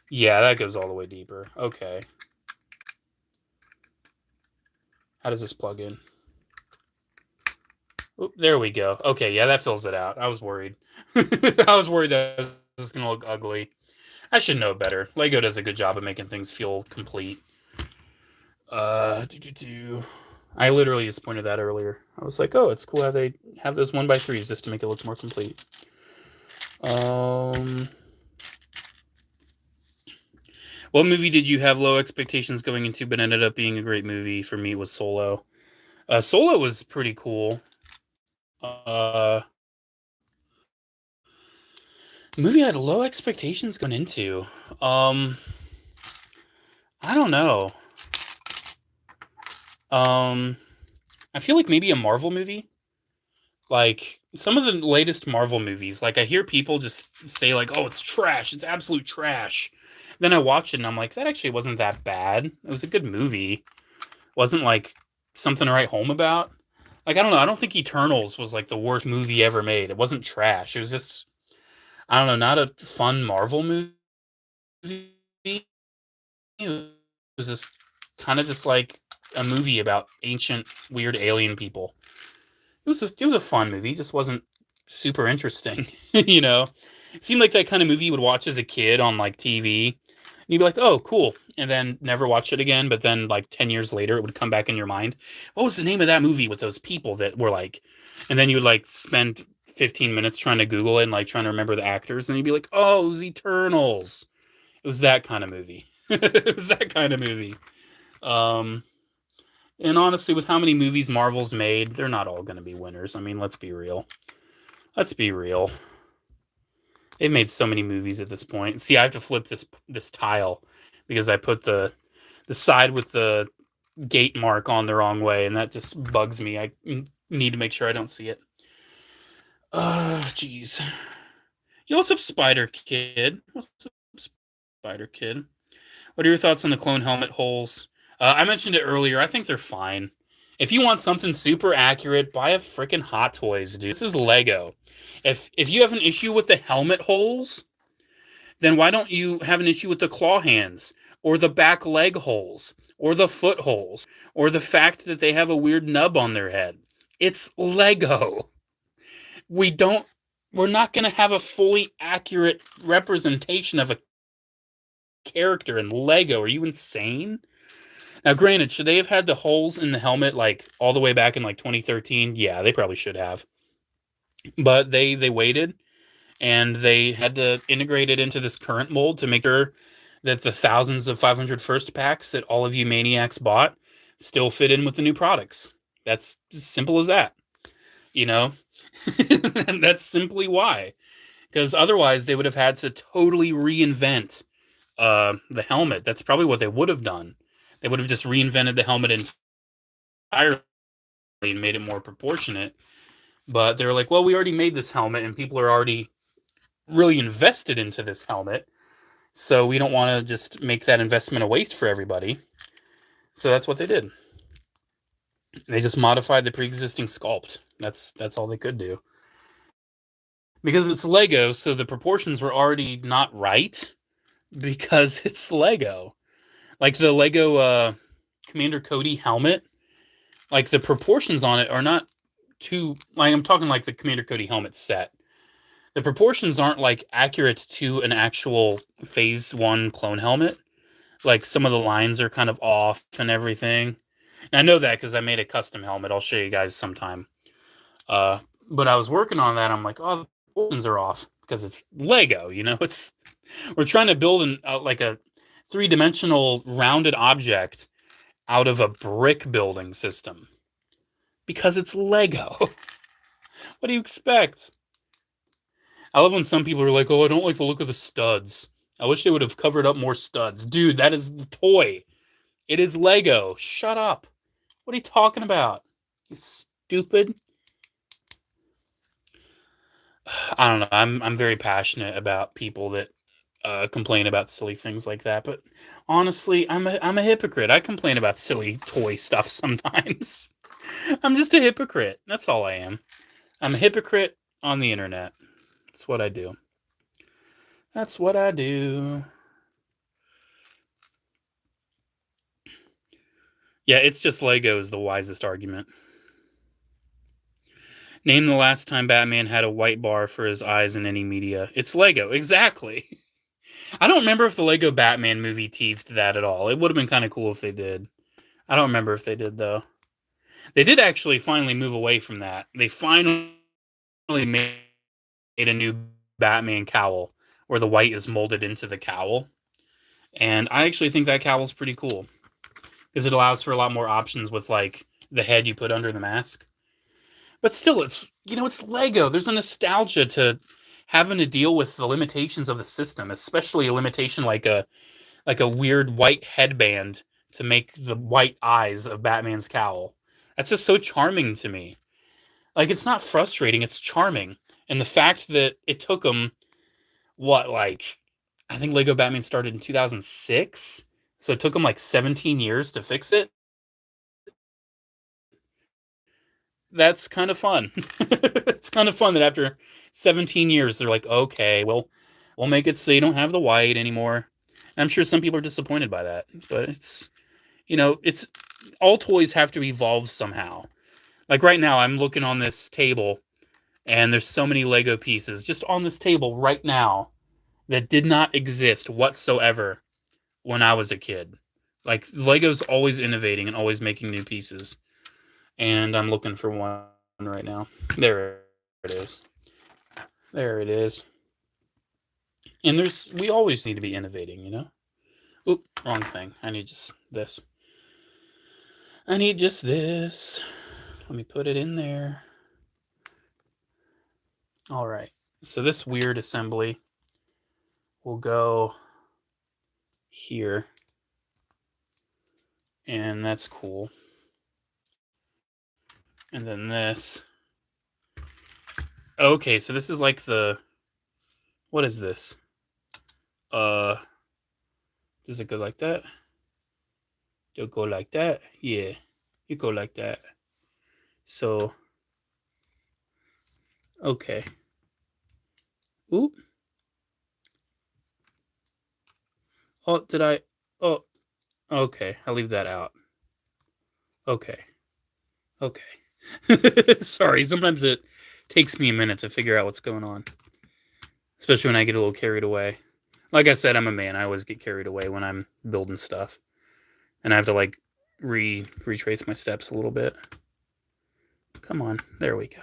Yeah, that goes all the way deeper. Okay. How does this plug in? Oop, there we go. Okay, yeah, that fills it out. I was worried. I was worried that this was going to look ugly. I should know better. LEGO does a good job of making things feel complete. I literally just pointed that earlier. I was like, oh, it's cool how they have those 1x3s just to make it look more complete. What movie did you have low expectations going into but ended up being a great movie? For me, it was Solo. Solo was pretty cool. The movie I had low expectations going into. I don't know. I feel like maybe a Marvel movie. Like, some of the latest Marvel movies, like, I hear people just say, like, oh, it's trash. It's absolute trash. Then I watched it and I'm like, that actually wasn't that bad. It was a good movie. Wasn't like something to write home about. Like, I don't know. I don't think Eternals was like the worst movie ever made. It wasn't trash. It was just, I don't know, not a fun Marvel movie. It was just kind of just like a movie about ancient, weird alien people. It was a fun movie. It just wasn't super interesting, you know. It seemed like that kind of movie you would watch as a kid on like TV, and you'd be like, "Oh, cool," and then never watch it again. But then, like 10 years later, it would come back in your mind. What was the name of that movie with those people that were like? And then you would like spend 15 minutes trying to Google it and like trying to remember the actors, and you'd be like, "Oh, it was Eternals." It was that kind of movie. It was that kind of movie. Um, and honestly, with how many movies Marvel's made, they're not all going to be winners. I mean, let's be real. Let's be real. They've made so many movies at this point. See, I have to flip this tile because I put the side with the gate mark on the wrong way, and that just bugs me. I need to make sure I don't see it. Oh, jeez. You also have Spider Kid. What's up, Spider Kid? What are your thoughts on the clone helmet holes? I mentioned it earlier. I think they're fine. If you want something super accurate, buy a freaking Hot Toys, dude. This is Lego. If you have an issue with the helmet holes, then why don't you have an issue with the claw hands or the back leg holes or the foot holes or the fact that they have a weird nub on their head? It's Lego. We're not going to have a fully accurate representation of a character in Lego. Are you insane? Now, granted, should they have had the holes in the helmet like all the way back in like 2013? Yeah, they probably should have. But they waited, and they had to integrate it into this current mold to make sure that the thousands of 500 first packs that all of you maniacs bought still fit in with the new products. That's as simple as that. You know? And that's simply why. Because otherwise, they would have had to totally reinvent the helmet. That's probably what they would have done. They would have just reinvented the helmet entirely and made it more proportionate. But they were like, well, we already made this helmet and people are already really invested into this helmet. So we don't want to just make that investment a waste for everybody. So that's what they did. They just modified the pre-existing sculpt. That's all they could do. Because it's Lego, so the proportions were already not right because it's Lego. Like the Lego Commander Cody helmet, like the proportions on it are not too, like I'm talking like the Commander Cody helmet set. The proportions aren't like accurate to an actual Phase 1 clone helmet. Like some of the lines are kind of off and everything. And I know that because I made a custom helmet. I'll show you guys sometime. But I was working on that. I'm like, oh, the proportions are off because it's Lego. You know, we're trying to build like a 3-dimensional rounded object out of a brick building system because it's Lego. What do you expect? I love when some people are like, oh, I don't like the look of the studs. I wish they would have covered up more studs. Dude, that is the toy. It is Lego. Shut up. What are you talking about? You stupid. I don't know. I'm very passionate about people that complain about silly things like that. But honestly, I'm a hypocrite. I complain about silly toy stuff sometimes. I'm just a hypocrite. That's all I am. I'm a hypocrite on the internet. That's what I do. That's what I do. Yeah, it's just Lego is the wisest argument. Name the last time Batman had a white bar for his eyes in any media. It's Lego. Exactly. I don't remember if the Lego Batman movie teased that at all. It would have been kind of cool if they did. I don't remember if they did, though. They did actually finally move away from that. They finally made a new Batman cowl where the white is molded into the cowl. And I actually think that cowl's pretty cool because it allows for a lot more options with like the head you put under the mask. But still, it's Lego. There's a nostalgia to having to deal with the limitations of the system, especially a limitation like a weird white headband to make the white eyes of Batman's cowl. That's just so charming to me. Like, it's not frustrating, it's charming. And the fact that it took them, what, like I think Lego Batman started in 2006, so it took them like 17 years to fix it. That's kind of fun. It's kind of fun that after 17 years, they're like, okay, well, we'll make it so you don't have the white anymore. And I'm sure some people are disappointed by that, but it's, it's all toys have to evolve somehow. Like right now, I'm looking on this table, and there's so many Lego pieces just on this table right now that did not exist whatsoever when I was a kid. Like Lego's always innovating and always making new pieces. And I'm looking for one right now. There it is. There it is. And we always need to be innovating, you know? Oop, wrong thing. I need just this. I need just this. Let me put it in there. All right. So this weird assembly will go here. And that's cool. And then this. Okay, so this is like what is this? Does it go like that? It'll go like that? Yeah, you go like that. So, okay. Oop. Oh, did I? Oh, okay. I'll leave that out. Okay. Okay. Sorry, sometimes it takes me a minute to figure out what's going on. Especially when I get a little carried away. Like I said, I'm a man. I always get carried away when I'm building stuff. And I have to like retrace my steps a little bit. Come on. There we go.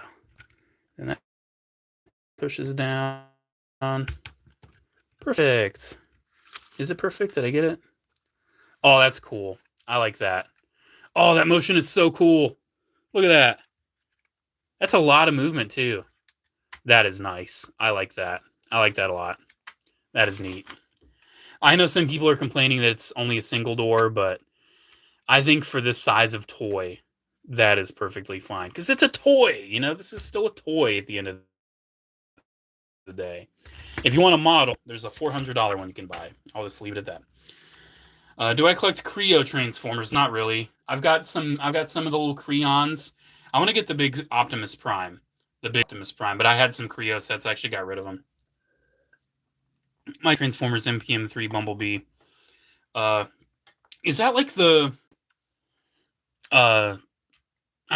And that pushes down. Perfect. Is it perfect? Did I get it? Oh, that's cool. I like that. Oh, that motion is so cool. Look at that. That's a lot of movement, too. That is nice. I like that. I like that a lot. That is neat. I know some people are complaining that it's only a single door, but I think for this size of toy, that is perfectly fine. Because it's a toy, this is still a toy at the end of the day. If you want a model, there's a $400 one you can buy. I'll just leave it at that. Do I collect Creo Transformers? Not really. I've got some of the little Creons. I want to get the big Optimus Prime. But I had some Creo sets. I actually got rid of them. My Transformers MPM3 Bumblebee. Is that like the... I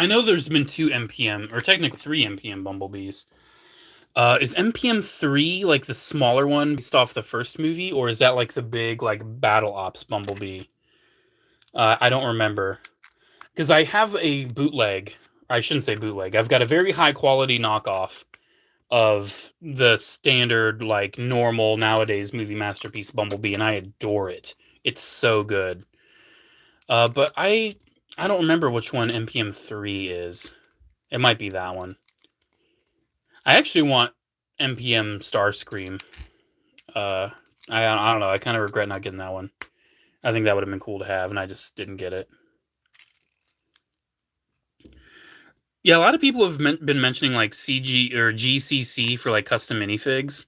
know there's been 2 MPM, or technically 3 MPM Bumblebees. Is MPM3 like the smaller one based off the first movie, or is that like the big like Battle Ops Bumblebee? I don't remember. Because I have a bootleg. I shouldn't say bootleg. I've got a very high quality knockoff of the standard, like normal nowadays movie masterpiece Bumblebee, and I adore it. It's so good. But I don't remember which one MPM3 is. It might be that one. I actually want MPM Starscream. I don't know. I kind of regret not getting that one. I think that would have been cool to have, and I just didn't get it. Yeah, a lot of people have been mentioning like CG or GCC for like custom minifigs.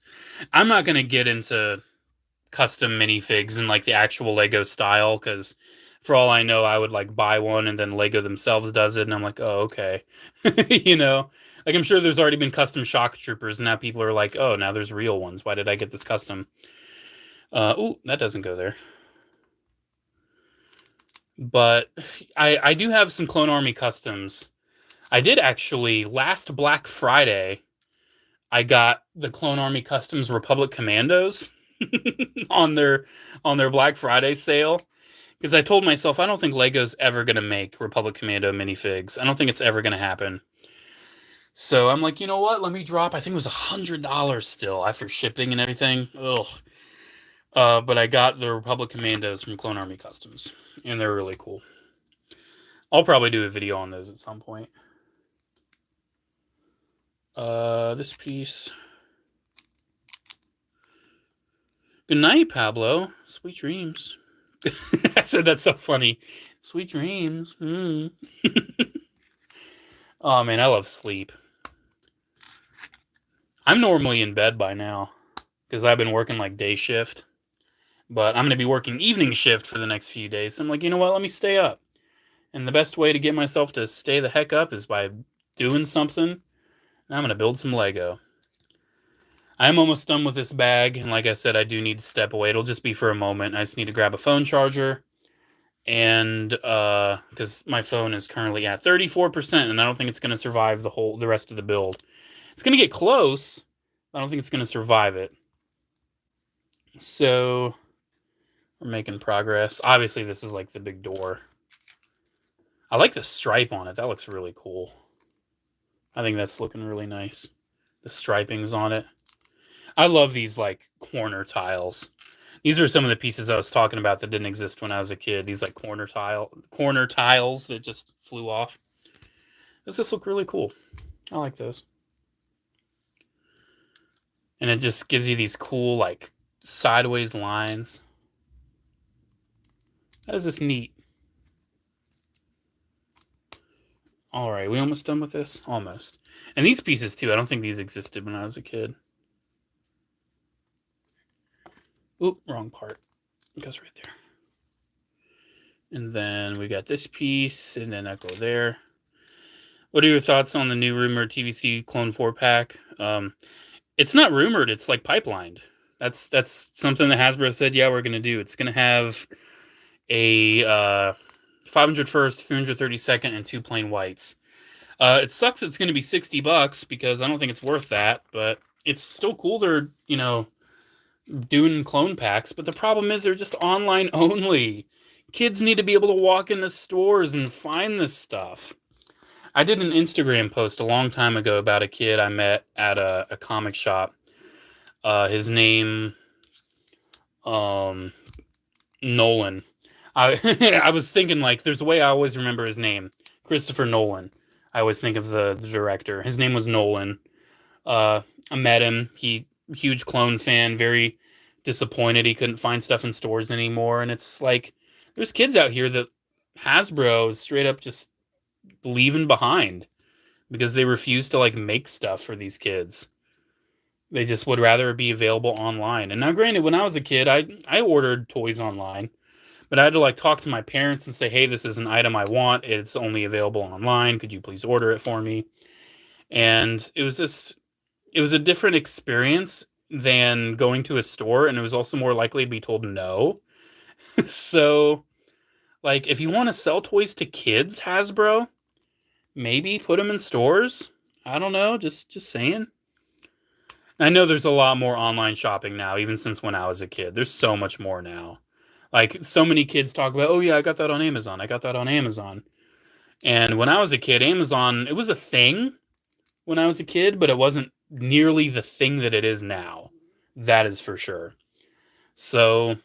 I'm not going to get into custom minifigs in like the actual Lego style, because for all I know, I would like buy one and then Lego themselves does it, and I'm like, oh, okay. Like I'm sure there's already been custom shock troopers, and now people are like, oh, now there's real ones. Why did I get this custom? Ooh, that doesn't go there. But I do have some Clone Army customs. I did actually, last Black Friday, I got the Clone Army Customs Republic Commandos on their Black Friday sale. Because I told myself, I don't think Lego's ever going to make Republic Commando minifigs. I don't think it's ever going to happen. So I'm like, you know what? Let me drop, I think it was $100 still after shipping and everything. Ugh. But I got the Republic Commandos from Clone Army Customs. And they're really cool. I'll probably do a video on those at some point. This piece. Good night, Pablo. Sweet dreams. I said that's so funny. Sweet dreams. Oh, man, I love sleep. I'm normally in bed by now because I've been working like day shift. But I'm going to be working evening shift for the next few days. So I'm like, you know what? Let me stay up. And the best way to get myself to stay the heck up is by doing something. And I'm going to build some Lego. I'm almost done with this bag. And like I said, I do need to step away. It'll just be for a moment. I just need to grab a phone charger. And because my phone is currently at 34%, and I don't think it's going to survive the rest of the build. It's going to get close. I don't think it's going to survive it. So we're making progress. Obviously, this is like the big door. I like the stripe on it. That looks really cool. I think that's looking really nice. The stripings on it. I love these like corner tiles. These are some of the pieces I was talking about that didn't exist when I was a kid. These like corner tiles that just flew off. Those just look really cool. I like those. And it just gives you these cool like sideways lines. That is just neat. All right, we almost done with this? Almost. And these pieces too, I don't think these existed when I was a kid. Oop, wrong part. It goes right there. And then we got this piece, and then that go there. What are your thoughts on the new rumored TVC Clone 4-pack? It's not rumored, it's like pipelined. That's something that Hasbro said, yeah, we're going to do. It's going to have a 501st, 332nd, and 2 plain whites. It sucks it's going to be $60 because I don't think it's worth that, but it's still cool they're, doing clone packs. But the problem is they're just online only. Kids need to be able to walk into stores and find this stuff. I did an Instagram post a long time ago about a kid I met at a comic shop. His name, Nolan. I was thinking, like, there's a way I always remember his name. Christopher Nolan. I always think of the director. His name was Nolan. I met him. Huge clone fan, very disappointed he couldn't find stuff in stores anymore. And it's like, there's kids out here that Hasbro is straight up just leaving behind because they refuse to like make stuff for these kids. They just would rather be available online. And now granted, when I was a kid, I ordered toys online, but I had to like talk to my parents and say, hey, this is an item I want. It's only available online. Could you please order it for me? And it was a different experience than going to a store, and it was also more likely to be told no. So like, if you want to sell toys to kids, Hasbro, maybe put them in stores. I don't know, just saying. I know there's a lot more online shopping now, even since when I was a kid. There's so much more now. Like, so many kids talk about, oh yeah, I got that on Amazon. I got that on Amazon. And when I was a kid, Amazon, it was a thing when I was a kid, but it wasn't nearly the thing that it is now. That is for sure. So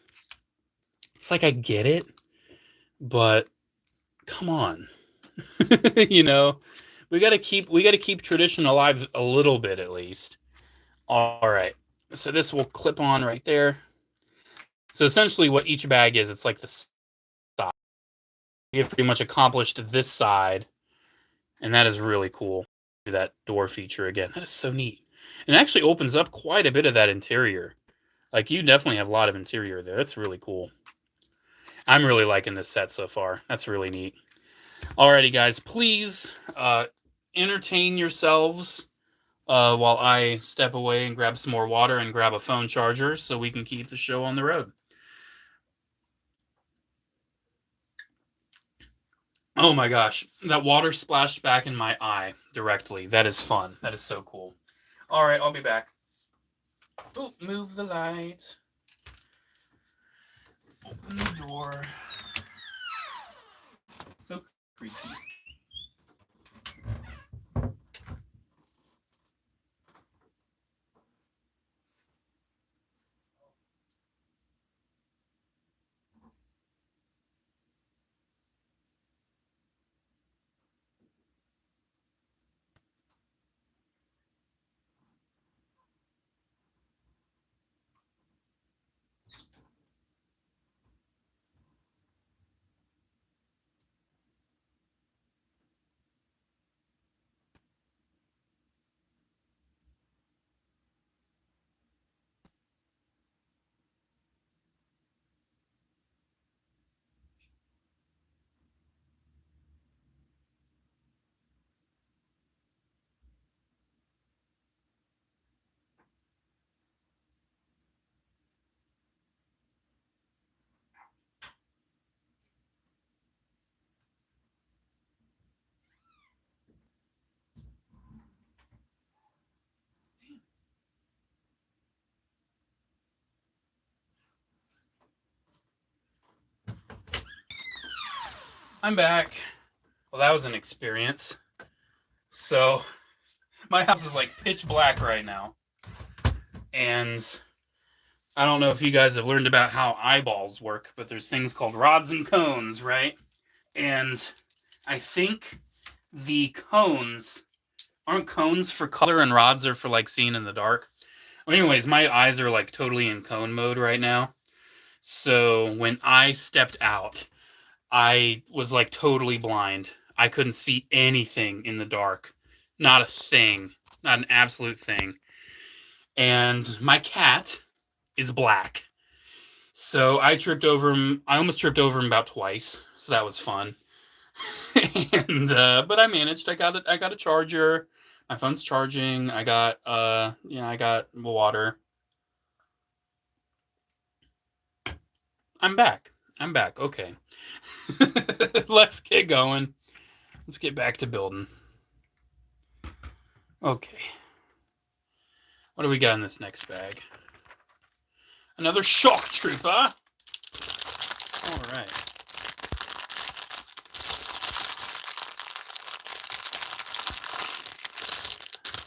it's like, I get it, but come on. We got to keep tradition alive a little bit at least. All right. So this will clip on right there. So essentially what each bag is, it's like the side. We have pretty much accomplished this side, and that is really cool. That door feature again. That is so neat. And it actually opens up quite a bit of that interior. Like, you definitely have a lot of interior there. That's really cool. I'm really liking this set so far. That's really neat. Alrighty, guys. Please entertain yourselves while I step away and grab some more water and grab a phone charger so we can keep the show on the road. Oh my gosh, that water splashed back in my eye directly. That is fun. That is so cool. All right, I'll be back. Oh, move the light. Open the door. So creepy. I'm back. Well, that was an experience. So, my house is like pitch black right now. And I don't know if you guys have learned about how eyeballs work, but there's things called rods and cones, right? And I think the cones aren't cones for color and rods are for like seeing in the dark. Anyways, my eyes are like totally in cone mode right now. So when I stepped out, I was like totally blind. I couldn't see anything in the dark. Not a thing. Not an absolute thing. And my cat is black. So I tripped over him. I almost tripped over him about twice. So that was fun. And but I managed. I got a charger. My phone's charging. I got I got water. I'm back. Okay. Let's get going. Let's get back to building. Okay. What do we got in this next bag? Another shock trooper. All right.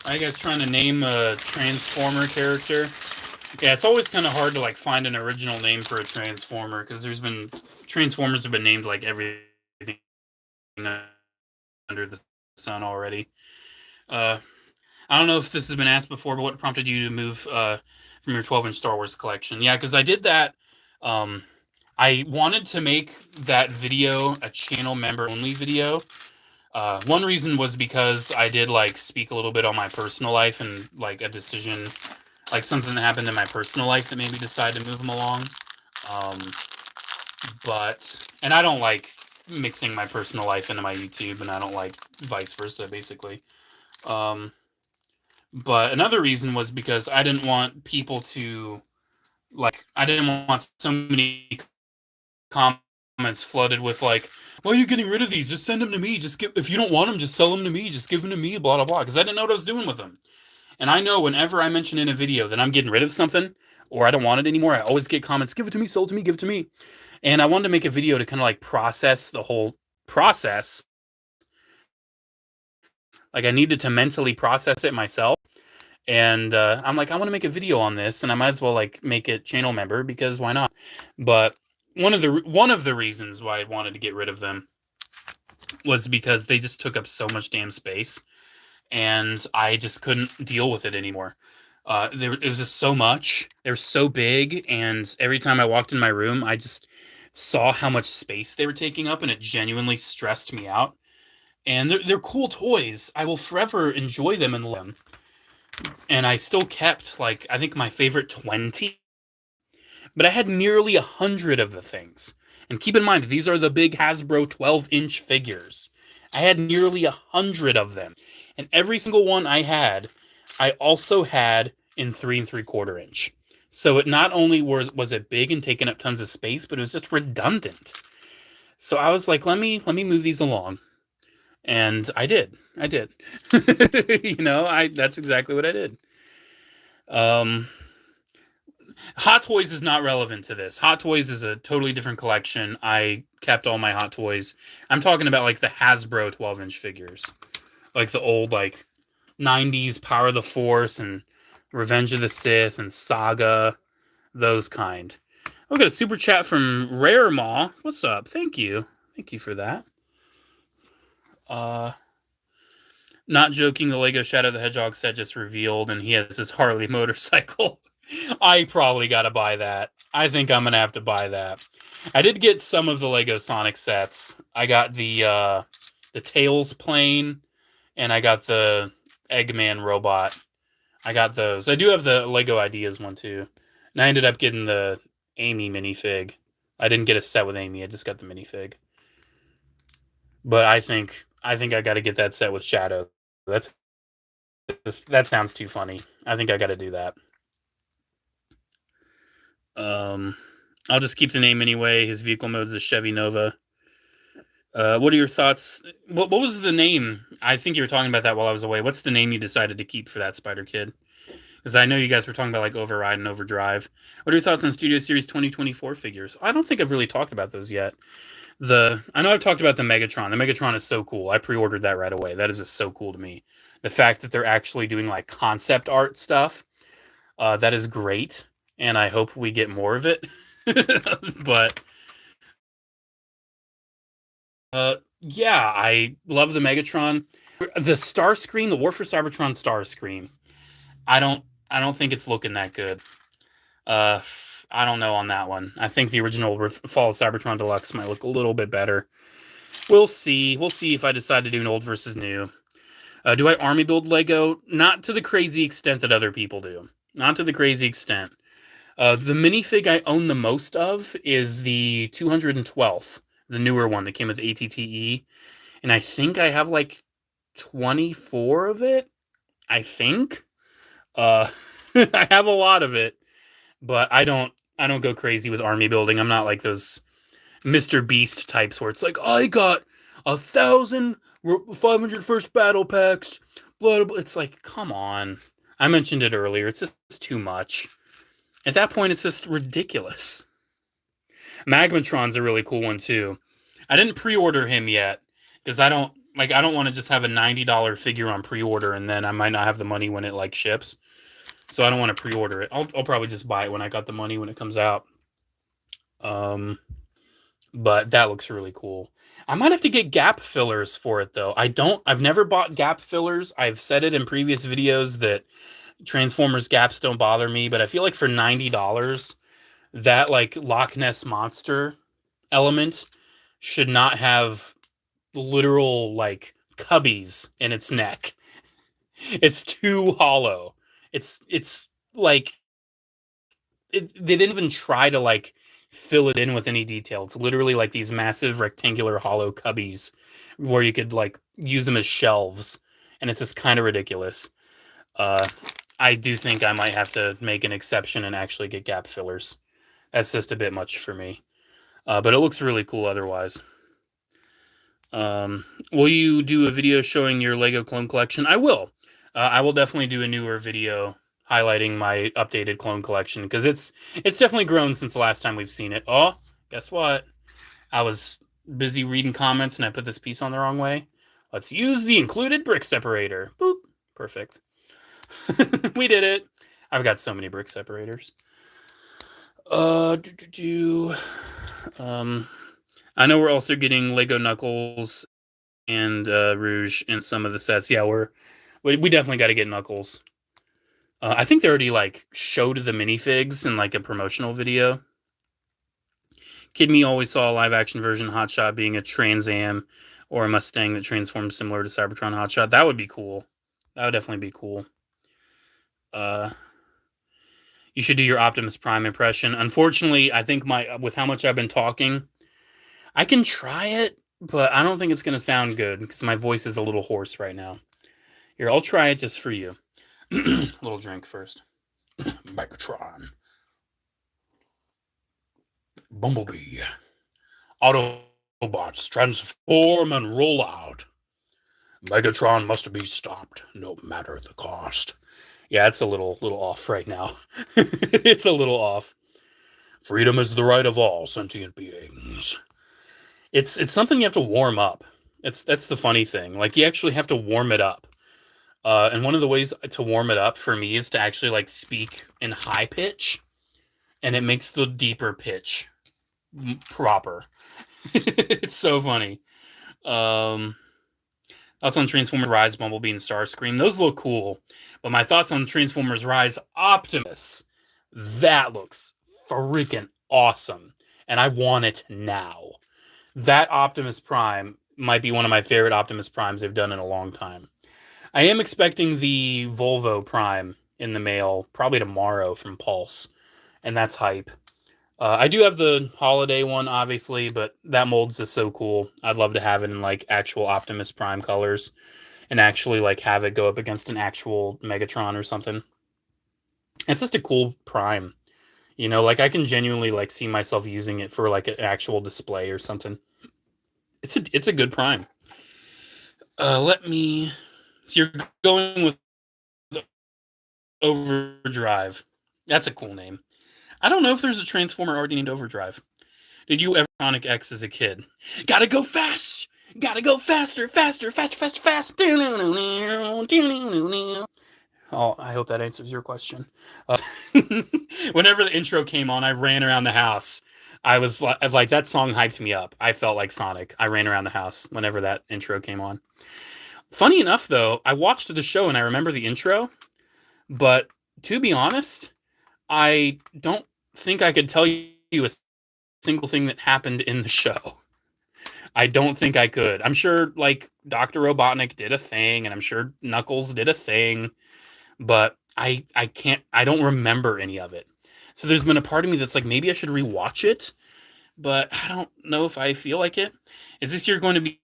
Are you guys trying to name a Transformer character? Yeah, it's always kind of hard to like find an original name for a Transformer because there's been Transformers have been named like everything under the sun already. I don't know if this has been asked before, but what prompted you to move from your 12-inch Star Wars collection? Yeah, because I did that. I wanted to make that video a channel member only video. One reason was because I did like speak a little bit on my personal life and like a decision, like something that happened in my personal life that made me decide to move them along. And I don't like mixing my personal life into my YouTube, and I don't like vice versa, basically. But another reason was because I didn't want people to, like, I didn't want so many comments flooded with like, why are you getting rid of these? Just send them to me. If you don't want them, just sell them to me. Just give them to me, blah, blah, blah. Because I didn't know what I was doing with them. And I know whenever I mention in a video that I'm getting rid of something or I don't want it anymore, I always get comments, give it to me, sell it to me, give it to me. And I wanted to make a video to kind of like process the whole process. Like I needed to mentally process it myself. And I'm like, I want to make a video on this, and I might as well like make it channel member because why not? But one of the reasons why I wanted to get rid of them was because they just took up so much damn space, and I just couldn't deal with it anymore. It was just so much. They were so big, and every time I walked in my room, I just saw how much space they were taking up, and it genuinely stressed me out. And they're cool toys. I will forever enjoy them and love them. And I still kept, like, I think my favorite 20. But I had nearly 100 of the things. And keep in mind, these are the big Hasbro 12-inch figures. I had nearly 100 of them. And every single one I had, I also had in 3 3/4 inch. So it not only was it big and taking up tons of space, but it was just redundant. So I was like, let me move these along. And I did. That's exactly what I did. Hot Toys is not relevant to this. Hot Toys is a totally different collection. I kept all my Hot Toys. I'm talking about like the Hasbro 12-inch figures. Like the old like 90s Power of the Force and Revenge of the Sith and Saga, those kind. I've got a super chat from Rare Maw. What's up? Thank you for that. Not joking, the Lego Shadow the Hedgehog set just revealed, and he has his Harley motorcycle. I probably gotta buy that. I think I'm gonna have to buy that. I did get some of the Lego Sonic sets. I got the Tails plane, and I got the Eggman robot. I got those. I do have the Lego Ideas one too. And I ended up getting the Amy minifig. I didn't get a set with Amy, I just got the minifig. But I think I gotta get that set with Shadow. That sounds too funny. I think I gotta do that. I'll just keep the name anyway. His vehicle mode is a Chevy Nova. What are your thoughts? What was the name? I think you were talking about that while I was away. What's the name you decided to keep for that Spider Kid? Because I know you guys were talking about like Override and Overdrive. What are your thoughts on Studio Series 2024 figures? I don't think I've really talked about those yet. I know I've talked about the Megatron. The Megatron is so cool. I pre-ordered that right away. That is just so cool to me. The fact that they're actually doing like concept art stuff, that is great, and I hope we get more of it. But yeah, I love the Megatron. The star screen, the War for Cybertron star screen. I don't I don't think it's looking that good. Uh, I don't know on that one. I think the original Fall of Cybertron Deluxe might look a little bit better. We'll see. We'll see if I decide to do an old versus new. Do I army build Lego? Not to the crazy extent that other people do. Not to the crazy extent. The minifig I own the most of is the 212th, the newer one that came with ATTE. And I think I have like 24 of it. I think. I have a lot of it, but I don't go crazy with army building. I'm not like those Mr. Beast types where it's like, I got 1,000 500 first battle packs. Blah, blah, blah. It's like, come on. I mentioned it earlier. It's just too much. At that point, it's just ridiculous. Magmatron's a really cool one too. I didn't pre-order him yet because I don't want to just have a $90 figure on pre-order and then I might not have the money when it like ships. So I don't want to pre-order it. I'll probably just buy it when I got the money when it comes out. But that looks really cool. I might have to get gap fillers for it though. I've never bought gap fillers. I've said it in previous videos that Transformers gaps don't bother me, but I feel like for $90, that like Loch Ness monster element should not have literal like cubbies in its neck. It's too hollow. It's like they didn't even try to like fill it in with any detail. It's literally like these massive rectangular hollow cubbies where you could like use them as shelves, and it's just kind of ridiculous. I do think I might have to make an exception and actually get gap fillers. That's just a bit much for me. But it looks really cool otherwise. Will you do a video showing your Lego clone collection? I will. I will definitely do a newer video highlighting my updated clone collection because it's definitely grown since the last time we've seen it. Oh, guess what? I was busy reading comments and I put this piece on the wrong way. Let's use the included brick separator. Boop. Perfect. We did it. I've got so many brick separators. I know we're also getting Lego Knuckles and Rouge in some of the sets. Yeah, we definitely got to get Knuckles. I think they already like showed the minifigs in like a promotional video. Kid Me always saw a live action version of Hotshot being a Trans Am or a Mustang that transforms similar to Cybertron Hotshot. That would be cool. That would definitely be cool. You should do your Optimus Prime impression. Unfortunately, I think with how much I've been talking, I can try it, but I don't think it's going to sound good because my voice is a little hoarse right now. Here, I'll try it just for you. Little drink first. Megatron. Bumblebee. Autobots transform and roll out. Megatron must be stopped, no matter the cost. Yeah, it's a little off right now. It's a little off. Freedom is the right of all sentient beings. It's something you have to warm up. That's the funny thing. Like you actually have to warm it up. And one of the ways to warm it up for me is to actually like speak in high pitch, and it makes the deeper pitch proper. It's so funny. Thoughts on Transformers Rise, Bumblebee, and Starscream. Those look cool. But my thoughts on Transformers Rise Optimus. That looks freaking awesome. And I want it now. That Optimus Prime might be one of my favorite Optimus Primes they've done in a long time. I am expecting the Volvo Prime in the mail probably tomorrow from Pulse. And that's hype. I do have the holiday one, obviously, but that mold's just so cool. I'd love to have it in like actual Optimus Prime colors and actually like have it go up against an actual Megatron or something. It's just a cool Prime. You know, like I can genuinely like see myself using it for like an actual display or something. It's a good Prime. So you're going with Overdrive. That's a cool name. I don't know if there's a Transformer already named Overdrive. Did you ever Sonic X as a kid? Gotta go fast! Gotta go faster, faster, faster, faster, faster! Oh, I hope that answers your question. Whenever the intro came on, I ran around the house. I was like, that song hyped me up. I felt like Sonic. I ran around the house whenever that intro came on. Funny enough, though, I watched the show and I remember the intro, but to be honest, I don't think I could tell you a single thing that happened in the show. I don't think I could. I'm sure, like, Dr. Robotnik did a thing, and I'm sure Knuckles did a thing, but I don't remember any of it. So there's been a part of me that's like, maybe I should rewatch it, but I don't know if I feel like it. Is this year going to be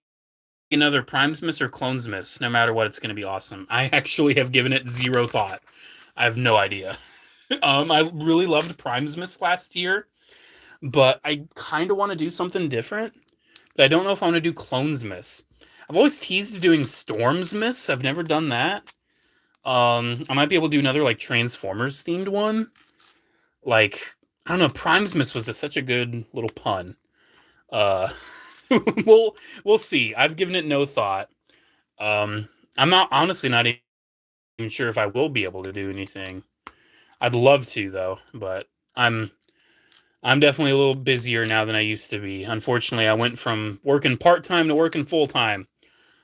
another Primesmas or Clonesmas? No matter what, it's going to be awesome. I actually have given it zero thought. I have no idea. I really loved Primesmas last year, but I kind of want to do something different. But I don't know if I want to do Clonesmas. I've always teased doing Stormsmas. I've never done that. I might be able to do another like Transformers themed one. Like, I don't know, Primesmas was such a good little pun. We'll see. I've given it no thought. I'm not honestly not even sure if I will be able to do anything. I'd love to though, but I'm definitely a little busier now than I used to be. Unfortunately, I went from working part-time to working full-time.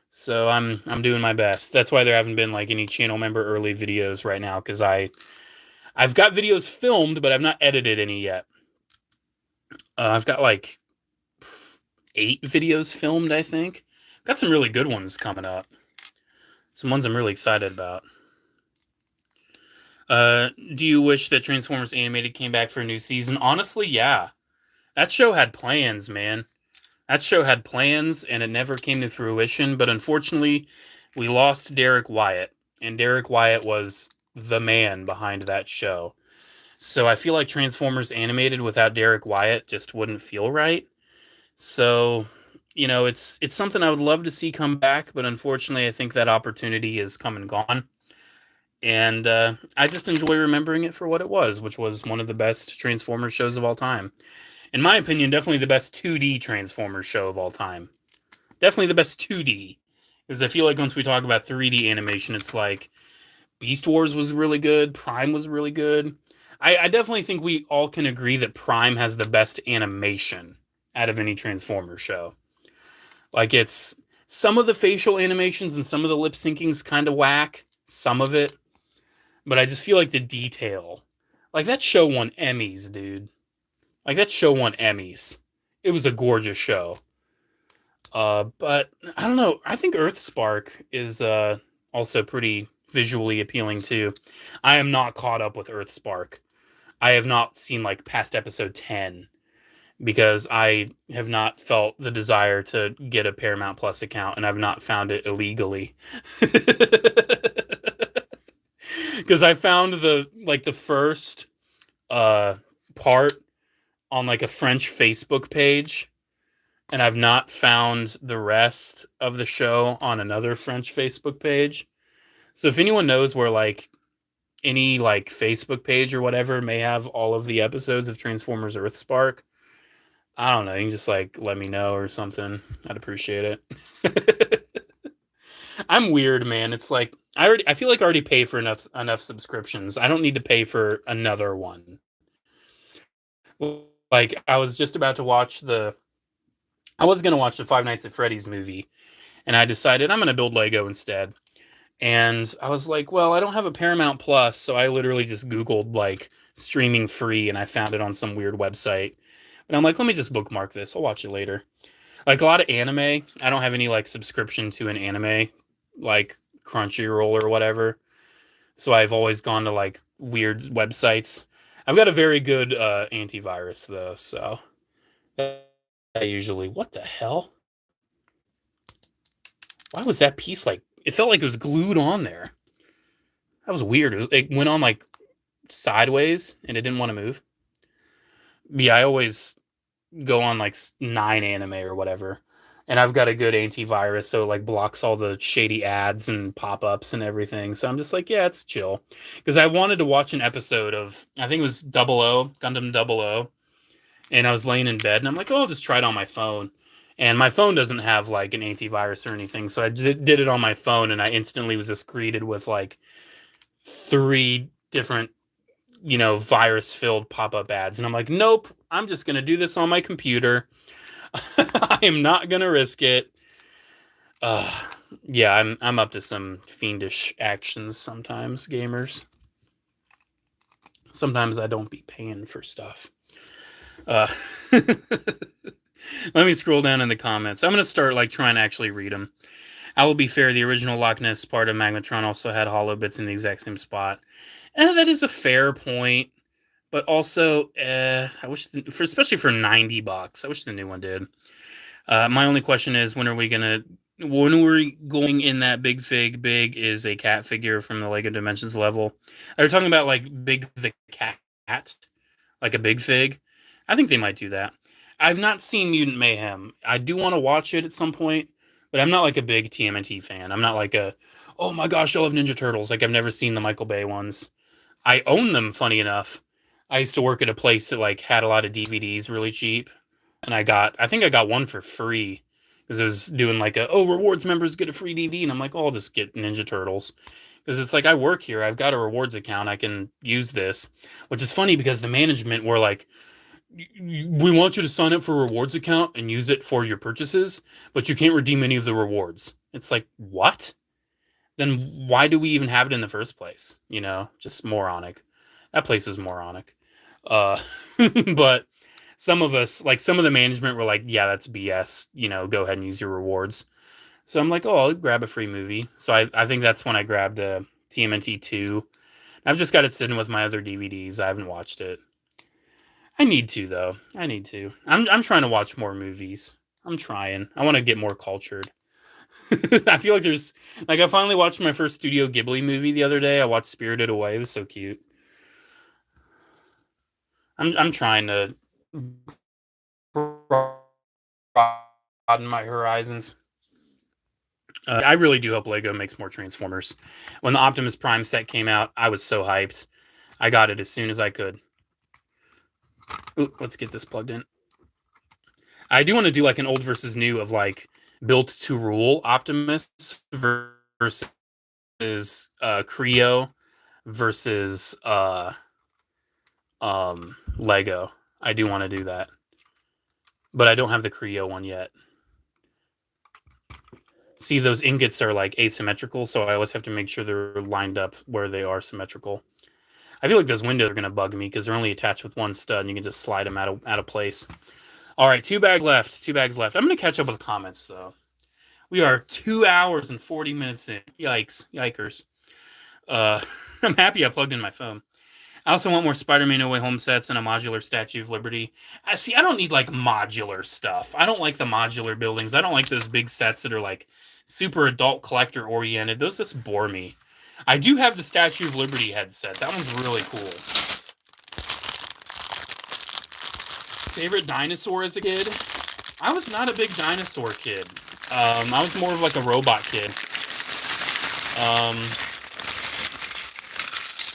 So I'm doing my best. That's why there haven't been like any channel member early videos right now, because I've got videos filmed, but I've not edited any yet. I've got like 8 videos filmed, I think. Got some really good ones coming up. Some ones I'm really excited about. Do you wish that Transformers Animated came back for a new season? Honestly, yeah. That show had plans, man. That show had plans, and it never came to fruition, but unfortunately, we lost Derek Wyatt, and Derek Wyatt was the man behind that show. So I feel like Transformers Animated without Derek Wyatt just wouldn't feel right. So, you know, it's something I would love to see come back, but unfortunately, I think that opportunity is come and gone. And I just enjoy remembering it for what it was, which was one of the best Transformers shows of all time. In my opinion, definitely the best 2D Transformers show of all time. Definitely the best 2D. Because I feel like once we talk about 3D animation, it's like Beast Wars was really good, Prime was really good. I definitely think we all can agree that Prime has the best animation out of any Transformers show. Like, it's some of the facial animations and some of the lip syncing's kind of whack, some of it. But I just feel like the detail. Like, that show won Emmys, dude. Like, that show won Emmys. It was a gorgeous show. But, I don't know. I think Earthspark is also pretty visually appealing, too. I am not caught up with Earthspark. I have not seen, like, past episode 10. Because I have not felt the desire to get a Paramount Plus account, and I've not found it illegally. Because I found the first part on like a French Facebook page, and I've not found the rest of the show on another French Facebook page. So if anyone knows where like any like Facebook page or whatever may have all of the episodes of Transformers Earthspark, I don't know, you can just like let me know or something. I'd appreciate it. I'm weird, man. It's like I feel like I already pay for enough subscriptions. I don't need to pay for another one. Like, I was just about to watch I was going to watch the Five Nights at Freddy's movie, and I decided I'm going to build Lego instead. And I was like, well, I don't have a Paramount Plus, so I literally just Googled like streaming free, and I found it on some weird website. But I'm like, let me just bookmark this. I'll watch it later. Like, a lot of anime, I don't have any like subscription to an anime, like Crunchyroll or whatever. So I've always gone to like weird websites. I've got a very good antivirus though, so I usually, what the hell? Why was that piece like, it felt like it was glued on there. That was weird. It went on like sideways and it didn't want to move. Yeah, I always go on like 9 anime or whatever. And I've got a good antivirus, so it like blocks all the shady ads and pop-ups and everything. So I'm just like, yeah, it's chill. Because I wanted to watch an episode of, I think it was Gundam 00. and I was laying in bed, and I'm like, oh, I'll just try it on my phone. And my phone doesn't have like an antivirus or anything, so I did it on my phone, and I instantly was just greeted with like 3 different, virus-filled pop-up ads, and I'm like, nope, I'm just gonna do this on my computer. I am not gonna risk it. Yeah, I'm up to some fiendish actions sometimes, gamers. Sometimes I don't be paying for stuff. Let me scroll down in the comments. I'm gonna start like trying to actually read them. I will be fair. The original Loch Ness part of Magmatron also had hollow bits in the exact same spot, and that is a fair point. But also, I wish, especially for $90, I wish the new one did. My only question is, when we're going in that big fig? Big is a cat figure from the Lego Dimensions level. Are you talking about like Big the cat, like a big fig? I think they might do that. I've not seen Mutant Mayhem. I do want to watch it at some point, but I'm not like a big TMNT fan. I'm not like oh my gosh, I love Ninja Turtles. Like, I've never seen the Michael Bay ones. I own them, funny enough. I used to work at a place that like had a lot of DVDs really cheap, and I think I got one for free because it was doing like rewards members get a free DVD, and I'm like, oh, I'll just get Ninja Turtles because it's like, I work here, I've got a rewards account, I can use this, which is funny because the management were like, we want you to sign up for a rewards account and use it for your purchases, but you can't redeem any of the rewards. It's like, what? Then why do we even have it in the first place? Just moronic. That place is moronic. But some of us, like some of the management were like, yeah, that's BS. Go ahead and use your rewards. So I'm like, oh, I'll grab a free movie. So I think that's when I grabbed TMNT 2. I've just got it sitting with my other DVDs. I haven't watched it. I need to, though. I need to. I'm trying to watch more movies. I'm trying. I want to get more cultured. I feel like I finally watched my first Studio Ghibli movie the other day. I watched Spirited Away. It was so cute. I'm trying to broaden my horizons. I really do hope LEGO makes more Transformers. When the Optimus Prime set came out, I was so hyped. I got it as soon as I could. Ooh, let's get this plugged in. I do want to do like an old versus new of like built to rule Optimus versus Creo versus Lego. I do want to do that, but I don't have the Creo one yet. See, those ingots are like asymmetrical, so I always have to make sure they're lined up where they are symmetrical. I feel like those windows are going to bug me because they're only attached with one stud, and you can just slide them out of place. All right, 2 bags left. 2 bags left. I'm going to catch up with comments, though. We are 2 hours and 40 minutes in. Yikes. Yikers. I'm happy I plugged in my phone. I also want more Spider-Man No Way Home sets and a modular Statue of Liberty. I don't need, like, modular stuff. I don't like the modular buildings. I don't like those big sets that are, like, super adult collector-oriented. Those just bore me. I do have the Statue of Liberty headset. That one's really cool. Favorite dinosaur as a kid? I was not a big dinosaur kid. I was more of like a robot kid.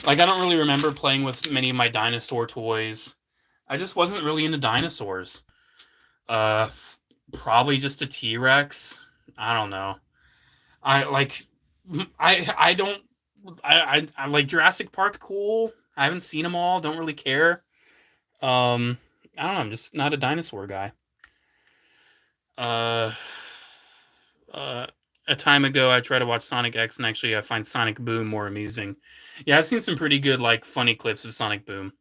Like, I don't really remember playing with many of my dinosaur toys. I just wasn't really into dinosaurs. Probably just a T-Rex. I don't know. I like Jurassic Park. Cool. I haven't seen them all. Don't really care. I don't know. I'm just not a dinosaur guy. A time ago, I tried to watch Sonic X, and actually, I find Sonic Boom more amusing. Yeah, I've seen some pretty good, like, funny clips of Sonic Boom.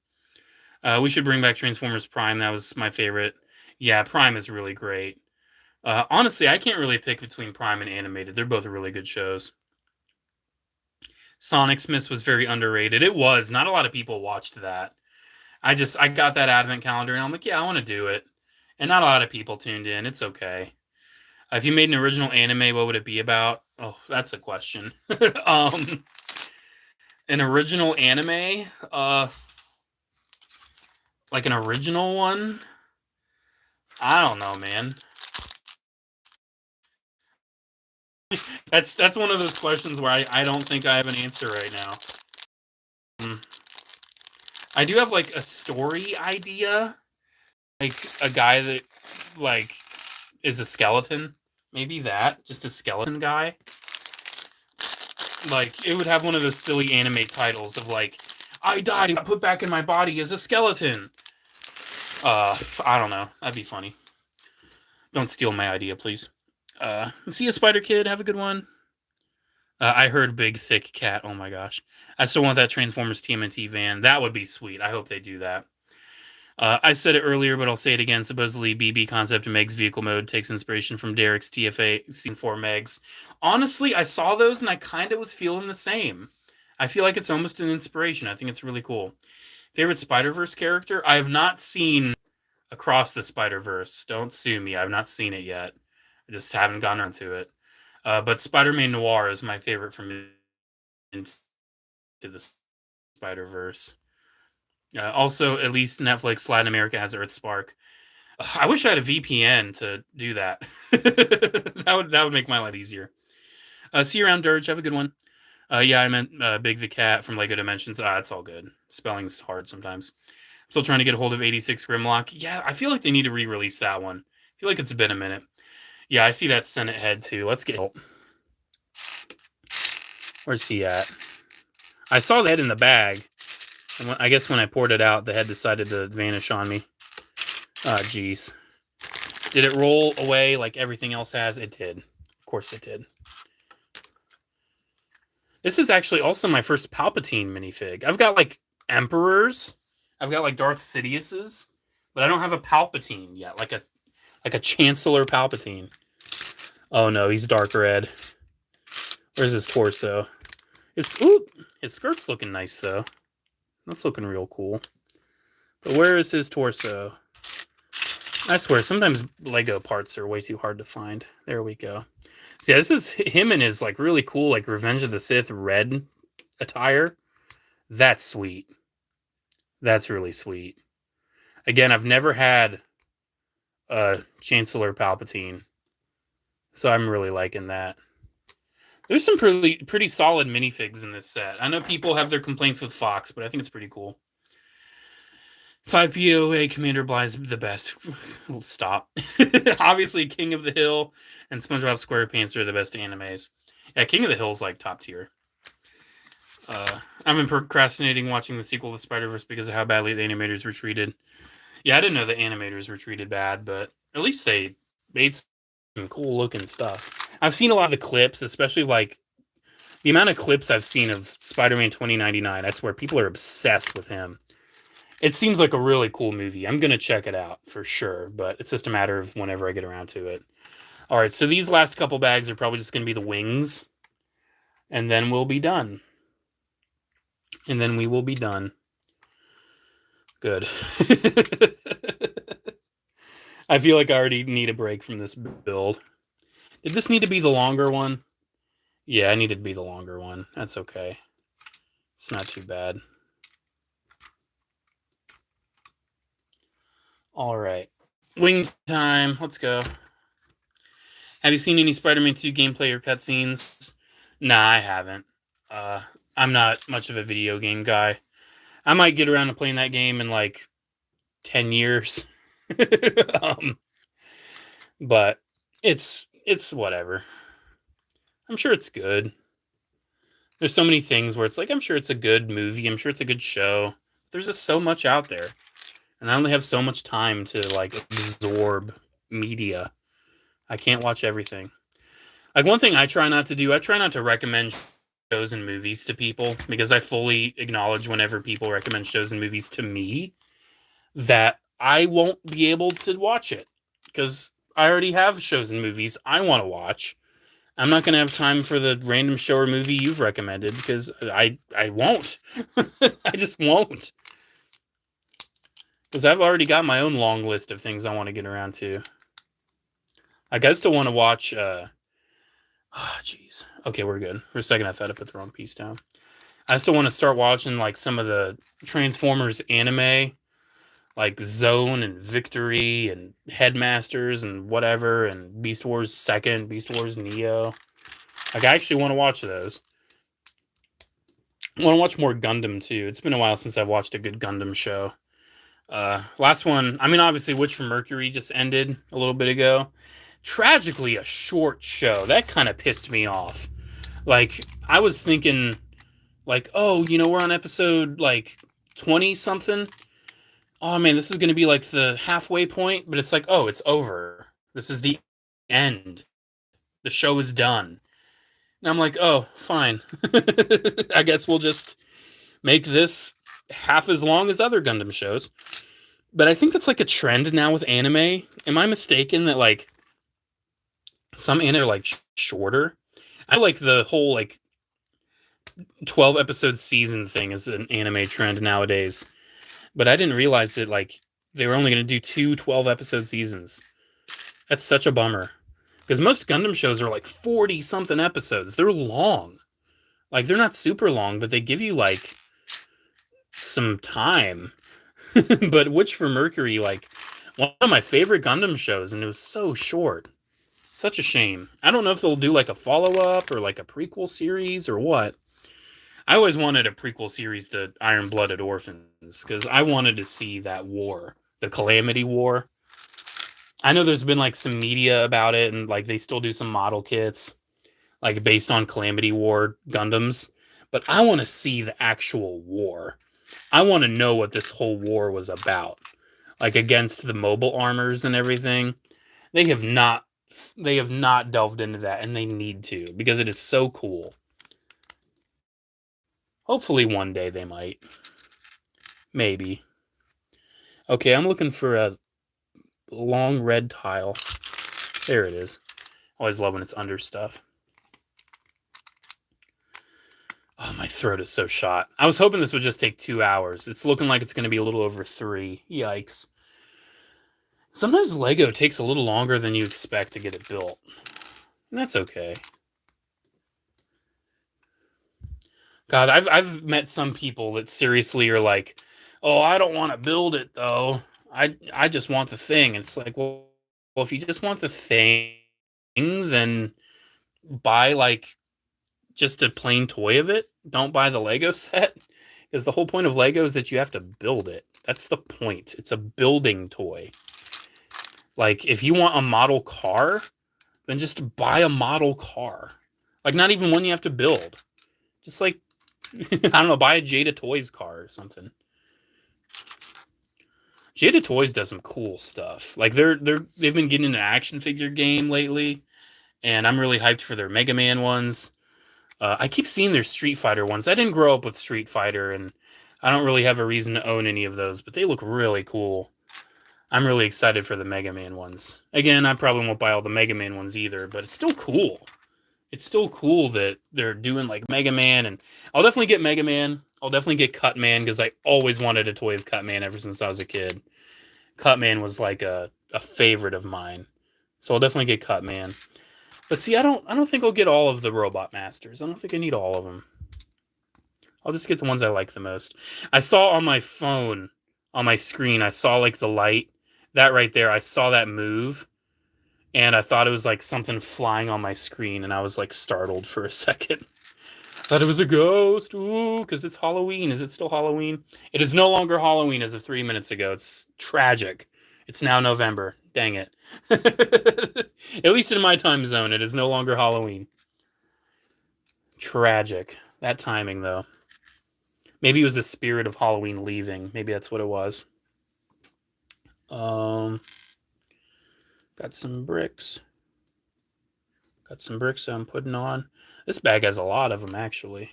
We should bring back Transformers Prime. That was my favorite. Yeah, Prime is really great. Honestly, I can't really pick between Prime and Animated. They're both really good shows. Sonic Smiths was very underrated. It was. Not a lot of people watched that. I got that advent calendar, and I'm like, yeah, I want to do it. And not a lot of people tuned in. It's okay. If you made an original anime, what would it be about? Oh, that's a question. An original anime? Like an original one? I don't know, man. That's one of those questions where I don't think I have an answer right now. I do have like a story idea a guy that like is a skeleton. Maybe that, just a skeleton guy. Like, it would have one of those silly anime titles of like, I died and got put back in my body as a skeleton. I don't know. That'd be funny. Don't steal my idea, please. See you, Spider Kid. Have a good one. I heard Big Thick Cat. Oh my gosh. I still want that Transformers TMNT van. That would be sweet. I hope they do that. I said it earlier, but I'll say it again. Supposedly, BB Concept and Meg's vehicle mode takes inspiration from Derek's TFA Scene 4 Megs. Honestly, I saw those and I kind of was feeling the same. I feel like it's almost an inspiration. I think it's really cool. Favorite Spider-Verse character? I have not seen Across the Spider-Verse. Don't sue me. I've not seen it yet. I just haven't gotten around to it. But Spider-Man Noir is my favorite from Into the Spider-Verse. Also, at least Netflix Latin America has Earthspark. I wish I had a VPN to do that. that would make my life easier. See you around, Dirge. Have a good one. Yeah, I meant Big the Cat from LEGO Dimensions. It's all good. Spelling's hard sometimes. I'm still trying to get a hold of 86 Grimlock. Yeah, I feel like they need to re-release that one. I feel like it's been a minute. Yeah, I see that Senate head too. Let's get help. Where's he at? I saw the head in the bag. And I guess when I poured it out, the head decided to vanish on me. Jeez. Did it roll away like everything else has? It did. Of course it did. This is actually also my first Palpatine minifig. I've got like Emperors. I've got like Darth Sidious's, but I don't have a Palpatine yet, like a Chancellor Palpatine. Oh no, he's dark red. Where's his torso? His skirt's looking nice though. That's looking real cool. But where is his torso? I swear, sometimes Lego parts are way too hard to find. There we go. So yeah, this is him in his like really cool like Revenge of the Sith red attire. That's sweet. That's really sweet. Again, I've never had a Chancellor Palpatine, so I'm really liking that. There's some pretty solid minifigs in this set. I know people have their complaints with Fox, but I think it's pretty cool. 5POA Commander Bly's the best. Stop. Obviously, King of the Hill and SpongeBob SquarePants are the best animes. Yeah, King of the Hill is like top tier. I've been procrastinating watching the sequel to Spider-Verse because of how badly the animators were treated. Yeah, I didn't know the animators were treated bad, but at least they made some cool looking stuff. I've seen a lot of the clips, especially like the amount of clips I've seen of Spider-Man 2099. I swear people are obsessed with him. It seems like a really cool movie. I'm going to check it out for sure, but it's just a matter of whenever I get around to it. All right, so these last couple bags are probably just going to be the wings, and then we'll be done. And then we will be done. Good. I feel like I already need a break from this build. Did this need to be the longer one? Yeah, I needed to be the longer one. That's okay. It's not too bad. All right. Wing time. Let's go. Have you seen any Spider-Man 2 gameplay or cutscenes? Nah, I haven't. I'm not much of a video game guy. I might get around to playing that game in like 10 years. But it's whatever. I'm sure it's good. There's so many things where it's like, I'm sure it's a good movie. I'm sure it's a good show. There's just so much out there. And I only have so much time to like absorb media. I can't watch everything. Like one thing I try not to do, I try not to recommend shows and movies to people because I fully acknowledge whenever people recommend shows and movies to me that I won't be able to watch it because I already have shows and movies I want to watch. I'm not going to have time for the random show or movie you've recommended because I won't. I just won't. Because I've already got my own long list of things I want to get around to. Like, I still want to watch... jeez. Okay, we're good. For a second, I thought I put the wrong piece down. I still want to start watching, like, some of the Transformers anime. Like, Zone and Victory and Headmasters and whatever. And Beast Wars 2nd, Beast Wars Neo. Like, I actually want to watch those. I want to watch more Gundam, too. It's been a while since I've watched a good Gundam show. Last one, I mean, obviously, Witch from Mercury just ended a little bit ago. Tragically, a short show. That kind of pissed me off. Like, I was thinking, like, oh, you know, we're on episode, like, 20 something. Oh, man, this is going to be, like, the halfway point. But it's like, oh, it's over. This is the end. The show is done. And I'm like, oh, fine. I guess we'll just make this half as long as other Gundam shows. But I think that's like a trend now with anime. Am I mistaken that like some anime are like shorter? I like the whole like 12 episode season thing is an anime trend nowadays. But I didn't realize that like they were only going to do 2 12 episode seasons. That's such a bummer. Because most Gundam shows are like 40 something episodes. They're long. Like they're not super long, but they give you like some time. But Witch for Mercury, like one of my favorite Gundam shows, and it was so short. Such a shame. I don't know if they'll do like a follow-up or like a prequel series or what. I always wanted a prequel series to Iron Blooded Orphans because I wanted to see that war, the Calamity War. I know there's been like some media about it, and like they still do some model kits like based on Calamity War Gundams, but I want to see the actual war. I want to know what this whole war was about, like against the mobile armors and everything. They have not delved into that, and they need to because it is so cool. Hopefully one day they might. Maybe. Okay, I'm looking for a long red tile. There it is. Always love when it's under stuff. Oh, my throat is so shot. I was hoping this would just take 2 hours. It's looking like it's going to be a little over 3. Yikes. Sometimes Lego takes a little longer than you expect to get it built. And that's okay. God, I've met some people that seriously are like, oh, I don't want to build it, though. I just want the thing. And it's like, well, if you just want the thing, then buy, like, just a plain toy of it. Don't buy the Lego set. Because the whole point of Lego is that you have to build it. That's the point. It's a building toy. Like, if you want a model car, then just buy a model car. Like, not even one you have to build. Just, like, I don't know, buy a Jada Toys car or something. Jada Toys does some cool stuff. Like, they've been getting an action figure game lately, and I'm really hyped for their Mega Man ones. I keep seeing their Street Fighter ones. I didn't grow up with Street Fighter, and I don't really have a reason to own any of those, but they look really cool. I'm really excited for the Mega Man ones. Again, I probably won't buy all the Mega Man ones either, but it's still cool. It's still cool that they're doing like Mega Man, and I'll definitely get Mega Man. I'll definitely get Cutman because I always wanted a toy of Cutman ever since I was a kid. Cutman was like a favorite of mine, so I'll definitely get Cutman. But see, I don't think I'll get all of the Robot Masters. I don't think I need all of them. I'll just get the ones I like the most. I saw on my phone, on my screen, I saw like the light. That right there, I saw that move. And I thought it was like something flying on my screen. And I was like startled for a second. Thought it was a ghost. Ooh, because it's Halloween. Is it still Halloween? It is no longer Halloween as of 3 minutes ago. It's tragic. It's now November. Dang it. At least in my time zone, it is no longer Halloween. Tragic. That timing, though. Maybe it was the spirit of Halloween leaving. Maybe that's what it was. Got some bricks. Got some bricks I'm putting on. This bag has a lot of them, actually.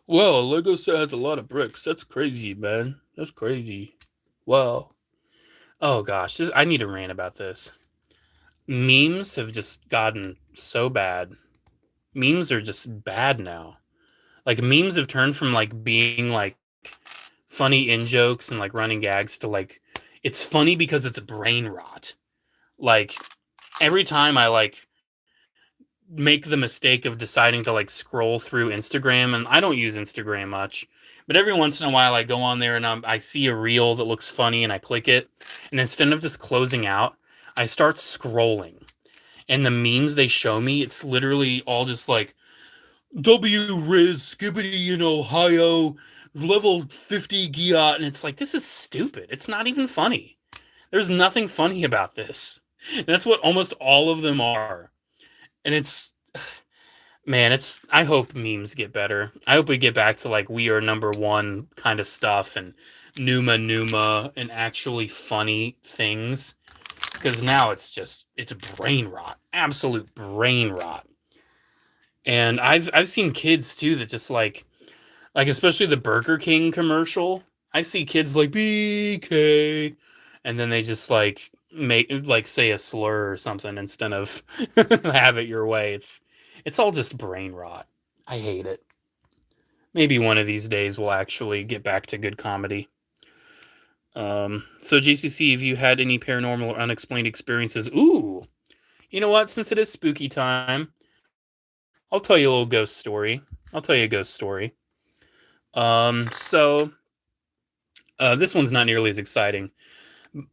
Well, Lego set has a lot of bricks. That's crazy, man. That's crazy. Wow. Oh, gosh. I need to rant about this. Memes have just gotten so bad. Memes are just bad now. Like, memes have turned from, like, being, like, funny in-jokes and, like, running gags to, like, it's funny because it's brain rot. Like, every time I, like, make the mistake of deciding to, like, scroll through Instagram, and I don't use Instagram much, but every once in a while I go on there and I see a reel that looks funny and I click it, and instead of just closing out, I start scrolling. And the memes they show me, it's literally all just like, W Riz Skibbity in Ohio level 50 Giat, and it's like, this is stupid. It's not even funny. There's nothing funny about this. And that's what almost all of them are. And it's, man, I hope memes get better. I hope we get back to like We Are Number One kind of stuff and Numa and actually funny things. Because now it's brain rot. Absolute brain rot. And I've seen kids too that just like especially the Burger King commercial. I see kids like BK, and then they just like say a slur or something instead of have it your way. It's all just brain rot. I hate it. Maybe one of these days we'll actually get back to good comedy. So JCC, have you had any paranormal or unexplained experiences? Ooh, you know what? Since it is spooky time, I'll tell you a little ghost story. I'll tell you a ghost story. So this one's not nearly as exciting,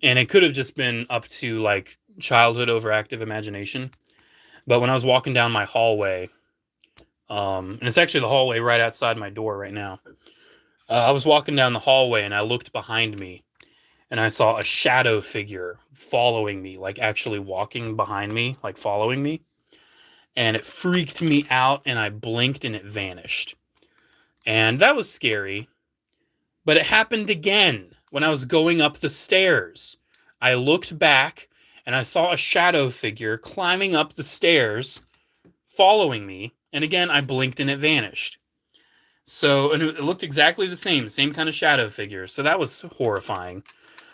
and it could have just been up to like childhood overactive imagination. But when I was walking down my hallway, and it's actually the hallway right outside my door right now. I was walking down the hallway and I looked behind me and I saw a shadow figure following me, like actually walking behind me, like following me. And it freaked me out and I blinked and it vanished. And that was scary. But it happened again when I was going up the stairs. I looked back and I saw a shadow figure climbing up the stairs, following me. And again, I blinked and it vanished. So, and it looked exactly the same kind of shadow figure. So that was horrifying.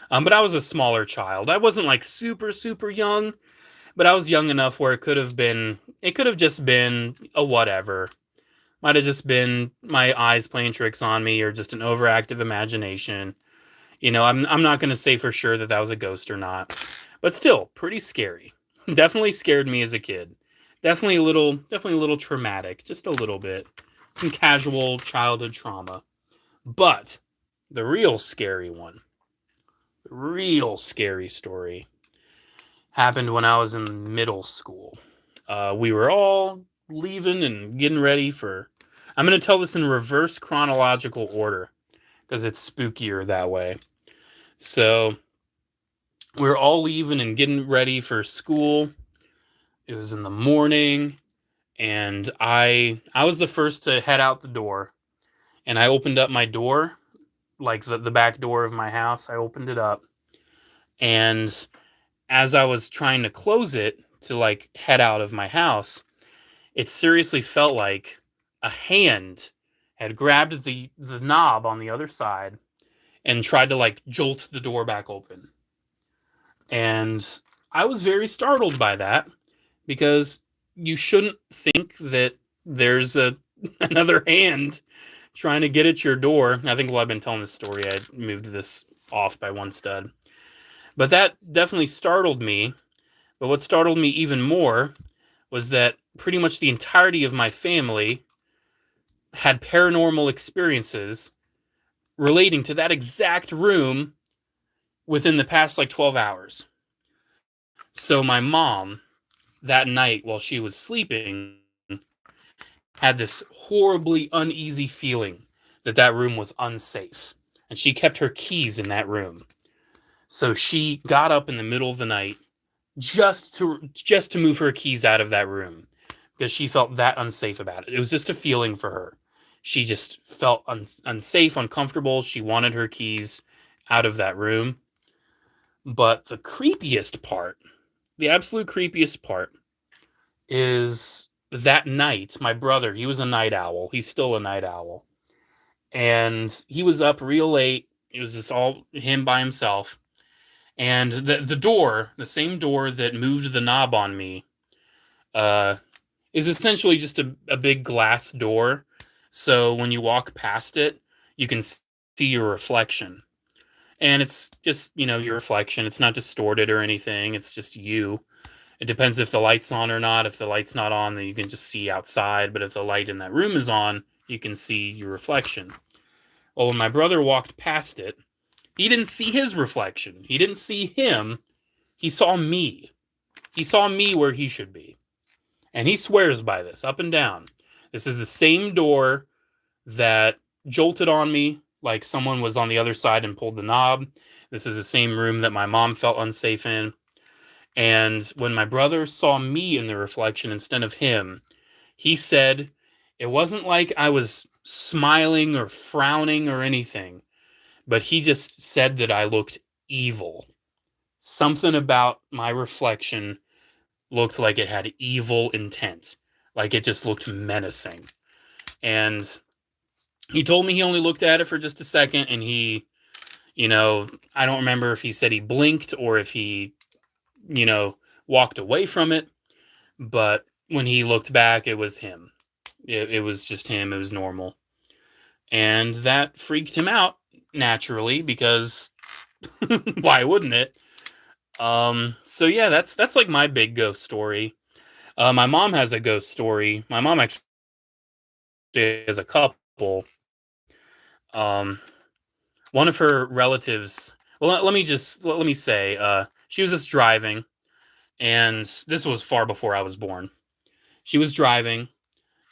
But I was a smaller child. I wasn't like super, super young, but I was young enough where it could have just been a whatever. Might have just been my eyes playing tricks on me or just an overactive imagination. You know, I'm not going to say for sure that was a ghost or not, but still pretty scary. Definitely scared me as a kid. Definitely a little traumatic, just a little bit. Some casual childhood trauma. But the real scary one, the real scary story happened when I was in middle school. We were all leaving and getting ready for... I'm going to tell this in reverse chronological order because it's spookier that way. So we were all leaving and getting ready for school. It was in the morning, and I was the first to head out the door. And I opened up my door, like the back door of my house. I opened it up. And as I was trying to close it to like head out of my house, it seriously felt like a hand had grabbed the knob on the other side and tried to like jolt the door back open. And I was very startled by that because you shouldn't think that there's another hand trying to get at your door. I think while I've been telling this story, I moved this off by one stud. But that definitely startled me. But what startled me even more was that pretty much the entirety of my family had paranormal experiences relating to that exact room within the past like 12 hours. So my mom, that night while she was sleeping, had this horribly uneasy feeling that room was unsafe. And she kept her keys in that room. So she got up in the middle of the night just to move her keys out of that room because she felt that unsafe about it. It was just a feeling for her. She just felt unsafe, uncomfortable. She wanted her keys out of that room. But the creepiest part, the absolute creepiest part, is that night, my brother, he was a night owl. He's still a night owl. And he was up real late. It was just all him by himself. And the door, the same door that moved the knob on me, is essentially just a big glass door. So when you walk past it, you can see your reflection. And it's just, your reflection. It's not distorted or anything. It's just you. It depends if the light's on or not. If the light's not on, then you can just see outside. But if the light in that room is on, you can see your reflection. Well, when my brother walked past it, he didn't see his reflection. He didn't see him. He saw me. He saw me where he should be. And he swears by this, up and down. This is the same door that jolted on me like someone was on the other side and pulled the knob. This is the same room that my mom felt unsafe in. And when my brother saw me in the reflection instead of him, he said it wasn't like I was smiling or frowning or anything, but he just said that I looked evil. Something about my reflection looked like it had evil intent. Like it just looked menacing. And he told me he only looked at it for just a second, and he, I don't remember if he said he blinked or if he, walked away from it. But when he looked back, it was him. It was just him. It was normal. And that freaked him out, naturally, because why wouldn't it? So yeah, that's like my big ghost story. My mom has a ghost story. My mom actually has a couple. Um, One of her relatives. Well, let me say, she was just driving, and this was far before I was born. She was driving,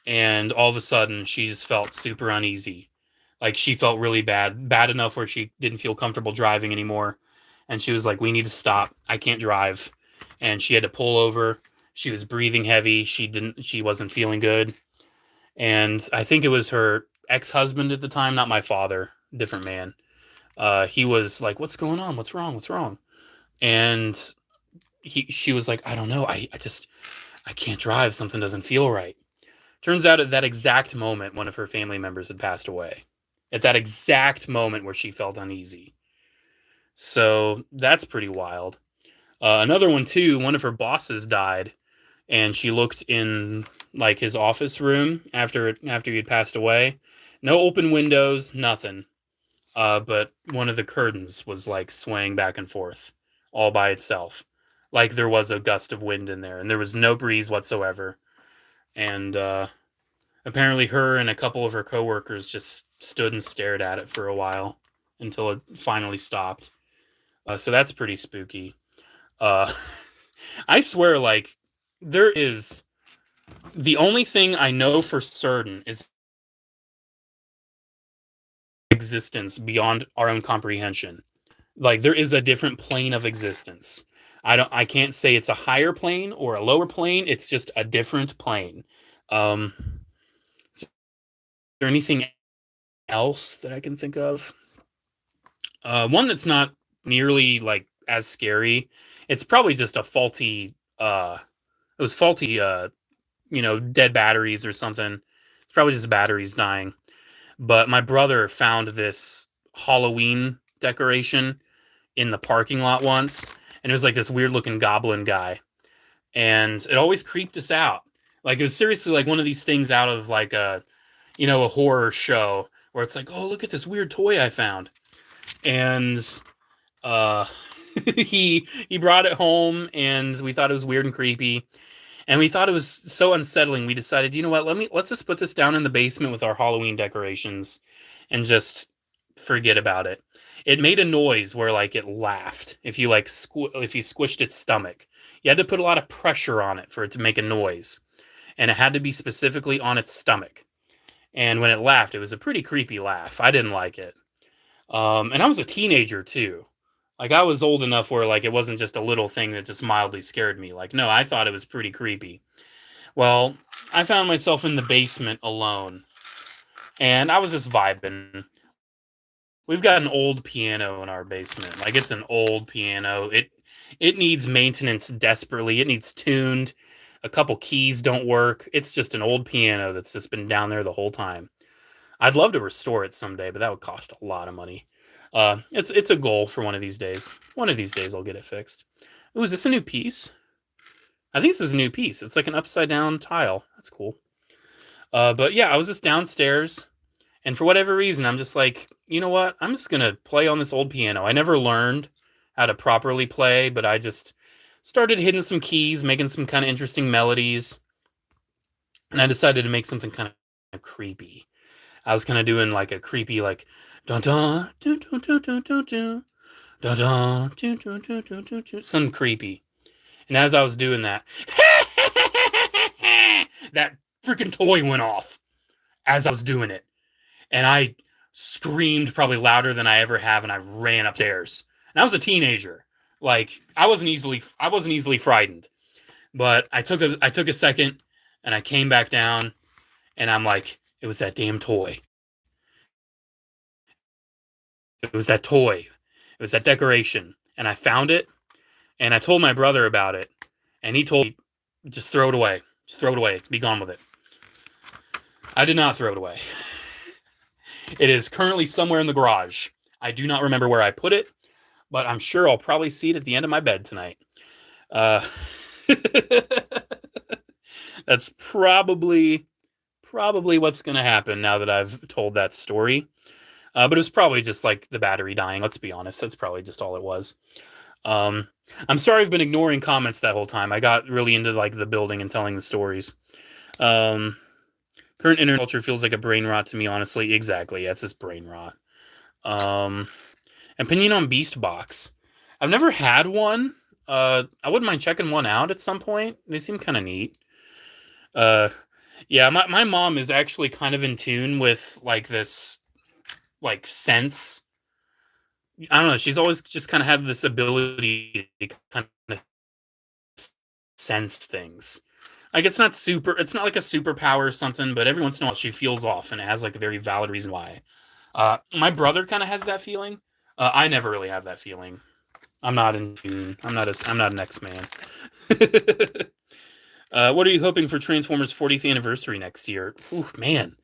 and all of a sudden, she just felt super uneasy. Like she felt really bad enough where she didn't feel comfortable driving anymore. And she was like, "We need to stop. I can't drive." And she had to pull over. She was breathing heavy. She wasn't feeling good. And I think it was her ex-husband at the time, not my father, different man. He was like, "What's going on? What's wrong? What's wrong?" And she was like, "I don't know. I can't drive. Something doesn't feel right." Turns out at that exact moment, one of her family members had passed away. At that exact moment where she felt uneasy. So that's pretty wild. Another one too, one of her bosses died, and she looked in like his office room after he had passed away. No open windows, nothing. But one of the curtains was like swaying back and forth all by itself. Like there was a gust of wind in there, and there was no breeze whatsoever. And apparently her and a couple of her coworkers just stood and stared at it for a while until it finally stopped. So that's pretty spooky. Uh, I swear, like, there is the only thing I know for certain is existence beyond our own comprehension. Like, there is a different plane of existence. I can't say it's a higher plane or a lower plane. It's just a different plane. Is there anything else that I can think of? One that's not nearly like as scary. It's probably just a faulty. It was faulty. Dead batteries or something. It's probably just batteries dying. But my brother found this Halloween decoration in the parking lot once, and it was like this weird looking goblin guy, and it always creeped us out. Like it was seriously like one of these things out of like a horror show where it's like, oh, look at this weird toy I found. And uh he brought it home, and we thought it was weird and creepy, and we thought it was so unsettling. We decided, you know what, let's just put this down in the basement with our Halloween decorations and just forget about it. It made a noise where like it laughed if you like if you squished its stomach. You had to put a lot of pressure on it for it to make a noise, and it had to be specifically on its stomach. And when it laughed, it was a pretty creepy laugh. I didn't like it. And I was a teenager too. Like I was old enough where like it wasn't just a little thing that just mildly scared me. Like no, I thought it was pretty creepy. Well, I found myself in the basement alone, and I was just vibing. We've got an old piano in our basement. Like it's an old piano. It needs maintenance desperately. It needs tuned. A couple keys don't work. It's just an old piano that's just been down there the whole time. I'd love to restore it someday, but that would cost a lot of money. It's a goal for one of these days. One of these days I'll get it fixed. Ooh, is this a new piece? I think this is a new piece. It's like an upside down tile. That's cool. But yeah, I was just downstairs, and for whatever reason, I'm just like, you know what? I'm just gonna play on this old piano. I never learned how to properly play, but I just started hitting some keys, making some kind of interesting melodies, and I decided to make something kind of creepy. I was kind of doing like a creepy, like dun dun dun dun dun dun dun dun dun dun dun dun dun dun dun dun, some creepy. And as I was doing that, that freaking toy went off as I was doing it. and I screamed probably louder than I ever have, and I ran upstairs. And I was a teenager. Like, I wasn't easily frightened. But I took a second, and I came back down, and I'm like, it was that damn toy. It was that toy. It was that decoration. And I found it, and I told my brother about it, and he told me, just throw it away. Just throw it away. Be gone with it. I did not throw it away. It is currently somewhere in the garage. I do not remember where I put it, but I'm sure I'll probably see it at the end of my bed tonight. That's probably what's going to happen now that I've told that story. But it was probably just like the battery dying. Let's be honest. That's probably just all it was. I'm sorry I've been ignoring comments that whole time. I got really into like the building and telling the stories. Current internet culture feels like a brain rot to me, honestly. Exactly. That's just brain rot. Opinion on Beast Box. I've never had one. I wouldn't mind checking one out at some point. They seem kind of neat. Yeah, my mom is actually kind of in tune with like this like sense. I don't know. She's always just kind of had this ability to kind of sense things. Like it's not like a superpower or something, but every once in a while she feels off, and it has like a very valid reason why. My brother kind of has that feeling. I never really have that feeling. I'm not in tune. I'm not an X-Man. What are you hoping for Transformers 40th anniversary next year? Ooh, man.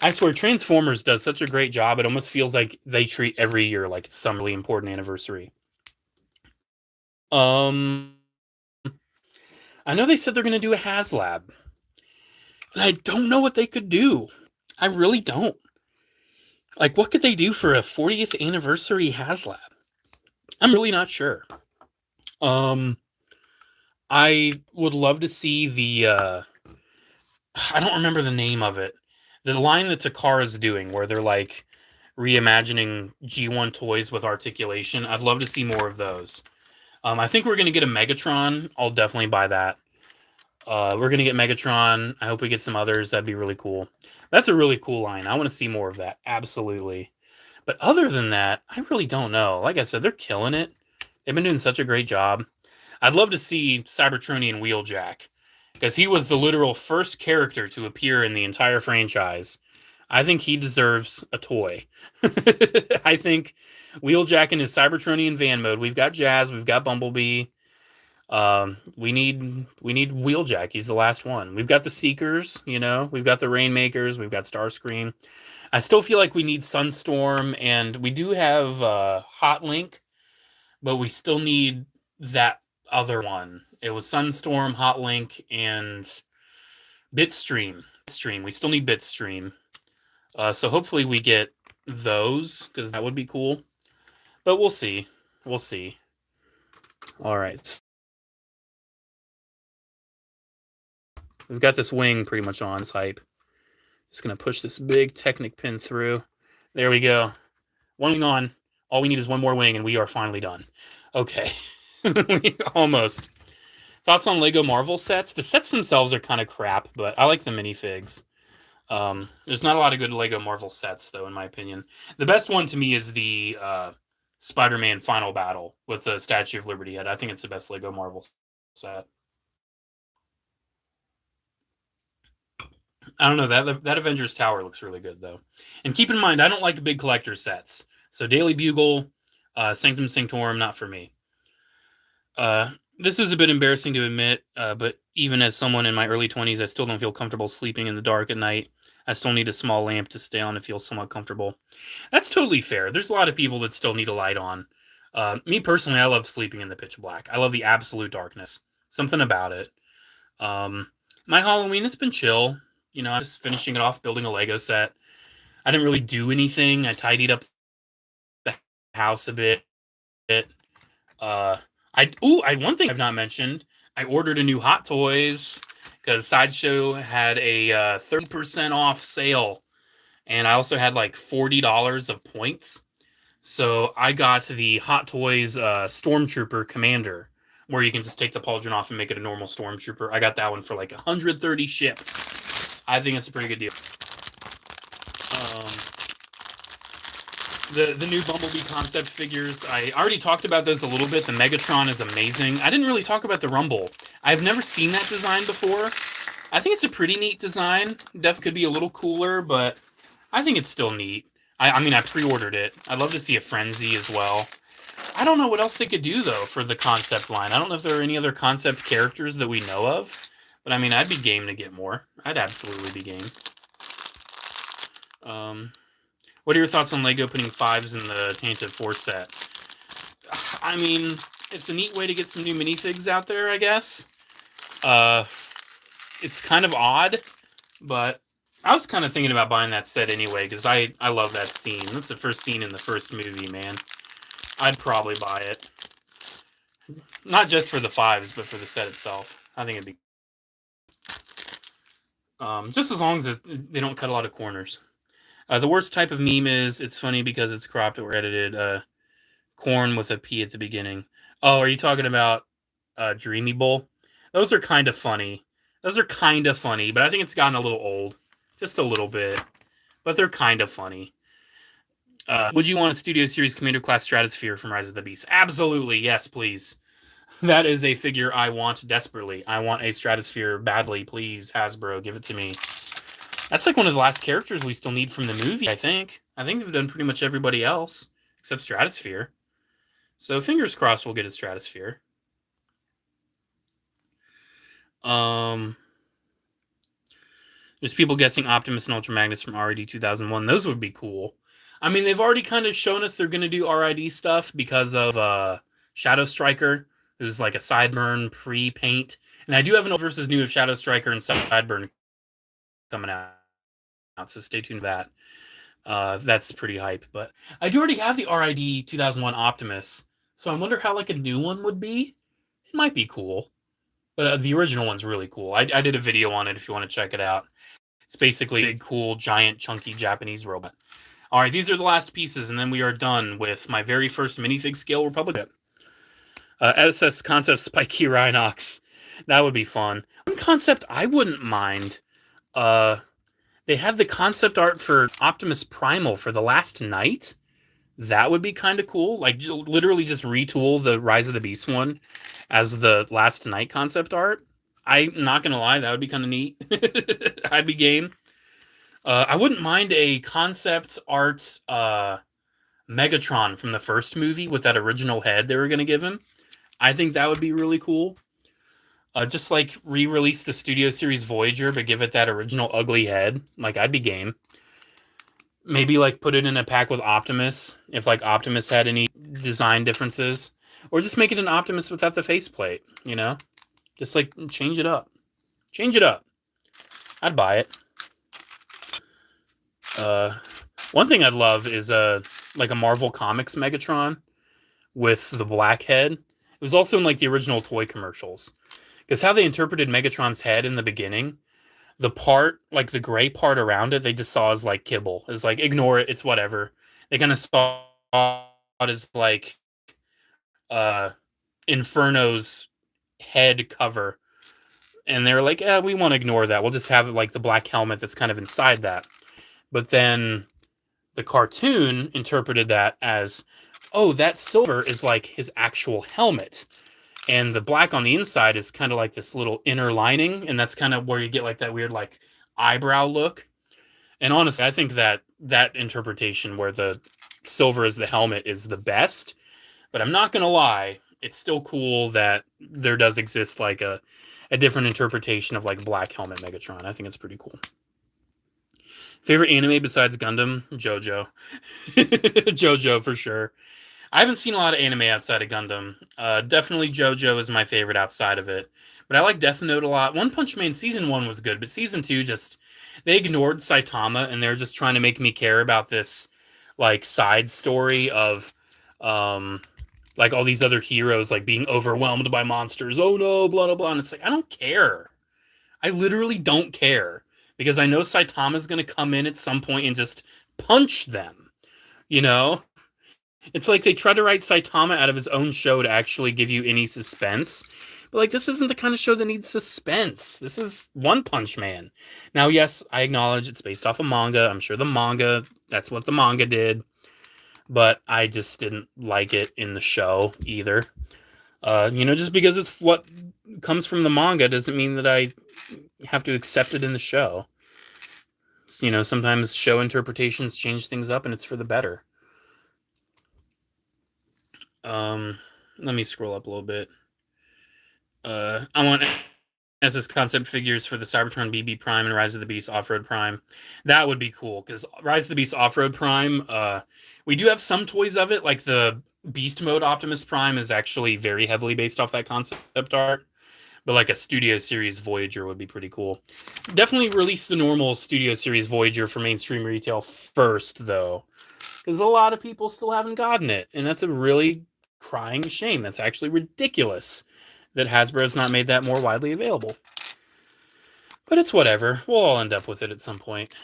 I swear, Transformers does such a great job. It almost feels like they treat every year like some really important anniversary. I know they said they're going to do a HasLab. And I don't know what they could do. I really don't. Like, what could they do for a 40th anniversary HasLab? I'm really not sure. I would love to see the, I don't remember the name of it. The line that Takara's doing, where they're like reimagining G1 toys with articulation. I'd love to see more of those. I think we're going to get a Megatron. I'll definitely buy that. We're going to get Megatron. I hope we get some others. That'd be really cool. That's a really cool line. I want to see more of that. Absolutely. But other than that, I really don't know. Like I said, they're killing it. They've been doing such a great job. I'd love to see Cybertronian Wheeljack, because he was the literal first character to appear in the entire franchise. I think he deserves a toy. I think Wheeljack in his Cybertronian van mode. We've got Jazz. We've got Bumblebee. We need Wheeljack. He's the last one. We've got the Seekers. You know, we've got the Rainmakers. We've got Starscream. I still feel like we need Sunstorm, and we do have Hot Link, but we still need that other one. It was Sunstorm, Hot Link, and Bitstream. We still need Bitstream. So hopefully we get those, because that would be cool. But we'll see. We'll see. All right. We've got this wing pretty much on. It's hype. Just going to push this big Technic pin through. There we go. One wing on. All we need is one more wing, and we are finally done. Okay. Almost. Thoughts on LEGO Marvel sets? The sets themselves are kind of crap, but I like the minifigs. There's not a lot of good LEGO Marvel sets, though, in my opinion. The best one to me is the Spider-Man Final Battle with the Statue of Liberty head. I think it's the best LEGO Marvel set. I don't know. That Avengers Tower looks really good, though. And keep in mind, I don't like big collector sets. So Daily Bugle, Sanctum Sanctorum, not for me. This is a bit embarrassing to admit, but even as someone in my early 20s, I still don't feel comfortable sleeping in the dark at night. I still need a small lamp to stay on to feel somewhat comfortable. That's totally fair. There's a lot of people that still need a light on. Me personally, I love sleeping in the pitch black. I love the absolute darkness. Something about it. My Halloween, it's been chill. You know, I'm just finishing it off, building a Lego set. I didn't really do anything. I tidied up the house a bit. One thing I've not mentioned, I ordered a new Hot Toys because Sideshow had a 30% off sale, and I also had like $40 of points. So I got the Hot Toys Stormtrooper Commander, where you can just take the pauldron off and make it a normal Stormtrooper. I got that one for like 130 shipped. I think it's a pretty good deal. The new Bumblebee concept figures, I already talked about those a little bit. The Megatron is amazing. I didn't really talk about the Rumble. I've never seen that design before. I think it's a pretty neat design. Definitely could be a little cooler, but I think it's still neat. I mean, I pre-ordered it. I'd love to see a Frenzy as well. I don't know what else they could do, though, for the concept line. I don't know if there are any other concept characters that we know of, but I mean, I'd be game to get more. I'd absolutely be game. What are your thoughts on LEGO putting 5s in the Tantive 4 set? I mean, it's a neat way to get some new minifigs out there, I guess. It's kind of odd, but I was kind of thinking about buying that set anyway, because I love that scene. That's the first scene in the first movie, man. I'd probably buy it. Not just for the 5s, but for the set itself. I think it'd be... just as long as they don't cut a lot of corners. The worst type of meme is, it's funny because it's cropped or edited, corn with a P at the beginning. Oh, are you talking about Dreamy Bowl? Those are kind of funny. Those are kind of funny, but I think it's gotten a little old. Just a little bit. But they're kind of funny. Would you want a Studio Series Commander Class Stratosphere from Rise of the Beast? Absolutely, yes, please. That is a figure I want desperately. I want a Stratosphere badly, please, Hasbro, give it to me. That's like one of the last characters we still need from the movie, I think. I think they've done pretty much everybody else, except Stratosphere. So fingers crossed we'll get a Stratosphere. There's people guessing Optimus and Ultra Magnus from RID 2001. Those would be cool. I mean, they've already kind of shown us they're going to do RID stuff because of Shadow Striker, who's like a Sideburn pre-paint. And I do have an old versus new of Shadow Striker and Sideburn coming out, so stay tuned for that. That's pretty hype. But I do already have the RID 2001 Optimus, so I wonder how like a new one would be. It might be cool, but the original one's really cool. I did a video on it if you want to check it out. It's basically a big, cool, giant, chunky Japanese robot. All right, these are the last pieces, and then we are done with my very first minifig scale Republic. SS Concept Spiky Rhinox. That would be fun. One concept I wouldn't mind. They have the concept art for Optimus Primal for the Last Knight. That would be kind of cool. Like, literally just retool the Rise of the Beast one as the Last Knight concept art. I'm not going to lie, that would be kind of neat. I'd be game. I wouldn't mind a concept art Megatron from the first movie with that original head they were going to give him. I think that would be really cool. Just like re-release the Studio Series Voyager, but give it that original ugly head. Like, I'd be game. Maybe like put it in a pack with Optimus, if like Optimus had any design differences. Or just make it an Optimus without the faceplate, you know? Just like change it up. Change it up. I'd buy it. One thing I'd love is like a Marvel Comics Megatron with the black head. It was also in like the original toy commercials. Because how they interpreted Megatron's head in the beginning, the part, like the gray part around it, they just saw as like kibble. It's like, ignore it, it's whatever. They kind of saw it as like Inferno's head cover. And they're like, we want to ignore that. We'll just have like the black helmet that's kind of inside that. But then the cartoon interpreted that as, oh, that silver is like his actual helmet. And the black on the inside is kind of like this little inner lining. And that's kind of where you get like that weird like eyebrow look. And honestly, I think that that interpretation where the silver is the helmet is the best. But I'm not going to lie. It's still cool that there does exist like a different interpretation of like black helmet Megatron. I think it's pretty cool. Favorite anime besides Gundam? JoJo. JoJo for sure. I haven't seen a lot of anime outside of Gundam. Definitely JoJo is my favorite outside of it. But I like Death Note a lot. One Punch Man Season 1 was good, but Season 2 just... They ignored Saitama, and they're just trying to make me care about this, like, side story of, like, all these other heroes, like, being overwhelmed by monsters. Oh, no, blah, blah, blah. And it's like, I don't care. I literally don't care. Because I know Saitama's going to come in at some point and just punch them. You know? It's like they tried to write Saitama out of his own show to actually give you any suspense. But, like, this isn't the kind of show that needs suspense. This is One Punch Man. Now, yes, I acknowledge it's based off a manga. I'm sure the manga, that's what the manga did. but I just didn't like it in the show either. Just because it's what comes from the manga doesn't mean that I have to accept it in the show. Sometimes show interpretations change things up, and it's for the better. Let me scroll up a little bit. I want SS concept figures for the Cybertron BB Prime and Rise of the Beast Off-Road Prime. That would be cool, because Rise of the Beast Off-Road Prime, we do have some toys of it, like the Beast Mode Optimus Prime is actually very heavily based off that concept art. But like a Studio Series Voyager would be pretty cool. Definitely release the normal Studio Series Voyager for mainstream retail first, though, because a lot of people still haven't gotten it, and that's a really crying shame. That's actually ridiculous that Hasbro's not made that more widely available. But it's whatever. We'll all end up with it at some point.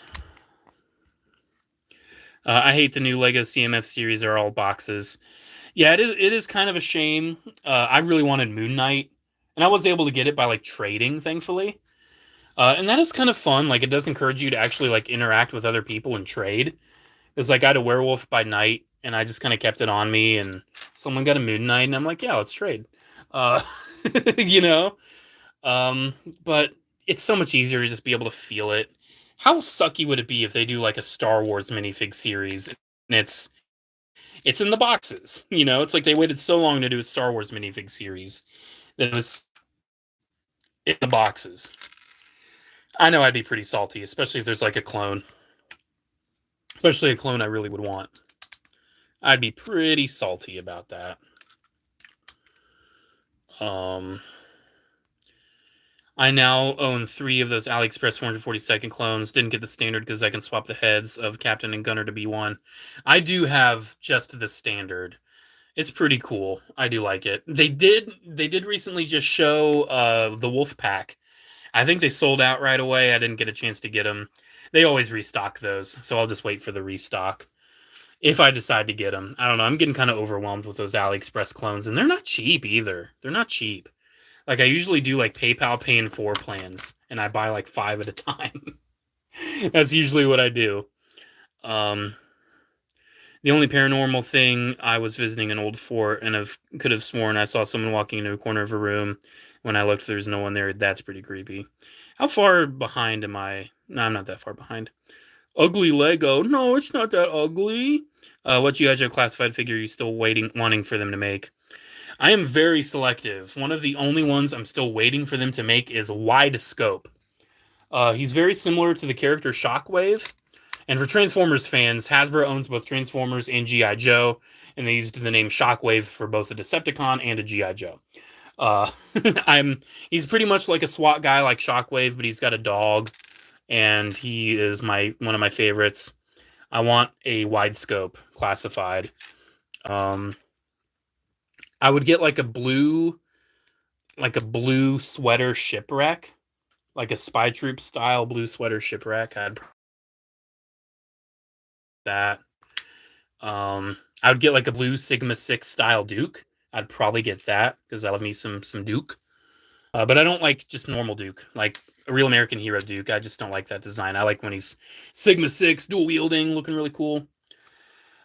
I hate the new LEGO CMF series are all boxes. Yeah, it is kind of a shame. I really wanted Moon Knight, and I was able to get it by like trading, thankfully. And that is kind of fun. Like, it does encourage you to actually like interact with other people and trade. It's like I had a Werewolf by night, and I just kind of kept it on me, and someone got a Moon Knight, and I'm like, yeah, let's trade. you know? But it's so much easier to just be able to feel it. How sucky would it be if they do like a Star Wars minifig series, and it's in the boxes? It's like they waited so long to do a Star Wars minifig series that it was in the boxes. I know I'd be pretty salty, especially if there's like a clone. Especially a clone I really would want. I'd be pretty salty about that. I now own 3 of those AliExpress 442nd clones. Didn't get the standard because I can swap the heads of Captain and Gunner to B1. I do have just the standard. It's pretty cool. I do like it. They did recently just show the Wolf Pack. I think they sold out right away. I didn't get a chance to get them. They always restock those, so I'll just wait for the restock if I decide to get them. I don't know. I'm getting kind of overwhelmed with those AliExpress clones, and they're not cheap either. They're not cheap. Like, I usually do like PayPal Pay in 4 plans, and I buy like 5 at a time. That's usually what I do. The only paranormal thing, I was visiting an old fort, and could have sworn I saw someone walking into a corner of a room. When I looked, there's no one there. That's pretty creepy. How far behind am I? No, I'm not that far behind. Ugly Lego. No, it's not that ugly. What GI classified figure are you still wanting for them to make? I am very selective. One of the only ones I'm still waiting for them to make is Wide Scope. He's very similar to the character Shockwave. And for Transformers fans, Hasbro owns both Transformers and G.I. Joe, and they used the name Shockwave for both a Decepticon and a G.I. Joe. He's pretty much like a SWAT guy like Shockwave, but he's got a dog, and he is one of my favorites. I want a Wide Scope classified. I would get like a blue sweater shipwreck, like a Spy Troop style blue sweater shipwreck. I would get like a blue Sigma 6 style Duke. I'd probably get that because I love me some Duke. But I don't like just normal Duke, like a real American hero Duke. I just don't like that design. I like when he's Sigma 6, dual wielding, looking really cool.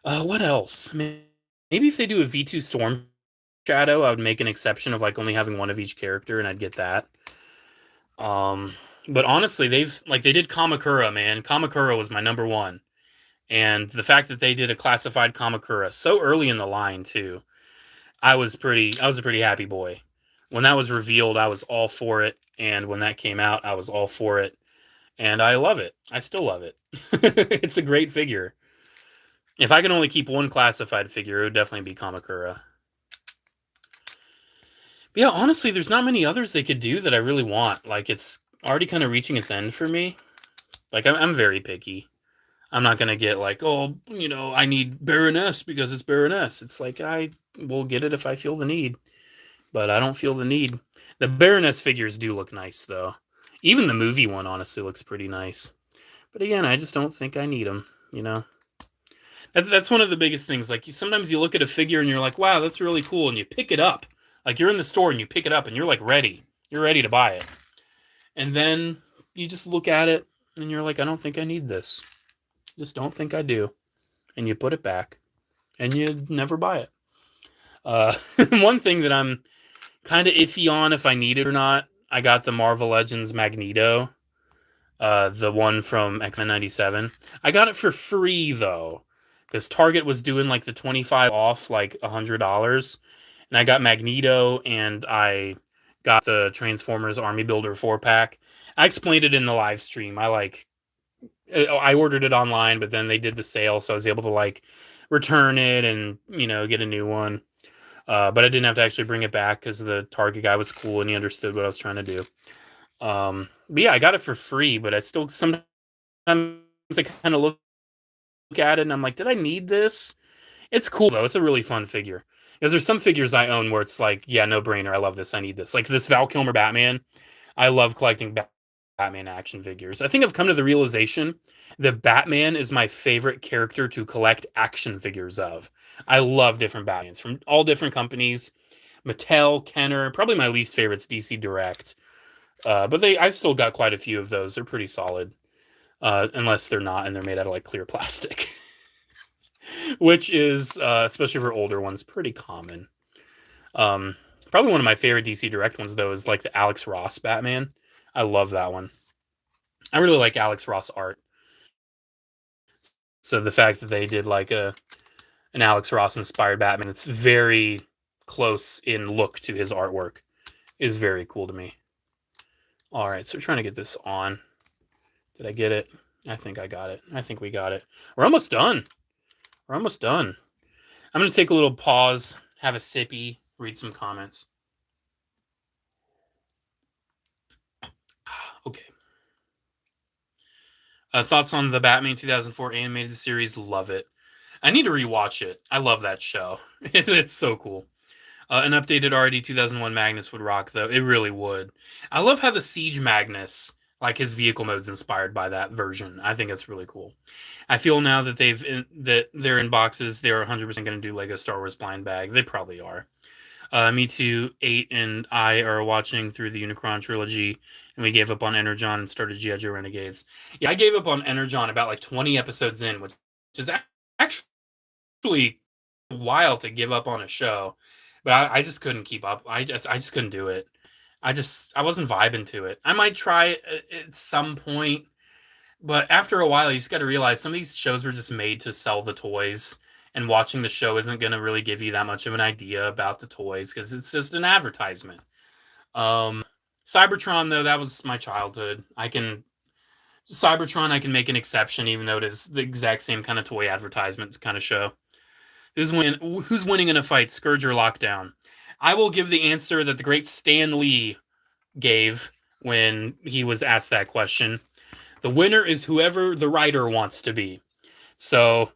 What else? Maybe if they do a V2 Storm Shadow, I would make an exception of like only having one of each character, and I'd get that. But honestly, they did Kamakura, man. Kamakura was my number one. And the fact that they did a classified Kamakura so early in the line too, I was a pretty happy boy. When that was revealed, I was all for it, and when that came out, I was all for it. And I love it. I still love it. It's a great figure. If I can only keep one classified figure, it would definitely be Kamakura. But yeah, honestly, there's not many others they could do that I really want. Like, it's already kind of reaching its end for me. Like, I'm very picky. I'm not going to get like, oh, I need Baroness because it's Baroness. It's like, I will get it if I feel the need. But I don't feel the need. The Baroness figures do look nice, though. Even the movie one, honestly, looks pretty nice. But again, I just don't think I need them, That's one of the biggest things. Like, sometimes you look at a figure and you're like, wow, that's really cool. And you pick it up. Like, you're in the store and you pick it up and you're like ready. You're ready to buy it. And then you just look at it and you're like, I don't think I need this. Just don't think I do. And you put it back. and you'd never buy it. One thing that I'm kind of iffy on if I need it or not, I got the Marvel Legends Magneto, the one from X-Men 97. I got it for free, though, because Target was doing like the 25 off, like $100. And I got Magneto, and I got the Transformers Army Builder 4-pack. I explained it in the live stream. I ordered it online, but then they did the sale, so I was able to like return it and get a new one. But I didn't have to actually bring it back because the Target guy was cool and he understood what I was trying to do. But yeah, I got it for free, but I still sometimes I kind of look at it and I'm like, did I need this? It's cool though. It's a really fun figure. Because there's some figures I own where it's like, yeah, no brainer. I love this. I need this. Like this Val Kilmer Batman. I love collecting Batman action figures. I think I've come to the realization that Batman is my favorite character to collect action figures of. I love different Batmans from all different companies. Mattel, Kenner, probably my least favorite is DC Direct. But I've still got quite a few of those. They're pretty solid. Unless they're not and they're made out of like clear plastic. Which is, especially for older ones, pretty common. Probably one of my favorite DC Direct ones, though, is like the Alex Ross Batman. I love that one. I really like Alex Ross art. So the fact that they did like an Alex Ross inspired Batman, it's very close in look to his artwork, is very cool to me. All right, so we're trying to get this on. Did I get it? I think I got it. I think we got it. We're almost done. We're almost done. I'm going to take a little pause, have a sippy, read some comments. Okay. Thoughts on the Batman 2004 animated series? Love it. I need to rewatch it. I love that show. It's so cool. An updated RD 2001 Magnus would rock, though. It really would. I love how the Siege Magnus, like his vehicle mode's inspired by that version. I think it's really cool. I feel now that they're in boxes, they're 100% going to do LEGO Star Wars blind bag. They probably are. Me Too, 8, and I are watching through the Unicron trilogy, and we gave up on Energon and started G.I. Joe Renegades. Yeah, I gave up on Energon about like 20 episodes in, which is actually a while to give up on a show. But I just couldn't keep up. I just couldn't do it. I wasn't vibing to it. I might try it at some point, but after a while, you just got to realize some of these shows were just made to sell the toys. And watching the show isn't going to really give you that much of an idea about the toys because it's just an advertisement. Cybertron, though, that was my childhood. Cybertron, I can make an exception, even though it is the exact same kind of toy advertisement kind of show. Who's winning in a fight, Scourge or Lockdown? I will give the answer that the great Stan Lee gave when he was asked that question. The winner is whoever the writer wants to be. So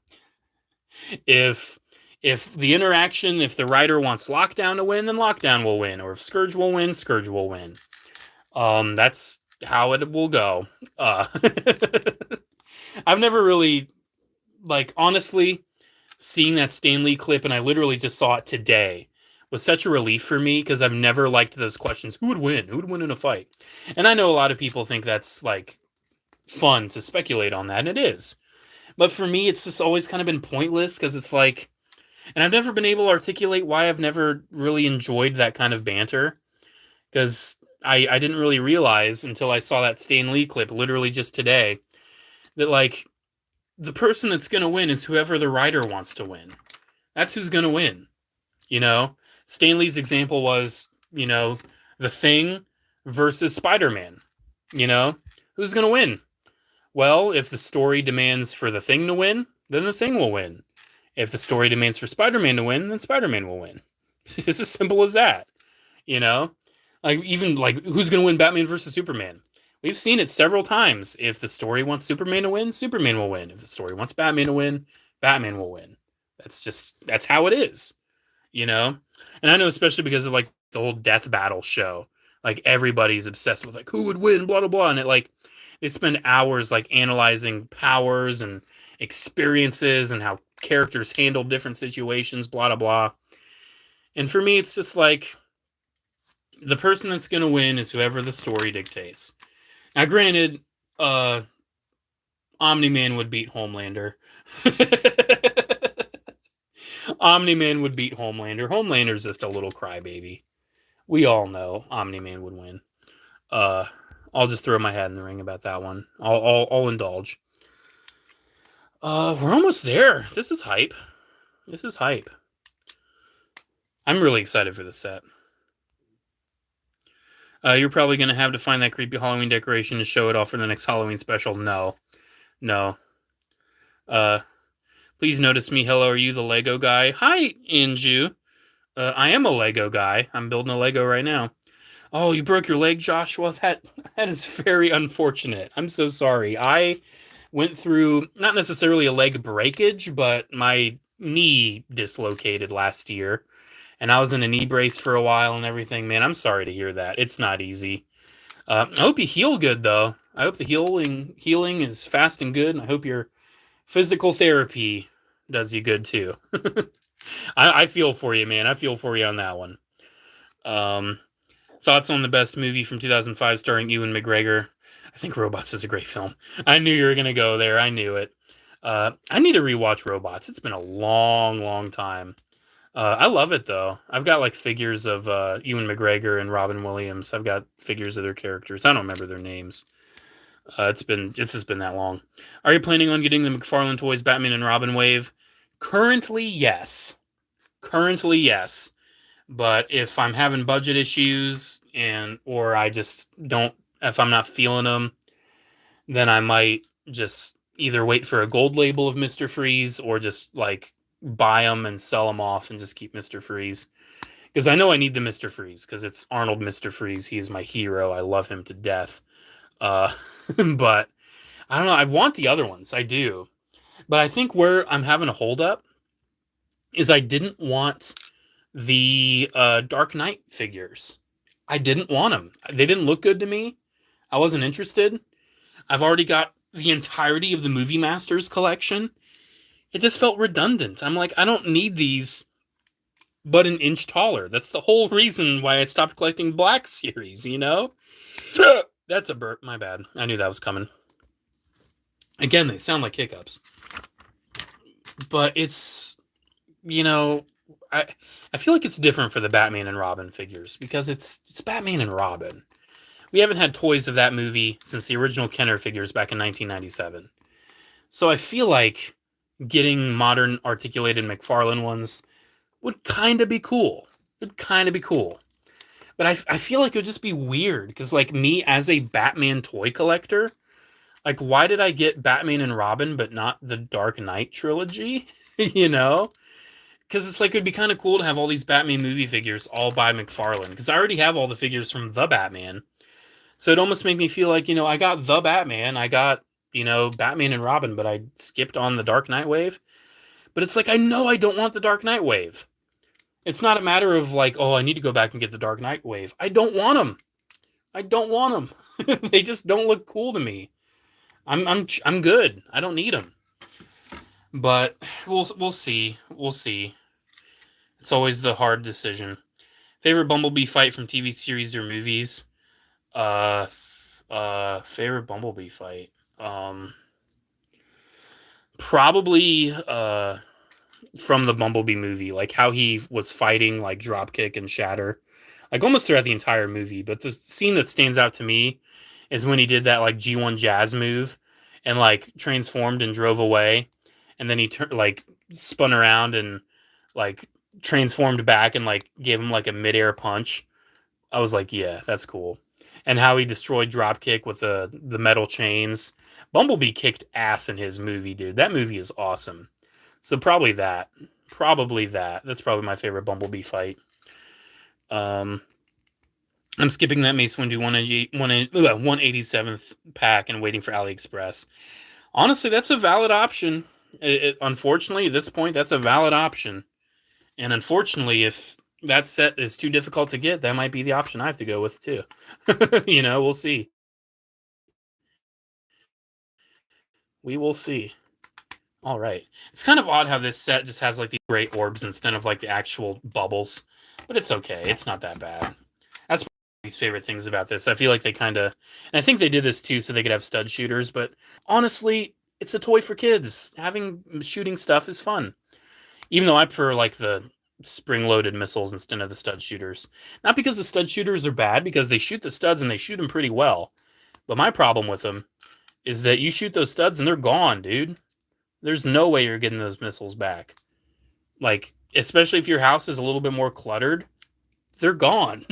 if the interaction, if the writer wants Lockdown to win, then Lockdown will win. Or if Scourge will win, Scourge will win. That's how it will go. I've never really, like, honestly, seeing that Stan Lee clip, and I literally just saw it today, was such a relief for me because I've never liked those questions. Who would win? Who would win in a fight? And I know a lot of people think that's, like, fun to speculate on that, and it is. But for me, it's just always kind of been pointless because it's like, and I've never been able to articulate why I've never really enjoyed that kind of banter because I didn't really realize until I saw that Stan Lee clip literally just today that, like, the person that's going to win is whoever the writer wants to win. That's who's going to win. Stan Lee's example was, The Thing versus Spider-Man. Who's going to win? Well, if the story demands for the Thing to win, then the Thing will win. If the story demands for Spider-Man to win, then Spider-Man will win. It's as simple as that. Like, even, like, who's going to win Batman versus Superman? We've seen it several times. If the story wants Superman to win, Superman will win. If the story wants Batman to win, Batman will win. That's how it is. And I know, especially because of, like, the whole Death Battle show, like, everybody's obsessed with, like, who would win, blah, blah, blah. And it, like, they spend hours, like, analyzing powers and experiences and how characters handle different situations, blah, blah, blah. And for me, it's just like, the person that's going to win is whoever the story dictates. Now, granted, Omni-Man would beat Homelander. Omni-Man would beat Homelander. Homelander's just a little crybaby. We all know Omni-Man would win. I'll just throw my hat in the ring about that one. I'll indulge. We're almost there. This is hype. This is hype. I'm really excited for this set. You're probably going to have to find that creepy Halloween decoration to show it off for the next Halloween special. No. Please notice me. Hello, are you the Lego guy? Hi, Inju. I am a Lego guy. I'm building a Lego right now. Oh, you broke your leg, Joshua? That is very unfortunate. I'm so sorry. I went through, not necessarily a leg breakage, but my knee dislocated last year. And I was in a knee brace for a while and everything. Man, I'm sorry to hear that. It's not easy. I hope you heal good, though. I hope the healing is fast and good. And I hope your physical therapy does you good, too. I feel for you, man. I feel for you on that one. Thoughts on the best movie from 2005 starring Ewan McGregor? I think Robots is a great film. I knew you were going to go there. I knew it. I need to rewatch Robots. It's been a long, long time. I love it, though. I've got, like, figures of Ewan McGregor and Robin Williams. I've got figures of their characters. I don't remember their names. It's just been that long. Are you planning on getting the McFarlane Toys Batman and Robin wave? Currently, yes. But if I'm having budget issues or I just don't, if I'm not feeling them, then I might just either wait for a gold label of Mr. Freeze or just like buy them and sell them off and just keep Mr. Freeze. Because I know I need the Mr. Freeze because it's Arnold Mr. Freeze. He is my hero. I love him to death. But I don't know. I want the other ones. I do. But I think where I'm having a holdup is I didn't want the Dark Knight figures. I didn't want them. They didn't look good to me. I wasn't interested. I've already got the entirety of the Movie Masters collection. It just felt redundant. I'm like, I don't need these but an inch taller. That's the whole reason why I stopped collecting Black Series, you know? That's a burp. My bad. I knew that was coming. Again, they sound like hiccups. But it's, you know, I feel like it's different for the Batman and Robin figures because it's Batman and Robin. We haven't had toys of that movie since the original Kenner figures back in 1997. So I feel like getting modern articulated McFarlane ones would kind of be cool. But I feel like it would just be weird because, like, me as a Batman toy collector, like, why did I get Batman and Robin but not the Dark Knight trilogy? You know? Because it's like, it would be kind of cool to have all these Batman movie figures all by McFarlane. Because I already have all the figures from the Batman. So it almost made me feel like, you know, I got the Batman. I got, you know, Batman and Robin, but I skipped on the Dark Knight wave. But it's like, I know I don't want the Dark Knight wave. It's not a matter of like, oh, I need to go back and get the Dark Knight wave. I don't want them. They just don't look cool to me. I'm good. I don't need them. But we'll see. It's always the hard decision. Favorite Bumblebee fight from TV series or movies? Favorite Bumblebee fight? Probably from the Bumblebee movie, like how he was fighting like Dropkick and Shatter, like almost throughout the entire movie. But the scene that stands out to me is when he did that like G1 Jazz move and like transformed and drove away, and then he like spun around and like transformed back and like gave him like a midair punch. I was like, yeah, that's cool. And how he destroyed Dropkick with the metal chains. Bumblebee kicked ass in his movie, dude. That movie is awesome. So probably that. That's probably my favorite Bumblebee fight. I'm skipping that Mace Windu 187th pack and waiting for AliExpress. Honestly, that's a valid option. Unfortunately, at this point, that's a valid option. And unfortunately, if that set is too difficult to get, that might be the option I have to go with, too. You know, we'll see. We will see. All right. It's kind of odd how this set just has like these gray orbs instead of like the actual bubbles. But it's okay. It's not that bad. That's one of my favorite things about this. I feel like they kind of... And I think they did this too so they could have stud shooters. But honestly, it's a toy for kids. Having shooting stuff is fun. Even though I prefer like the spring-loaded missiles instead of the stud shooters. Not because the stud shooters are bad, because they shoot the studs and they shoot them pretty well. But my problem with them is that you shoot those studs and they're gone, dude. There's no way you're getting those missiles back. Like, especially if your house is a little bit more cluttered, they're gone.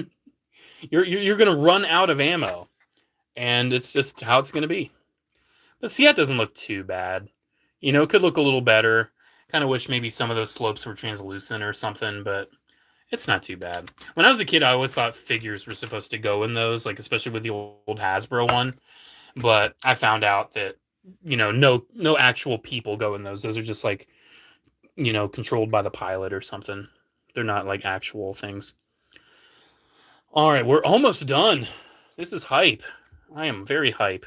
You're gonna run out of ammo, and it's just how it's gonna be. But see, that doesn't look too bad. You know, it could look a little better. Kind of wish maybe some of those slopes were translucent or something, but it's not too bad. When I was a kid, I always thought figures were supposed to go in those, like especially with the old Hasbro one. But I found out that, you know, no actual people go in those. Those are just like, you know, controlled by the pilot or something. They're not like actual things. All right, we're almost done. This is hype. I am very hype.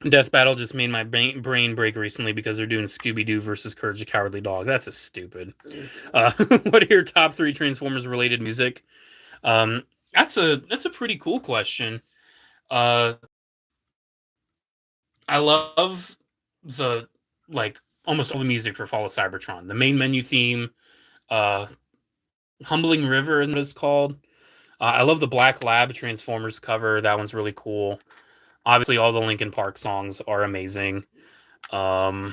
Death Battle just made my brain break recently because they're doing Scooby-Doo versus Courage the Cowardly Dog. That's a stupid. What are your top 3 Transformers related music? That's a pretty cool question. I love the, like, almost all the music for Fall of Cybertron. The main menu theme, Humbling River, is what it's called. I love the Black Lab Transformers cover. That one's really cool. Obviously, all the Linkin Park songs are amazing. I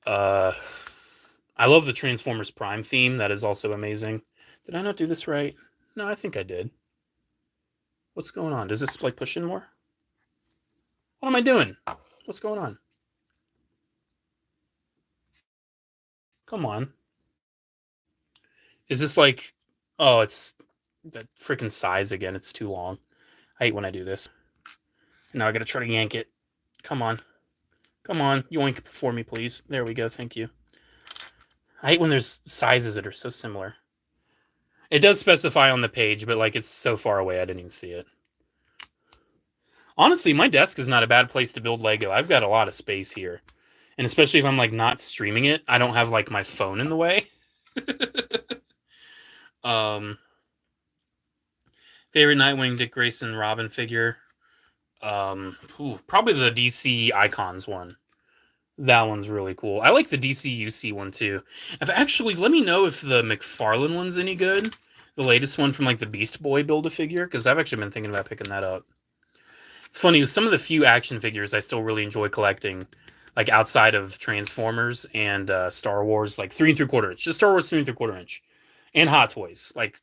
love the Transformers Prime theme. That is also amazing. Did I not do this right? No, I think I did. What's going on? Does this, like, push in more? What am I doing? What's going on? Come on. Is this like... Oh, it's that freaking size again. It's too long. I hate when I do this. Now I gotta try to yank it. Come on. Come on. Yoink for me, please. There we go. Thank you. I hate when there's sizes that are so similar. It does specify on the page, but like it's so far away I didn't even see it. Honestly, my desk is not a bad place to build Lego. I've got a lot of space here. And especially if I'm like not streaming it, I don't have like my phone in the way. Favorite Nightwing, Dick Grayson, Robin figure. Probably the DC Icons one. That one's really cool. I like the DC UC one too. Let me know if the McFarlane one's any good. The latest one from like the Beast Boy Build-A-Figure, because I've actually been thinking about picking that up. It's funny, some of the few action figures I still really enjoy collecting, like outside of Transformers and Star Wars, like 3 3/4 inch. Just Star Wars 3 3/4 inch. And Hot Toys. Like,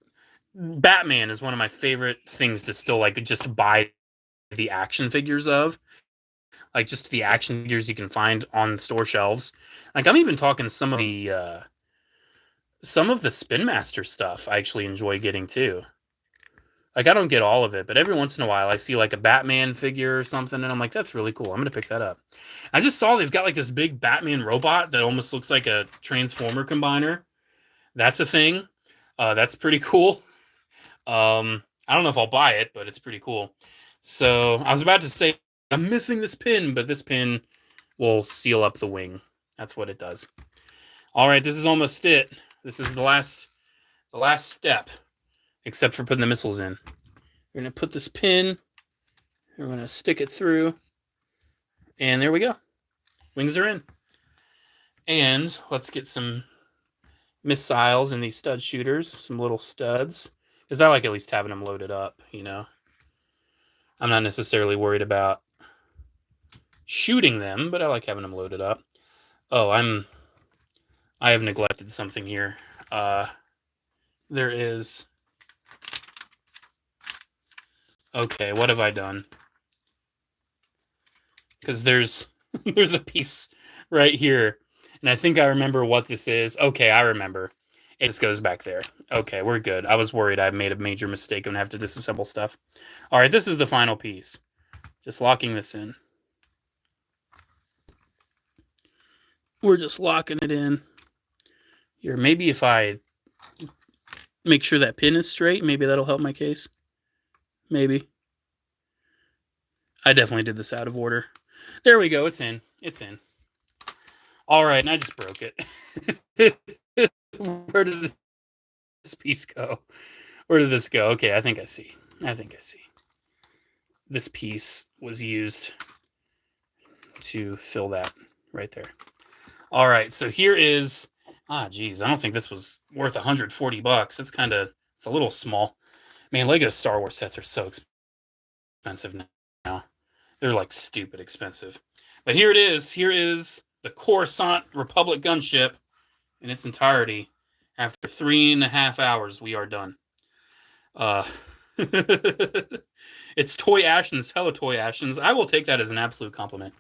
Batman is one of my favorite things to still like just buy the action figures of. Like just the action figures you can find on store shelves. Like I'm even talking some of the Spin Master stuff I actually enjoy getting too. Like I don't get all of it, but every once in a while I see like a Batman figure or something and I'm like, that's really cool. I'm gonna pick that up. I just saw they've got like this big Batman robot that almost looks like a Transformer combiner. That's a thing. That's pretty cool. I don't know if I'll buy it, but it's pretty cool. So I was about to say I'm missing this pin, but this pin will seal up the wing. That's what it does. All right, this is almost it. This is the last step, except for putting the missiles in. We're gonna put this pin. We're gonna stick it through, and there we go. Wings are in. And let's get some missiles in these stud shooters, some little studs, because I like at least having them loaded up, you know. I'm not necessarily worried about shooting them, but I like having them loaded up. Oh, I have neglected something here. There is... Okay, what have I done? Because there's a piece right here, and I think I remember what this is. Okay, I remember. It just goes back there. Okay, we're good. I was worried I made a major mistake and have to disassemble stuff. All right, this is the final piece. Just locking this in. We're just locking it in. Here, maybe if I make sure that pin is straight, maybe that'll help my case. Maybe. I definitely did this out of order. There we go. It's in. It's in. All right, and I just broke it. Where did this piece go? Where did this go? Okay, I think I see. This piece was used to fill that right there. All right, so here is, geez, I don't think this was worth $140. It's a little small. Man, LEGO Star Wars sets are so expensive now. They're like stupid expensive. But here it is. Here is the Coruscant Republic gunship in its entirety. After 3.5 hours, we are done. It's Toy Ashens. Hello, Toy Ashens. I will take that as an absolute compliment.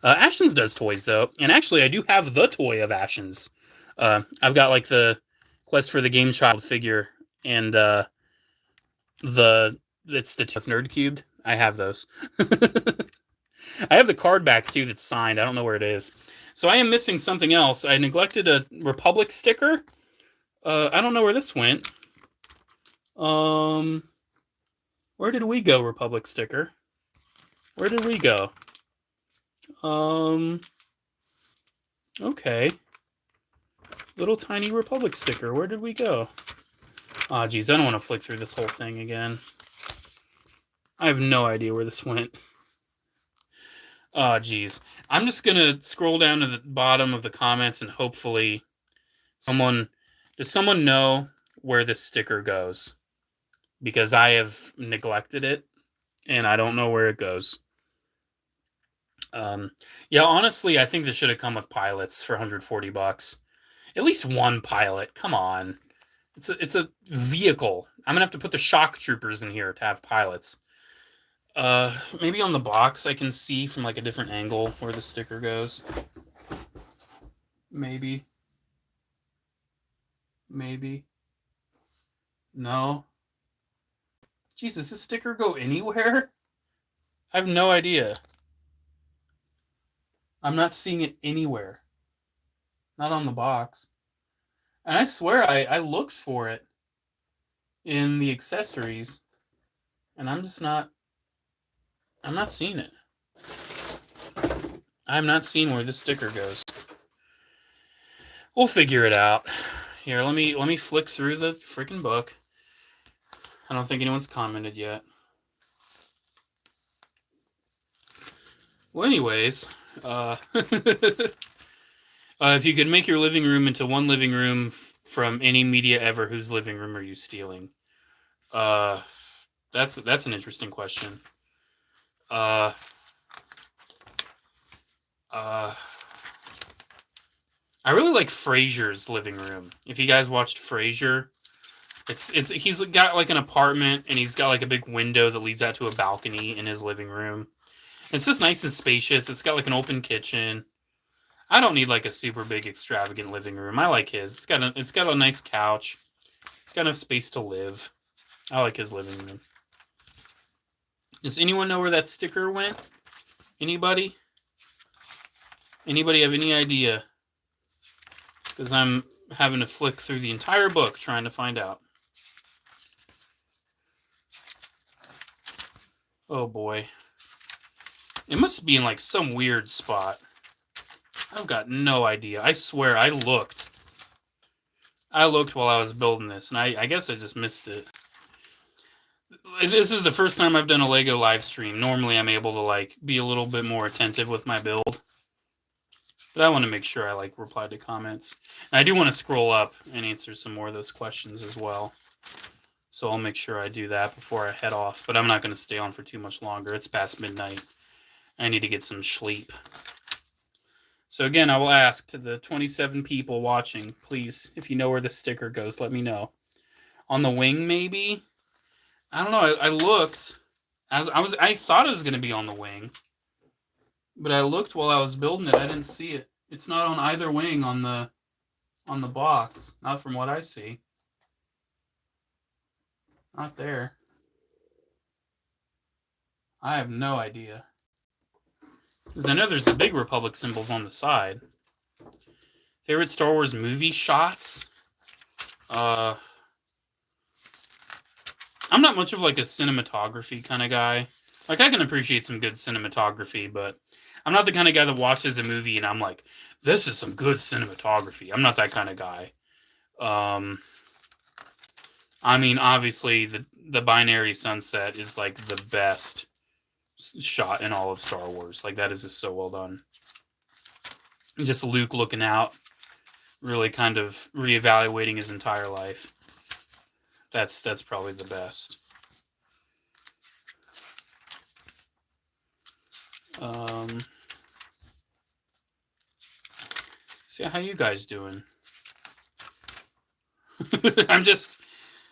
Ashens does toys, though. And actually, I do have the toy of Ashens. I've got, like, the Quest for the Game Child figure. And it's the Nerd Cubed. I have those. I have the card back, too, that's signed. I don't know where it is. So I am missing something else. I neglected a Republic sticker. I don't know where this went. Where did we go, Republic sticker? Where did we go? Okay. Little tiny Republic sticker. Where did we go? Geez, I don't want to flick through this whole thing again. I have no idea where this went. Geez. I'm just gonna scroll down to the bottom of the comments and hopefully does someone know where this sticker goes? Because I have neglected it and I don't know where it goes. Yeah, honestly, I think this should have come with pilots for $140. At least one pilot. Come on. It's a vehicle. I'm gonna have to put the shock troopers in here to have pilots. Maybe on the box I can see from like a different angle where the sticker goes. Maybe. No. Jesus, does this sticker go anywhere? I have no idea. I'm not seeing it anywhere. Not on the box. And I swear I looked for it in the accessories. And I'm not seeing it. I'm not seeing where this sticker goes. We'll figure it out. Here, let me flick through the freaking book. I don't think anyone's commented yet. Well, anyways, if you could make your living room into one living room from any media ever, whose living room are you stealing? That's an interesting question. I really like Frasier's living room. If you guys watched Frasier, he's got like an apartment and he's got like a big window that leads out to a balcony in his living room. It's just nice and spacious. It's got like an open kitchen. I don't need like a super big extravagant living room. I like his. It's got a nice couch. It's got enough space to live. I like his living room. Does anyone know where that sticker went? Anybody? Anybody have any idea? Because I'm having to flick through the entire book trying to find out. Oh boy. It must be in like some weird spot. I've got no idea. I swear I looked. I looked while I was building this, and I guess I just missed it. This is the first time I've done a LEGO live stream. Normally I'm able to like be a little bit more attentive with my build. But I want to make sure I like reply to comments. And I do want to scroll up and answer some more of those questions as well. So I'll make sure I do that before I head off. But I'm not going to stay on for too much longer. It's past midnight. I need to get some sleep. So again, I will ask to the 27 people watching, please, if you know where the sticker goes, let me know. On the wing, maybe? I don't know. I looked. I thought it was going to be on the wing. But I looked while I was building it. I didn't see it. It's not on either wing on the box. Not from what I see. Not there. I have no idea. Because I know there's the big Republic symbols on the side. Favorite Star Wars movie shots? I'm not much of like a cinematography kind of guy. Like I can appreciate some good cinematography, but I'm not the kind of guy that watches a movie and I'm like, this is some good cinematography. I'm not that kind of guy. I mean, obviously the binary sunset is like the best shot in all of Star Wars. Like that is just so well done. Just Luke looking out, really kind of reevaluating his entire life. That's probably the best. See how you guys doing?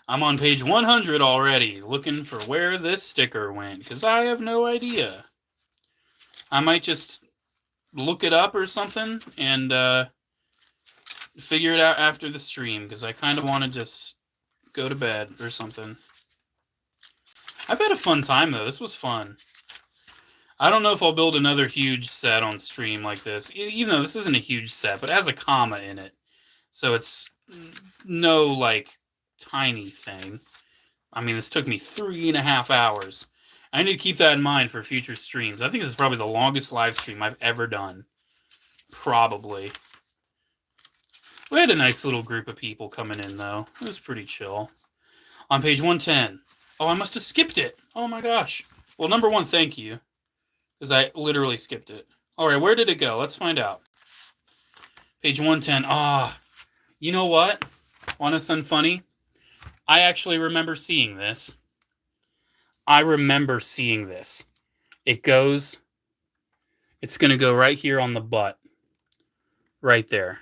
I'm on page 100 already, looking for where this sticker went, because I have no idea. I might just look it up or something and figure it out after the stream, because I kind of want to just go to bed or something. I've had a fun time, though. This was fun. I don't know if I'll build another huge set on stream like this, even though this isn't a huge set, but it has a comma in it. So it's no, like, tiny thing. I mean, this took me 3.5 hours. I need to keep that in mind for future streams. I think this is probably the longest live stream I've ever done. Probably. We had a nice little group of people coming in, though. It was pretty chill. On page 110. Oh, I must have skipped it. Oh, my gosh. Well, number one, thank you. Because I literally skipped it. All right, where did it go? Let's find out. Page 110. Ah, you know what? Want to sound funny? I actually remember seeing this. It goes... It's going to go right here on the butt. Right there.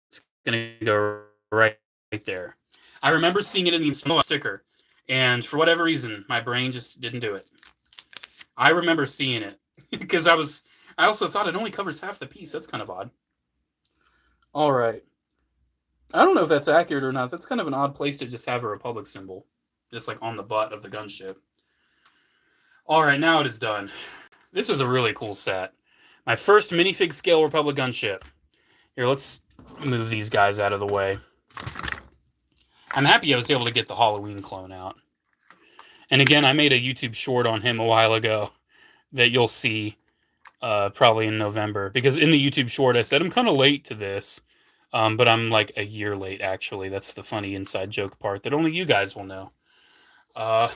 It's going to go right there. I remember seeing it in the sticker. And for whatever reason, my brain just didn't do it. I remember seeing it. Because I also thought it only covers half the piece. That's kind of odd. All right. I don't know if that's accurate or not. That's kind of an odd place to just have a Republic symbol. Just like on the butt of the gunship. All right, now it is done. This is a really cool set. My first minifig scale Republic gunship. Here, let's move these guys out of the way. I'm happy I was able to get the Halloween clone out. And again, I made a YouTube short on him a while ago that you'll see probably in November. Because in the YouTube short, I said I'm kind of late to this. But I'm like a year late, actually. That's the funny inside joke part that only you guys will know. I'm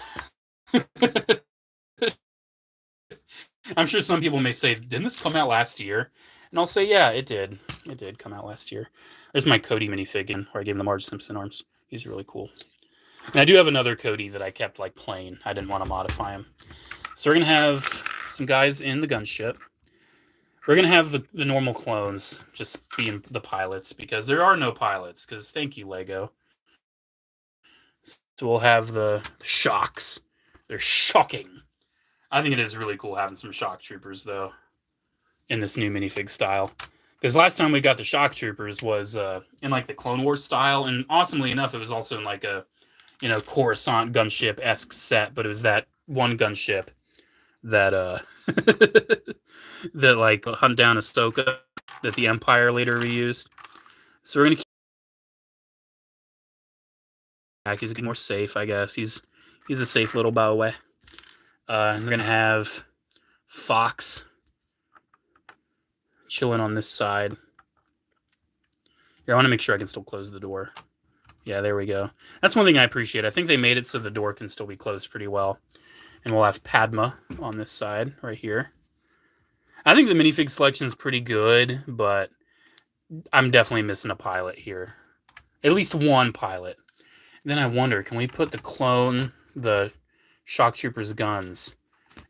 sure some people may say, didn't this come out last year? And I'll say, yeah, it did. It did come out last year. There's my Cody minifig where I gave him the Marge Simpson arms. He's really cool. And I do have another Cody that I kept like plain. I didn't want to modify him. So we're going to have some guys in the gunship. We're going to have the normal clones just being the pilots because there are no pilots because thank you, LEGO. So we'll have the shocks. They're shocking. I think it is really cool having some shock troopers, though, in this new minifig style. Because last time we got the shock troopers was in like the Clone Wars style, and awesomely enough, it was also in like a, Coruscant gunship-esque set, but it was that one gunship that that like hunt down Ahsoka that the Empire later reused. So we're gonna keep back. He's getting more safe, I guess. He's a safe little bow away. And we're gonna have Fox chilling on this side. Here, I want to make sure I can still close the door. Yeah, there we go. That's one thing I appreciate. I think they made it so the door can still be closed pretty well. And we'll have Padma on this side right here. I think the minifig selection is pretty good, but I'm definitely missing a pilot here. At least one pilot. And then I wonder, can we put the shock troopers guns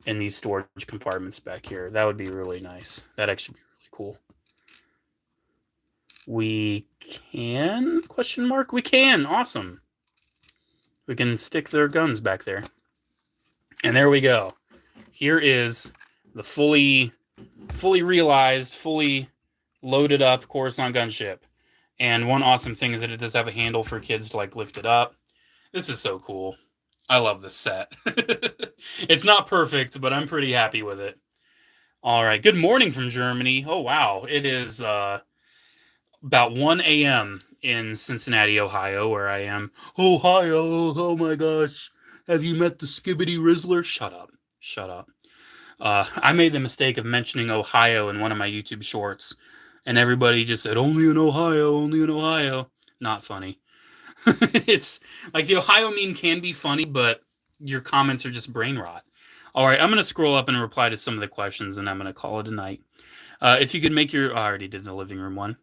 in these storage compartments back here? That would be really nice. That'd actually be really cool. We can? Question mark? We can. Awesome. We can stick their guns back there. And there we go. Here is the fully realized, fully loaded up Coruscant gunship. And one awesome thing is that it does have a handle for kids to like lift it up. This is so cool. I love this set. It's not perfect, but I'm pretty happy with it. All right. Good morning from Germany. Oh, wow. It is about 1 a.m. in Cincinnati, Ohio, where I am. Ohio. Oh, my gosh. Have you met the Skibbity Rizzler? Shut up. Shut up. I made the mistake of mentioning Ohio in one of my YouTube shorts, and everybody just said, only in Ohio, only in Ohio. Not funny. It's like the Ohio meme can be funny, but your comments are just brain rot. All right, I'm going to scroll up and reply to some of the questions, and I'm going to call it a night. If you could make your... I already did the living room one.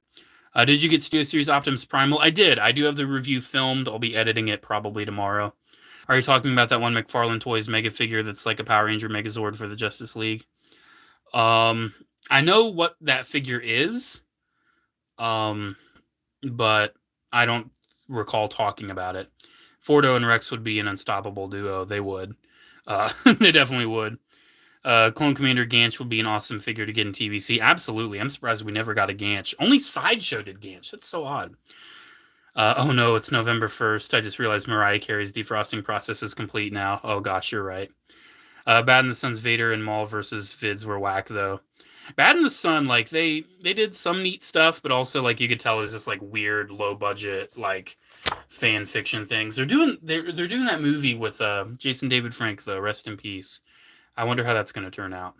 Did you get Studio Series Optimus Primal? I did. I do have the review filmed. I'll be editing it probably tomorrow. Are you talking about that one McFarlane Toys Mega figure that's like a Power Ranger Megazord for the Justice League? I know what that figure is, but I don't recall talking about it. Fordo and Rex would be an unstoppable duo. They would. They definitely would. Clone Commander Ganch would be an awesome figure to get in TVC. Absolutely. I'm surprised we never got a Ganch. Only Sideshow did Ganch. That's so odd. Oh no, it's November 1st. I just realized Mariah Carey's defrosting process is complete now. Oh gosh, you're right. Bad in the Sun's Vader and Maul versus Vids were whack though. Bad in the Sun, like they did some neat stuff, but also like you could tell it was just like weird, low budget, like fan fiction things. They're doing that movie with Jason David Frank though. Rest in peace. I wonder how that's going to turn out.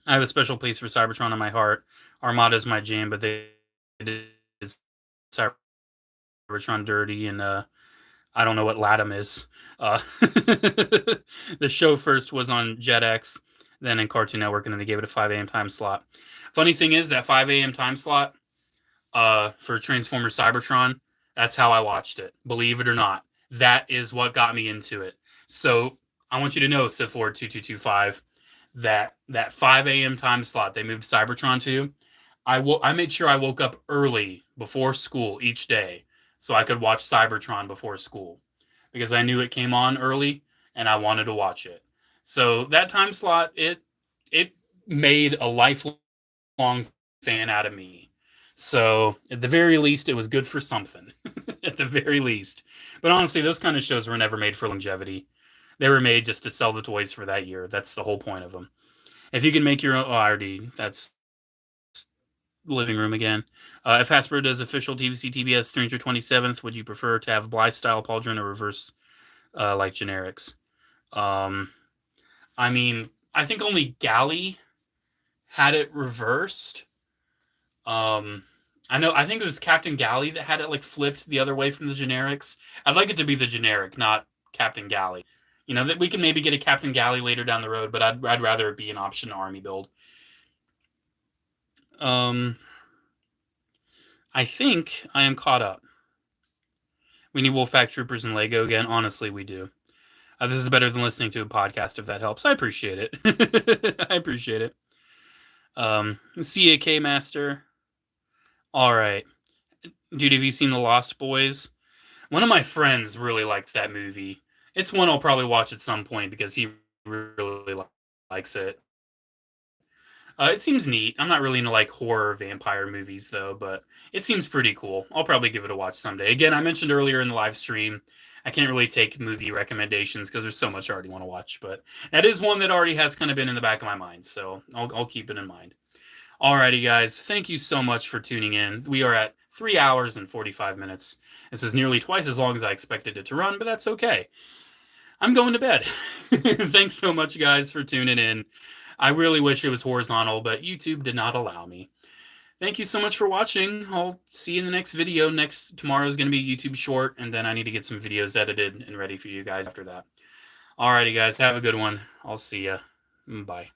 I have a special place for Cybertron in my heart. Armada's my jam, but they did Cybertron dirty, and I don't know what Latam is. The show first was on JetX, then in Cartoon Network, and then they gave it a 5 a.m. time slot. Funny thing is, that 5 a.m. time slot for Transformers Cybertron, that's how I watched it. Believe it or not. That is what got me into it. So I want you to know, Sith Lord 2225, that 5 a.m. time slot they moved Cybertron to, I made sure I woke up early before school each day so I could watch Cybertron before school, because I knew it came on early and I wanted to watch it. So that time slot, it made a lifelong fan out of me. So at the very least, it was good for something. At the very least. But honestly, those kind of shows were never made for longevity. They were made just to sell the toys for that year. That's the whole point of them. If you can make your own... that's living room again. If Hasbro does official TVC TBS 327th, would you prefer to have Blythe style pauldron or reverse like generics? I mean, I think only Galley had it reversed. I think it was Captain Galley that had it like flipped the other way from the generics. I'd like it to be the generic, not Captain Galley. You know, that we can maybe get a Captain Galley later down the road, but I'd rather it be an option army build. I think I am caught up. We need Wolfpack Troopers and Lego again. Honestly, we do. This is better than listening to a podcast, if that helps. I appreciate it. I appreciate it. CAK Master. All right. Dude, have you seen The Lost Boys? One of my friends really likes that movie. It's one I'll probably watch at some point because he really likes it. It seems neat. I'm not really into like horror vampire movies though, but it seems pretty cool. I'll probably give it a watch someday. Again, I mentioned earlier in the live stream, I can't really take movie recommendations because there's so much I already want to watch, but that is one that already has kind of been in the back of my mind, so I'll keep it in mind. Alrighty, guys. Thank you so much for tuning in. We are at 3 hours and 45 minutes. This is nearly twice as long as I expected it to run, but that's okay. I'm going to bed. Thanks so much, guys, for tuning in. I really wish it was horizontal, but YouTube did not allow me. Thank you so much for watching. I'll see you in the next video. Tomorrow is going to be a YouTube short, and then I need to get some videos edited and ready for you guys after that. Alrighty, guys. Have a good one. I'll see ya. Bye.